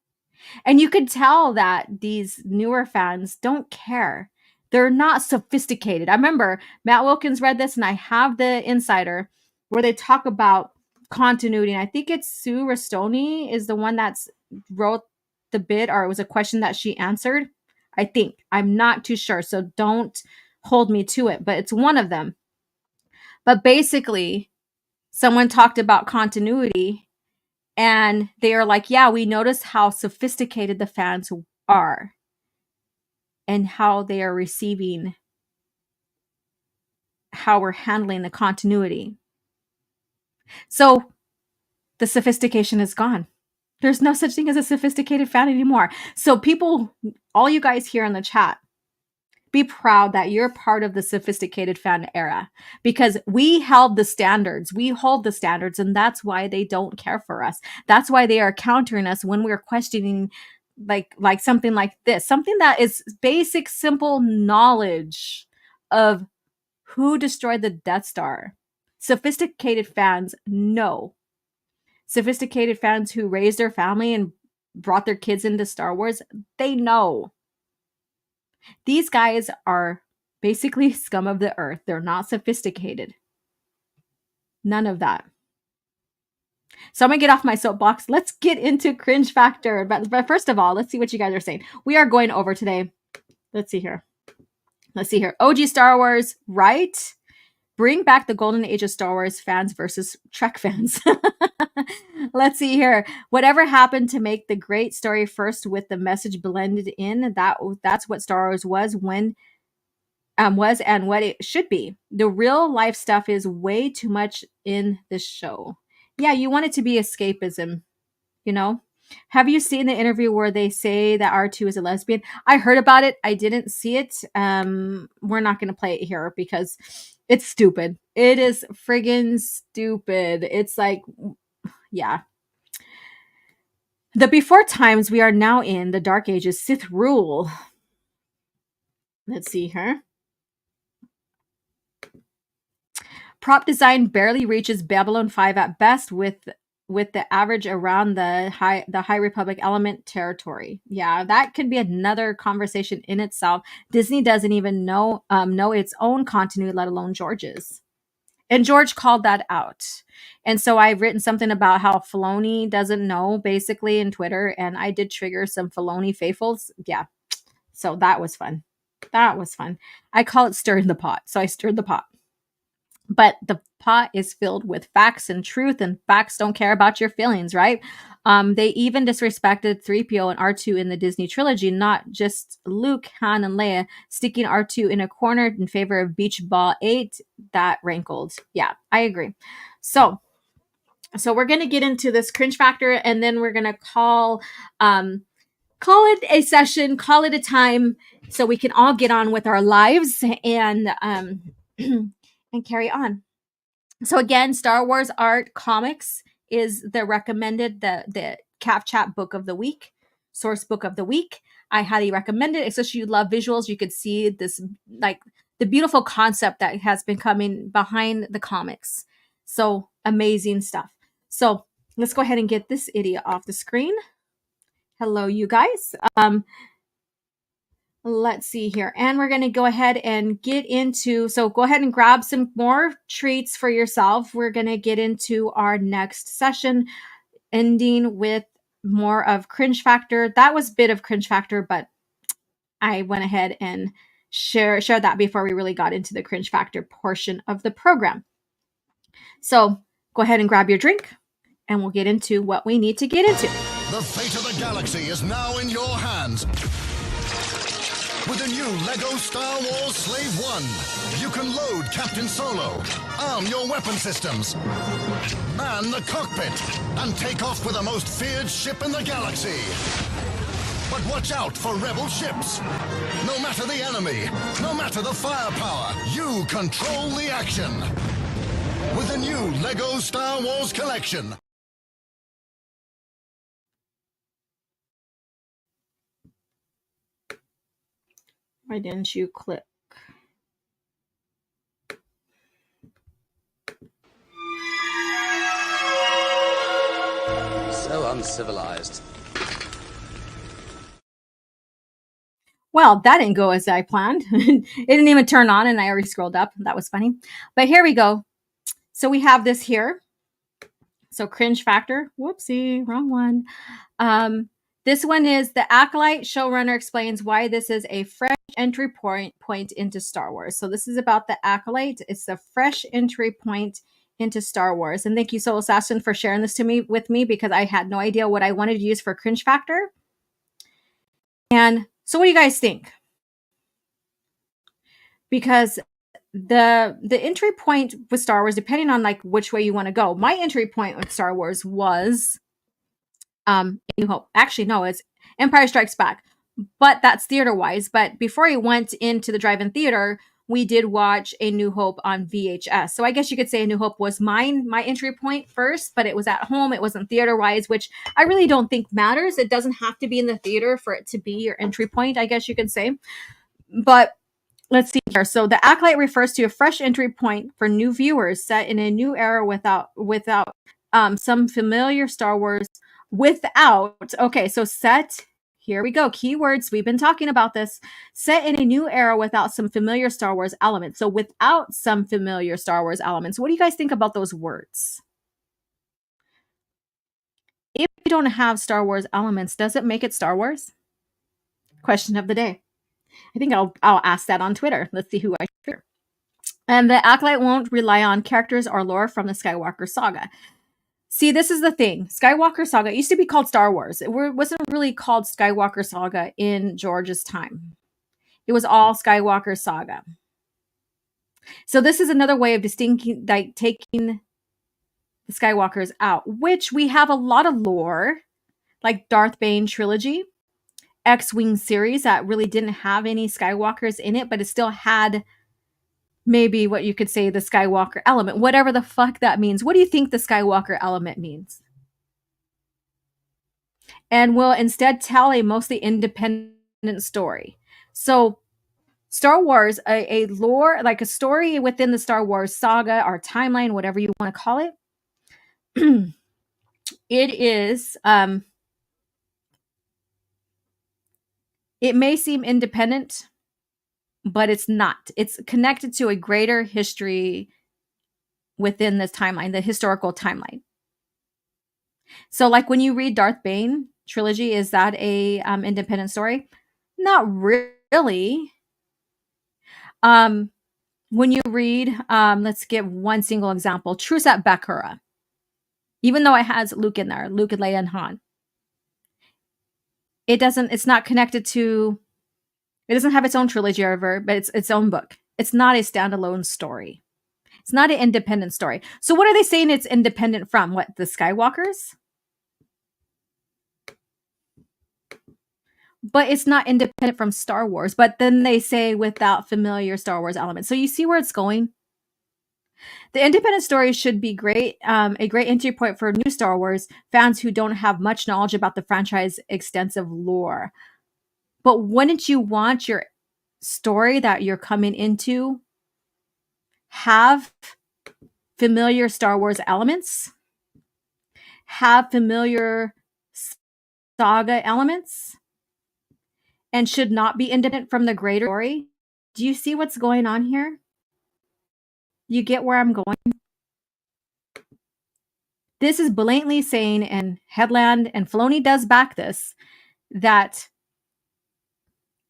And you could tell that these newer fans don't care. They're not sophisticated. I remember Matt Wilkins read this, and I have the insider where they talk about continuity. And I think it's Sue Rastoni is the one that's wrote the bit, or it was a question that she answered. I think. I'm not too sure, so don't hold me to it, but it's one of them. But basically, someone talked about continuity, and they are like, yeah, we notice how sophisticated the fans are and how they are receiving, how we're handling the continuity. So the sophistication is gone. There's no such thing as a sophisticated fan anymore. So people, all you guys here in the chat, be proud that you're part of the sophisticated fan era, because we held the standards. We hold the standards, and that's why they don't care for us. That's why they are countering us when we're questioning like something like this, something that is basic, simple knowledge of who destroyed the Death Star. Sophisticated fans know. Sophisticated fans who raised their family and brought their kids into Star Wars, they know. These guys are basically scum of the earth. They're not sophisticated. None of that. So I'm going to get off my soapbox. Let's get into Cringe Factor. But first of all, let's see what you guys are saying. We are going over today. Let's see here. OG Star Wars, right? Bring back the golden age of Star Wars fans versus Trek fans. Let's see here. Whatever happened to make the great story first with the message blended in? That's what Star Wars was and what it should be. The real life stuff is way too much in this show. Yeah, you want it to be escapism, you know? Have you seen the interview where they say that R2 is a lesbian? I heard about it. I didn't see it. We're not going to play it here because it's stupid. It is friggin' stupid. It's like, yeah. The before times we are now in, the Dark Ages, Sith rule. Let's see here. Prop design barely reaches Babylon 5 at best, with the average around the High Republic element territory. Yeah, that could be another conversation in itself. Disney doesn't even know its own continuity, let alone George's. And George called that out. And so I've written something about how Filoni doesn't know, basically, in Twitter, and I did trigger some Filoni faithfuls. Yeah, so that was fun. I call it stirring the pot. So I stirred the pot. But the pot is filled with facts and truth, and facts don't care about your feelings, right? They even disrespected 3PO and R2 in the Disney trilogy, not just Luke, Han, and Leia, sticking R2 in a corner in favor of Beach Ball 8. That rankled. Yeah, I agree. So we're going to get into this Cringe Factor, and then we're going to call it a session, call it a time, so we can all get on with our lives and and carry on. So again, Star Wars Art Comics is the recommended, the CAF Chat book of the week, source book of the week. I highly recommend it, especially if you love visuals. You could see this, like the beautiful concept that has been coming behind the comics. So amazing stuff. So let's go ahead and get this idiot off the screen. Hello, you guys. Let's see here. And we're going to go ahead and get into, so go ahead and grab some more treats for yourself. We're going to get into our next session, ending with more of Cringe Factor. That was a bit of Cringe Factor, but I went ahead and share that before we really got into the Cringe Factor portion of the program. So go ahead and grab your drink, and we'll get into what we need to get into. The fate of the galaxy is now in your hands. With the new LEGO Star Wars Slave One, you can load Captain Solo, arm your weapon systems, man the cockpit, and take off with the most feared ship in the galaxy. But watch out for rebel ships. No matter the enemy, no matter the firepower, you control the action. With the new LEGO Star Wars collection. Why didn't you click? So uncivilized. Well, that didn't go as I planned. It didn't even turn on, and I already scrolled up. That was funny. But here we go. So we have this here. So Cringe Factor. Whoopsie, wrong one. This one is the Acolyte showrunner explains why this is a fresh entry point into Star Wars. So this is about the Acolyte. It's the fresh entry point into Star Wars. And thank you, Soul Assassin, for sharing this with me because I had no idea what I wanted to use for Cringe Factor. And so what do you guys think? Because the entry point with Star Wars, depending on like which way you want to go, my entry point with Star Wars was New Hope. Actually, no, it's Empire Strikes Back. But that's theater-wise. But before I went into the drive-in theater, we did watch A New Hope on VHS. So I guess you could say A New Hope was my entry point first, but it was at home. It wasn't theater-wise, which I really don't think matters. It doesn't have to be in the theater for it to be your entry point, I guess you could say. But let's see here. So the Acolyte refers to a fresh entry point for new viewers set in a new era without some familiar Star Wars. Okay, so set, here we go, keywords, we've been talking about this, set in a new era without some familiar Star Wars elements. So without some familiar Star Wars elements, what do you guys think about those words? If you don't have Star Wars elements, does it make it Star Wars? Question of the day. I think I'll ask that on Twitter. Let's see who I hear. And the Acolyte won't rely on characters or lore from the Skywalker saga. See, this is the thing. Skywalker Saga, it used to be called Star Wars. It wasn't really called Skywalker Saga in George's time. It was all Skywalker Saga. So this is another way of taking the Skywalkers out, which we have a lot of lore, like Darth Bane trilogy, X-Wing series that really didn't have any Skywalkers in it, but it still had maybe what you could say the Skywalker element, whatever the fuck that means. What do you think the Skywalker element means? And will instead tell a mostly independent story. So Star Wars, a lore, like a story within the Star Wars saga or timeline, whatever you want to call it. It is, it may seem independent, but it's not. It's connected to a greater history within this timeline, the historical timeline. So like when you read Darth Bane trilogy, is that a independent story? Not really. When you read, let's give one single example, Truce at Bakura. Even though it has Luke in there, Luke and Leia and Han. It's not connected to, it doesn't have its own trilogy ever, but it's its own book. It's not a standalone story. It's not an independent story. So what are they saying it's independent from? What, the Skywalkers? But it's not independent from Star Wars. But then they say without familiar Star Wars elements. So you see where it's going? The independent story should be great, a great entry point for new Star Wars fans who don't have much knowledge about the franchise's extensive lore. But wouldn't you want your story that you're coming into have familiar Star Wars elements? Have familiar saga elements? And should not be independent from the greater story? Do you see what's going on here? You get where I'm going? This is blatantly saying, and Headland and Filoni does back this, that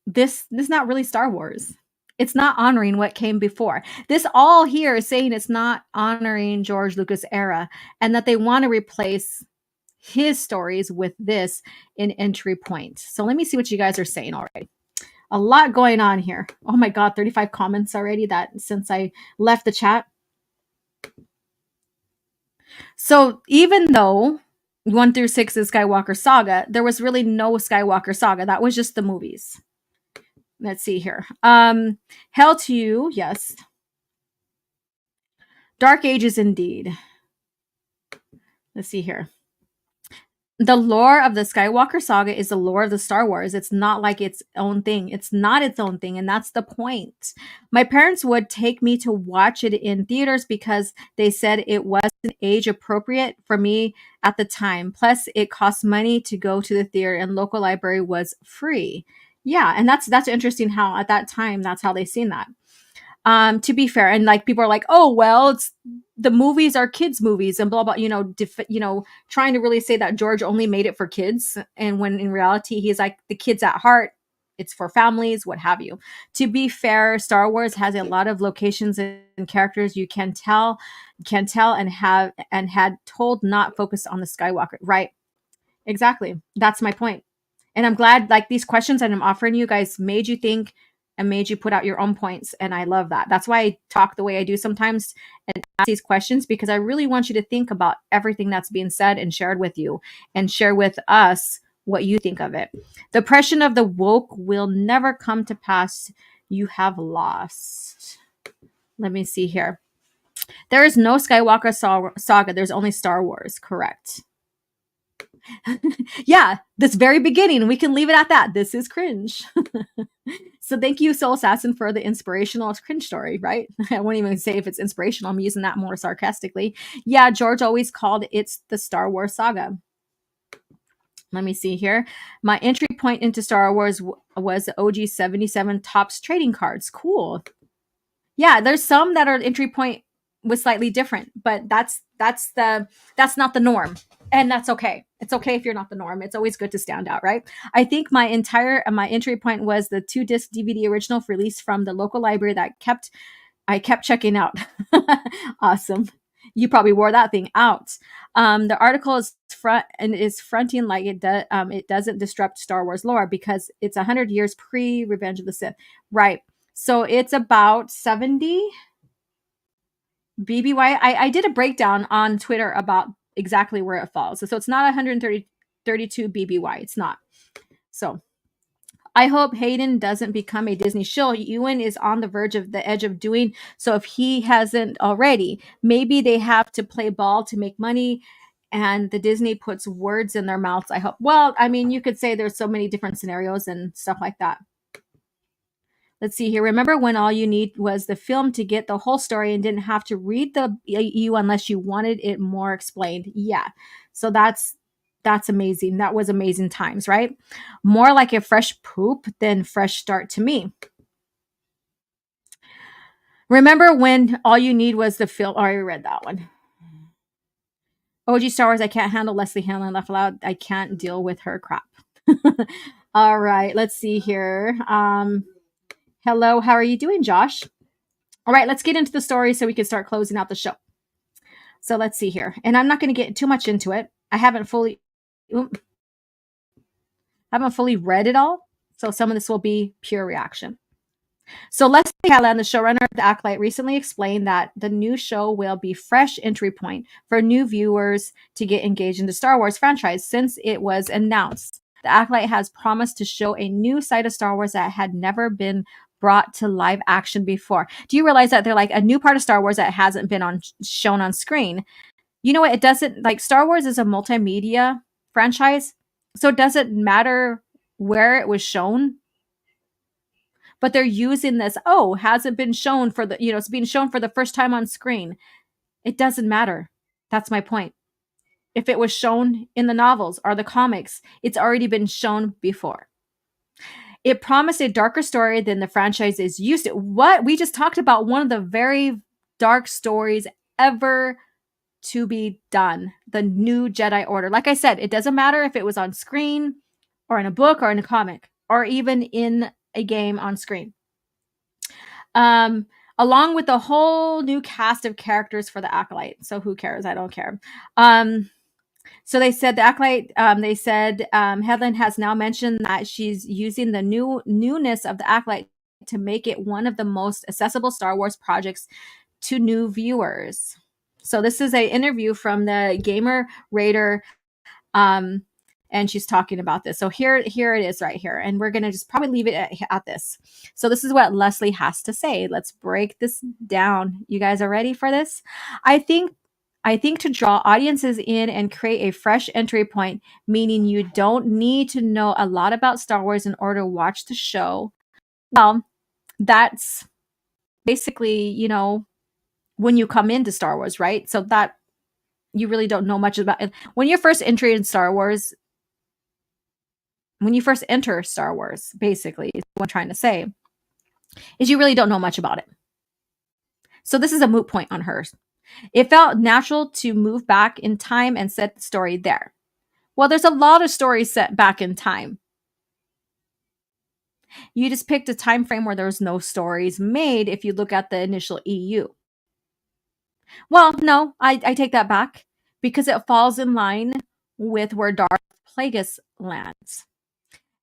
this is not really Star Wars. It's not honoring what came before. This all here is saying it's not honoring George Lucas' era and that they want to replace his stories with this in entry point. So let me see what you guys are saying already. A lot going on here. Oh my God, 35 comments already that since I left the chat. So even though 1 through 6 is Skywalker Saga, there was really no Skywalker Saga. That was just the movies. Let's see here. Hell to You, yes. Dark Ages indeed. Let's see here. The lore of the Skywalker Saga is the lore of the Star Wars. It's not like its own thing. It's not its own thing, and that's the point. My parents would take me to watch it in theaters because they said it wasn't age appropriate for me at the time. Plus, it cost money to go to the theater, and local library was free. Yeah, and that's interesting how at that time that's how they seen that. To be fair, and like people are like, oh well, it's the movies are kids movies and blah blah, trying to really say that George only made it for kids, and when in reality he's like the kids at heart, it's for families, what have you. To be fair, Star Wars has a lot of locations and characters you can tell and had told not focused on the Skywalker, right? Exactly, that's my point. And I'm glad like these questions that I'm offering you guys made you think and made you put out your own points. And I love that. That's why I talk the way I do sometimes and ask these questions, because I really want you to think about everything that's being said and shared with you and share with us what you think of it. The oppression of the woke will never come to pass. You have lost. Let me see here. There is no Skywalker saga. There's only Star Wars. Correct. Yeah, this very beginning, we can leave it at that. This is cringe. So thank you, Soul Assassin, for the inspirational cringe story, right? I won't even say if it's inspirational. I'm using that more sarcastically. Yeah, George always called it the Star Wars saga. Let me see here. My entry point into Star Wars was the OG 77 Topps trading cards. Cool. Yeah, there's some that are entry point was slightly different, but that's not the norm. And that's okay. It's okay if you're not the norm. It's always good to stand out, right? I think my entry point was the 2-disc DVD original release from the local library that I kept checking out. Awesome. You probably wore that thing out. The article is fronting like it doesn't disrupt Star Wars lore because it's 100 years pre Revenge of the Sith. Right. So it's about 70 BBY. I did a breakdown on Twitter about exactly where it falls. So it's not 132 BBY. It's not. So I hope Hayden doesn't become a Disney shill. Ewan is on the edge of doing so if he hasn't already. Maybe they have to play ball to make money and the Disney puts words in their mouths. I hope. Well, I mean, you could say there's so many different scenarios and stuff like that. Let's see here. Remember when all you need was the film to get the whole story and didn't have to read the EU unless you wanted it more explained? Yeah. So that's amazing. That was amazing times, right? More like a fresh poop than fresh start to me. Remember when all you need was the film? I already read that one. OG Star Wars, I can't handle Leslie Hanlon laugh aloud. I can't deal with her crap. All right. Let's see here. Hello, how are you doing, Josh? All right, let's get into the story so we can start closing out the show. So let's see here. And I'm not going to get too much into it. I haven't fully read it all. So some of this will be pure reaction. So Leslie Callahan, the showrunner of The Acolyte, recently explained that the new show will be fresh entry point for new viewers to get engaged in the Star Wars franchise since it was announced. The Acolyte has promised to show a new side of Star Wars that had never been brought to live action before. Do you realize that they're like a new part of Star Wars that hasn't been shown on screen? You know what? It doesn't, like, Star Wars is a multimedia franchise, so it doesn't matter where it was shown. But they're using this, hasn't been shown for it's being shown for the first time on screen. It doesn't matter. That's my point. If it was shown in the novels or the comics, it's already been shown before. It promised a darker story than the franchise is used to. What? We just talked about one of the very dark stories ever to be done. The New Jedi Order. Like I said, it doesn't matter if it was on screen or in a book or in a comic or even in a game on screen. Along with the whole new cast of characters for the Acolyte. So who cares? I don't care. So they said the Acolyte, Headland has now mentioned that she's using the newness of the Acolyte to make it one of the most accessible Star Wars projects to new viewers. So this is an interview from the Gamer Raider, and she's talking about this. So here it is right here, and we're gonna just probably leave it at this. So this is what Leslie has to say. Let's break this down. You guys are ready for this? I think to draw audiences in and create a fresh entry point, meaning you don't need to know a lot about Star Wars in order to watch the show. Well, that's basically, when you come into Star Wars, right? So that you really don't know much about it. When you first enter Star Wars, basically, is what I'm trying to say, is you really don't know much about it. So this is a moot point on hers. It felt natural to move back in time and set the story there. Well, there's a lot of stories set back in time. You just picked a time frame where there's no stories made if you look at the initial EU. Well, no, I take that back because it falls in line with where Darth Plagueis lands.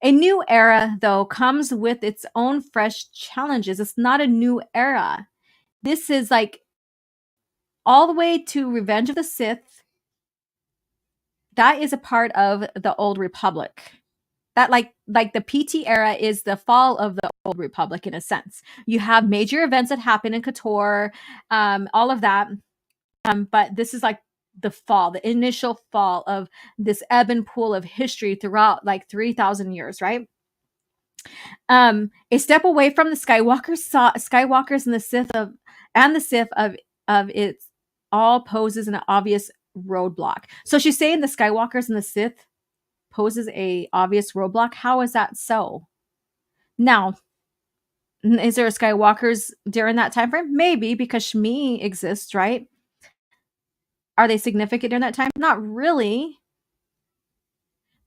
A new era, though, comes with its own fresh challenges. It's not a new era. This is like all the way to Revenge of the Sith. That is a part of the Old Republic. That like the PT era is the fall of the Old Republic in a sense. You have major events that happen in KOTOR, all of that. But this is like the initial fall of this ebb and pool of history throughout like 3,000 years, right? A step away from the Skywalkers and the Sith of it all poses an obvious roadblock. So she's saying the Skywalkers and the Sith poses a obvious roadblock. How is that so? Now, is there a Skywalkers during that time frame? Maybe, because Shmi exists, right? Are they significant during that time? Not really.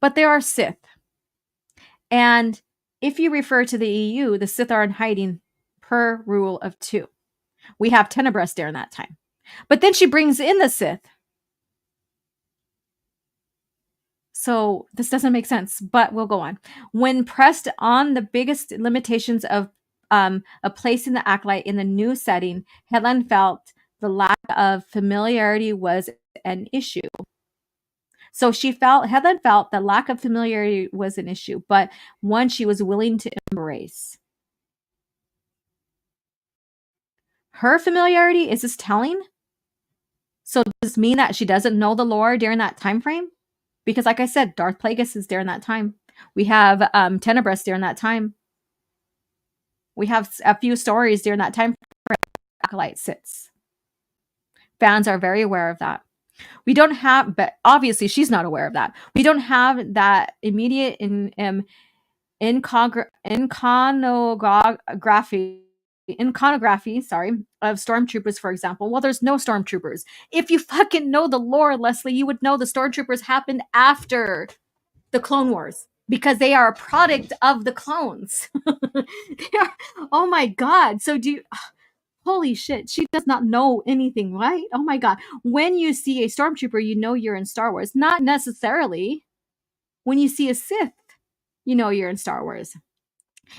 But there are Sith. And if you refer to the EU, the Sith are in hiding per rule of 2. We have Tenebrous during that time. But then she brings in the Sith. So this doesn't make sense, but we'll go on. When pressed on the biggest limitations of placing the Acolyte in the new setting, Headland felt the lack of familiarity was an issue. So Headland felt the lack of familiarity was an issue, but one she was willing to embrace. Her familiarity, is this telling? So does this mean that she doesn't know the lore during that time frame? Because like I said, Darth Plagueis is during that time. We have Tenebrous during that time. We have a few stories during that time frame. Acolyte sits. Fans are very aware of that. We don't have, but obviously she's not aware of that. We don't have that immediate iconography, of stormtroopers, for example. Well, there's no stormtroopers. If you fucking know the lore, Leslie, you would know the stormtroopers happened after the Clone Wars because they are a product of the clones. Oh my God. So holy shit, she does not know anything, right? Oh my God. When you see a stormtrooper, you know you're in Star Wars. Not necessarily. When you see a Sith, you know you're in Star Wars.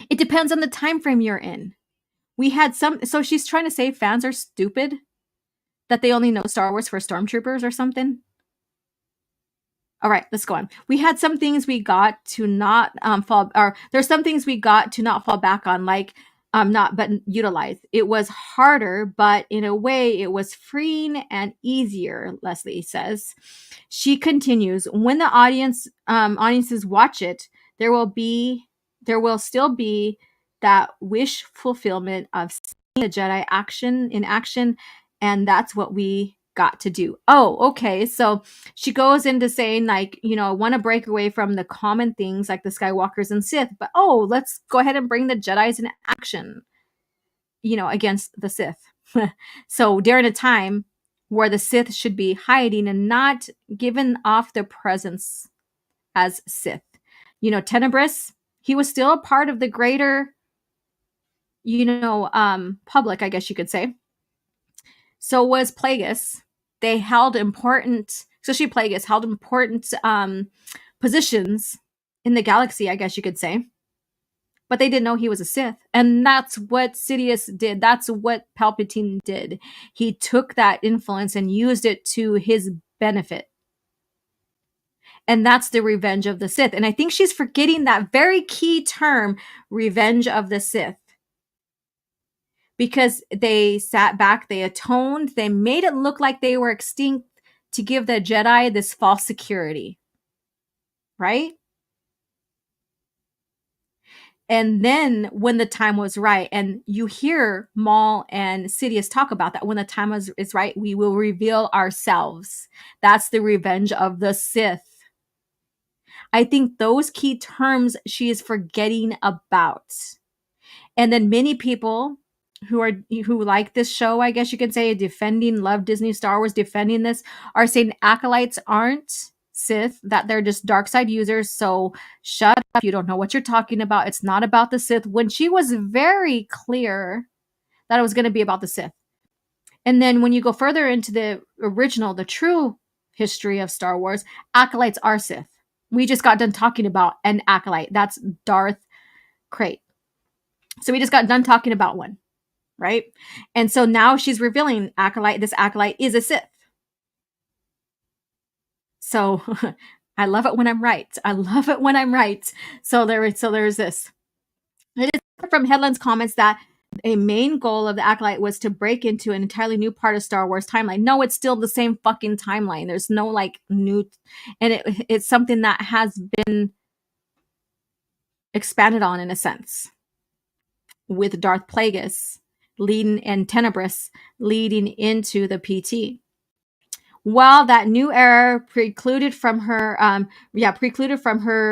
It depends on the time frame you're in. We had so she's trying to say fans are stupid, that they only know Star Wars for stormtroopers or something. All right, let's go on. We had some things we got to not there's some things we got to not fall back on, like but utilize. It was harder, but in a way it was freeing and easier, Leslie says. She continues, when the audiences watch it, there will still be that wish fulfillment of seeing the Jedi in action, and that's what we got to do. Oh, okay. So she goes into saying, like, want to break away from the common things like the Skywalkers and Sith, but let's go ahead and bring the Jedis in action, against the Sith. So during a time where the Sith should be hiding and not given off their presence as Sith. Tenebrous, he was still a part of the greater, public, I guess you could say. So was Plagueis. They held important especially Plagueis, held important positions in the galaxy, I guess you could say. But they didn't know he was a Sith. And that's what Sidious did. That's what Palpatine did. He took that influence and used it to his benefit. And that's the revenge of the Sith. And I think she's forgetting that very key term, revenge of the Sith. Because they sat back, they atoned, they made it look like they were extinct to give the Jedi this false security. Right? And then when the time was right, and you hear Maul and Sidious talk about that, when the time is right, we will reveal ourselves. That's the revenge of the Sith. I think those key terms she is forgetting about. And then many people who like this show, I guess you could say, love Disney Star Wars, defending this, are saying acolytes aren't Sith, that they're just dark side users. So shut up, you don't know what you're talking about. It's not about the Sith, when she was very clear that it was going to be about the Sith. And then when you go further into the original, the true history of Star Wars, acolytes are Sith. We just got done talking about an acolyte. That's Darth Krayt. So we just got done talking about one, right? And so now she's revealing this acolyte is a Sith. So I love it when I'm right. I love it when I'm right. So there's this. It is from Headland's comments that a main goal of the acolyte was to break into an entirely new part of Star Wars timeline. No, it's still the same fucking timeline. There's no like new, and it's something that has been expanded on in a sense, with Darth Plagueis leading and Tenebris leading into the PT. While that new era precluded from her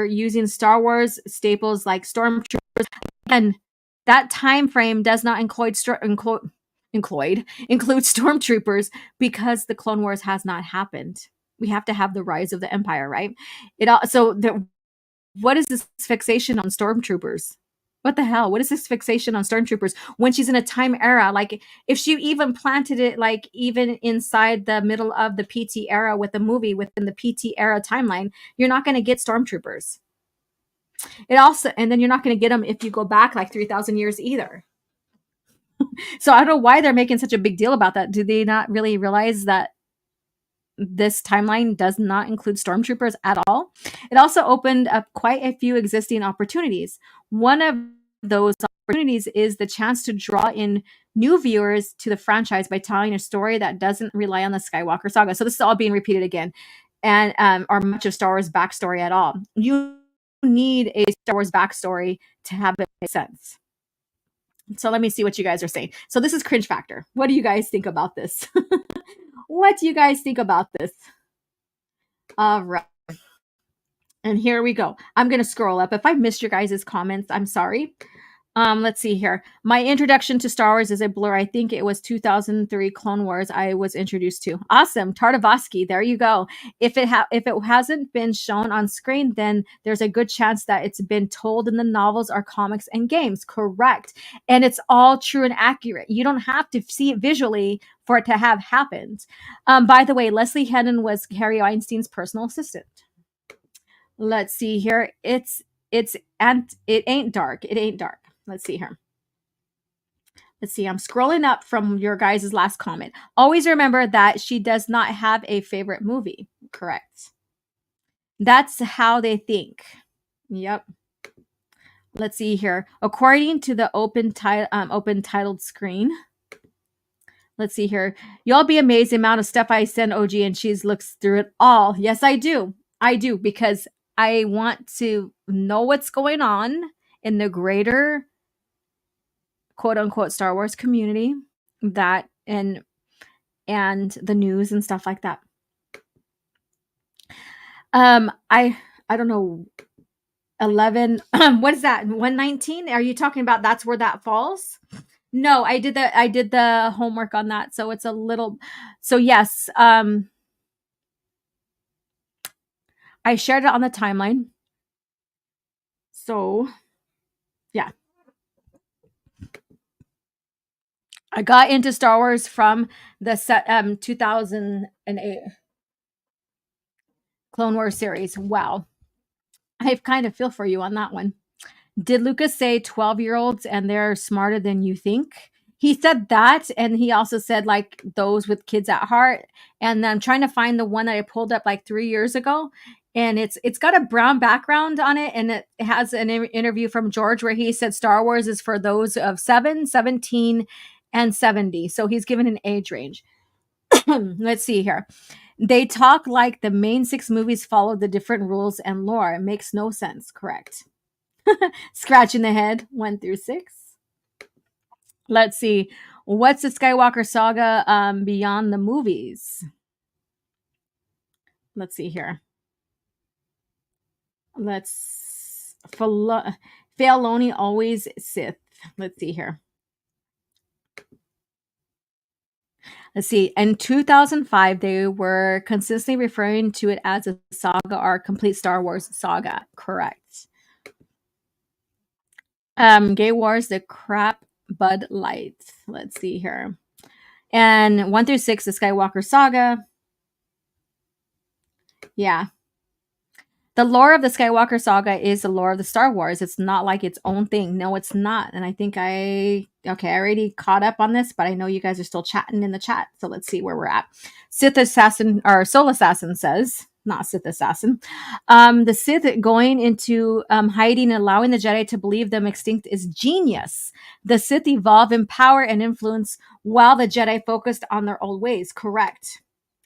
using Star Wars staples like stormtroopers, and that time frame does not include stormtroopers, because the Clone Wars has not happened. We have to have the rise of the Empire, right? What is this fixation on stormtroopers? What the hell? What is this fixation on stormtroopers when she's in a time era? Like, if she even planted it, like, even inside the middle of the PT era with the movie, within the PT era timeline, you're not going to get stormtroopers. And then you're not going to get them if you go back like 3,000 years either. So I don't know why they're making such a big deal about that. Do they not really realize that this timeline does not include stormtroopers at all? It also opened up quite a few existing opportunities. One of those opportunities is the chance to draw in new viewers to the franchise by telling a story that doesn't rely on the Skywalker saga. So this is all being repeated again, and or much of Star Wars backstory at all. You need a Star Wars backstory to have it make sense. So let me see what you guys are saying. So this is Cringe Factor. What do you guys think about this? What do you guys think about this? All right. And here we go. I'm going to scroll up. If I missed your guys' comments, I'm sorry. Let's see here. My introduction to Star Wars is a blur. I think it was 2003 Clone Wars I was introduced to. Awesome. Tartavosky, there you go. If it hasn't been shown on screen, then there's a good chance that it's been told in the novels or comics and games. Correct. And it's all true and accurate. You don't have to see it visually for it to have happened. By the way, Leslie Hedden was Harry Weinstein's personal assistant. Let's see here. It ain't dark. It ain't dark. Let's see here. Let's see. I'm scrolling up from your guys' last comment. Always remember that she does not have a favorite movie. Correct. That's how they think. Yep. Let's see here. According to the open titled screen. Let's see here. You'll be amazed the amount of stuff I send OG, and she looks through it all. Yes, I do. I do, because I want to know what's going on in the greater quote unquote Star Wars community, that and the news and stuff like that. I don't know. 11. What is that? 119? Are you talking about that's where that falls? No, I did the homework on that, so it's a little. So yes, I shared it on the timeline. So yeah. I got into Star Wars from the 2008. Clone Wars series. Wow. I kind of feel for you on that one. Did Lucas say 12-year-olds and they're smarter than you think? He said that, and he also said like those with kids at heart. And I'm trying to find the one that I pulled up like 3 years ago, and it's got a brown background on it, and it has an interview from George where he said Star Wars is for those of 7, 17, and 70. So he's given an age range. Let's see here. They talk like the main 6 movies follow the different rules and lore. It makes no sense. Correct. Scratching the head, 1 through 6. Let's see. What's the Skywalker saga beyond the movies? Let's see here. Filoni always Sith. Let's see here. Let's see. In 2005, they were consistently referring to it as a saga or a complete Star Wars saga. Correct. Gay Wars, the crap Bud Light. Let's see here. And 1 through 6, the Skywalker saga. Yeah. The lore of the Skywalker saga is the lore of the Star Wars. It's not like its own thing. No, it's not. And I think I already caught up on this, but I know you guys are still chatting in the chat. So let's see where we're at. Sith Assassin, or Soul Assassin says, not Sith Assassin. The Sith going into hiding and allowing the Jedi to believe them extinct is genius. The Sith evolve in power and influence while the Jedi focused on their old ways. Correct.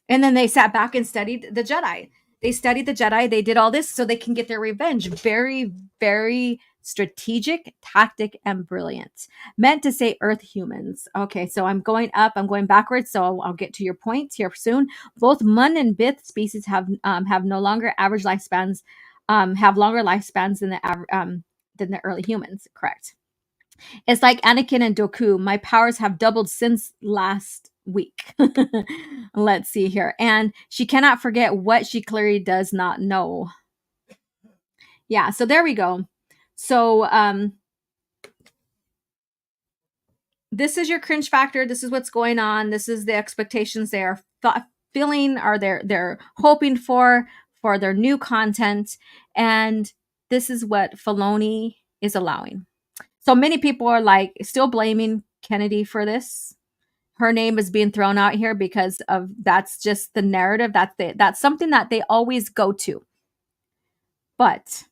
And then they sat back and studied the Jedi. They studied the Jedi. They did all this so they can get their revenge. Very, very strategic, tactic, and brilliant. Meant to say Earth humans. Okay, so I'm going up. I'm going backwards. So I'll get to your point here soon. Both Mun and Bith species have no longer average lifespans. Have longer lifespans than the early humans. Correct. It's like Anakin and Dooku. My powers have doubled since last week. Let's see here. And she cannot forget what she clearly does not know. Yeah, so there we go. So this is your cringe factor. This is what's going on. This is the expectations they are feeling, or they're hoping for their new content. And this is what Filoni is allowing. So many people are like still blaming Kennedy for this. Her name is being thrown out here because of that's just the narrative. That's something that they always go to. But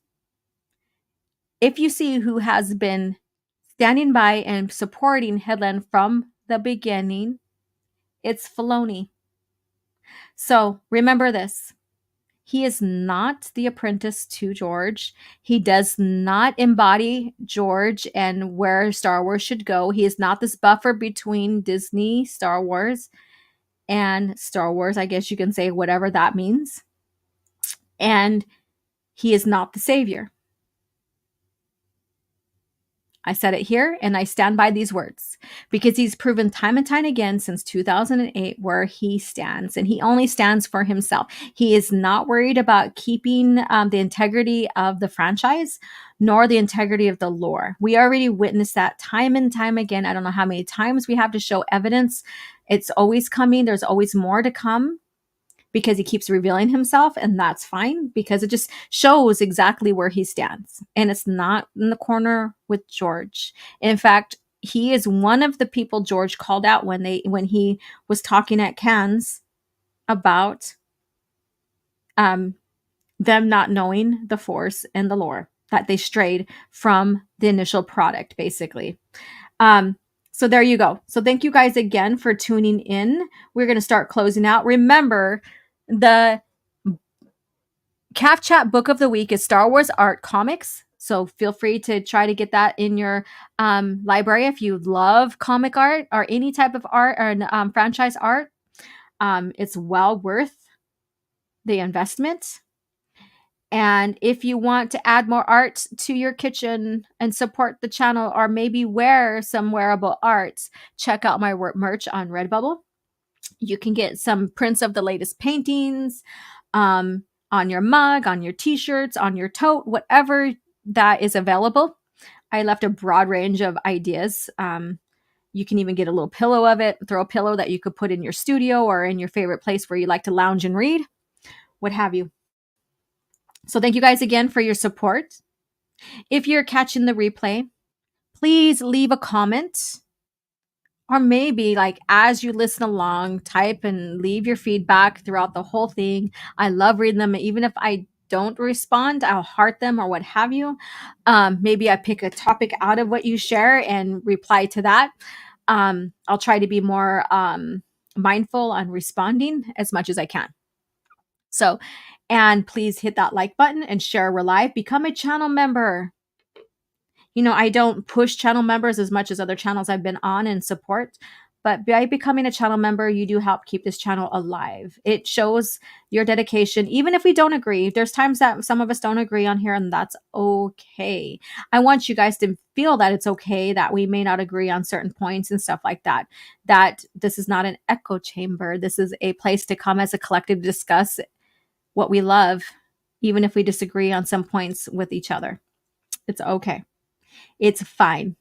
if you see who has been standing by and supporting Headland from the beginning, it's Filoni. So remember this. He is not the apprentice to George. He does not embody George and where Star Wars should go. He is not this buffer between Disney, Star Wars, and Star Wars. I guess you can say whatever that means. And he is not the savior. I said it here, and I stand by these words because he's proven time and time again since 2008 where he stands, and he only stands for himself. He is not worried about keeping the integrity of the franchise nor the integrity of the lore. We already witnessed that time and time again. I don't know how many times we have to show evidence. It's always coming. There's always more to come because he keeps revealing himself, and that's fine because it just shows exactly where he stands. And it's not in the corner with George. In fact, he is one of the people George called out when he was talking at Cannes about them not knowing the Force and the lore, that they strayed from the initial product, basically. So there you go. So thank you guys again for tuning in. We're going to start closing out. Remember, the CAF Chat book of the week is Star Wars Art Comics. So feel free to try to get that in your library if you love comic art or any type of art or franchise art. It's well worth the investment. And if you want to add more art to your kitchen and support the channel, or maybe wear some wearable arts, check out my merch on Redbubble. You can get some prints of the latest paintings on your mug, on your t-shirts, on your tote, whatever that is available. I left a broad range of ideas. You can even get a little pillow of it, throw a pillow that you could put in your studio or in your favorite place where you like to lounge and read, what have you. So thank you guys again for your support. If you're catching the replay, please leave a comment, or maybe like as you listen along, type and leave your feedback throughout the whole thing. I love reading them. Even if I don't respond, I'll heart them or what have you. Maybe I pick a topic out of what you share and reply to that. I'll try to be more mindful on responding as much as I can. So, and please hit that like button and share we're live. Become a channel member. You know, I don't push channel members as much as other channels I've been on and support, but by becoming a channel member, you do help keep this channel alive. It shows your dedication, even if we don't agree. There's times that some of us don't agree on here, and that's okay. I want you guys to feel that it's okay that we may not agree on certain points and stuff like that, that this is not an echo chamber. This is a place to come as a collective to discuss what we love, even if we disagree on some points with each other. It's okay. It's fine.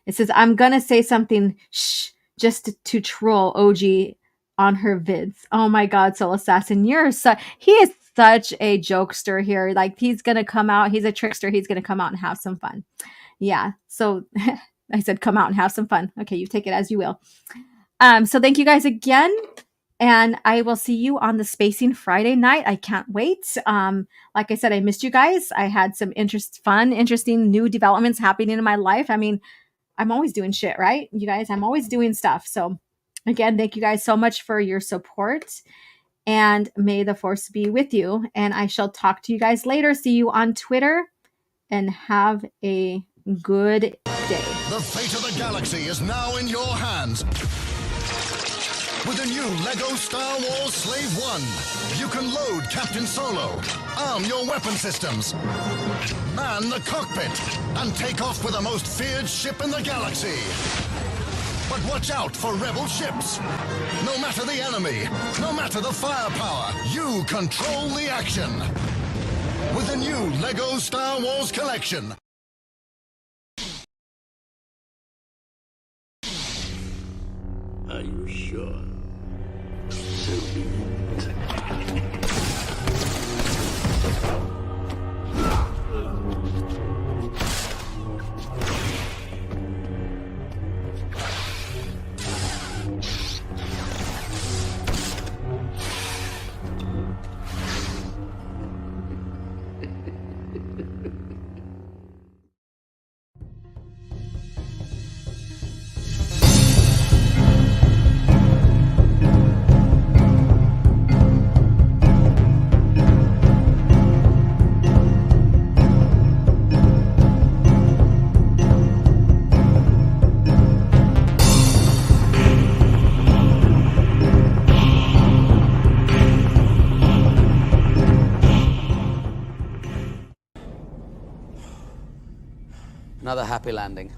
It says, I'm going to say something just to troll OG on her vids. Oh my God, Soul Assassin, he is such a jokester here. Like, he's going to come out. He's a trickster. He's going to come out and have some fun. Yeah. So I said, come out and have some fun. Okay. You take it as you will. So thank you guys again. And I will see you on the Spacing Friday night. I can't wait. Like I said, I missed you guys. I had some interesting new developments happening in my life. I mean, I'm always doing shit, right? You guys, I'm always doing stuff. So again, thank you guys so much for your support. And may the force be with you. And I shall talk to you guys later. See you on Twitter. And have a good day. The fate of the galaxy is now in your hands. With the new LEGO Star Wars Slave 1, you can load Captain Solo, arm your weapon systems, man the cockpit, and take off with the most feared ship in the galaxy. But watch out for rebel ships. No matter the enemy, no matter the firepower, you control the action. With the new LEGO Star Wars collection. Are you sure? So be it. Another happy landing.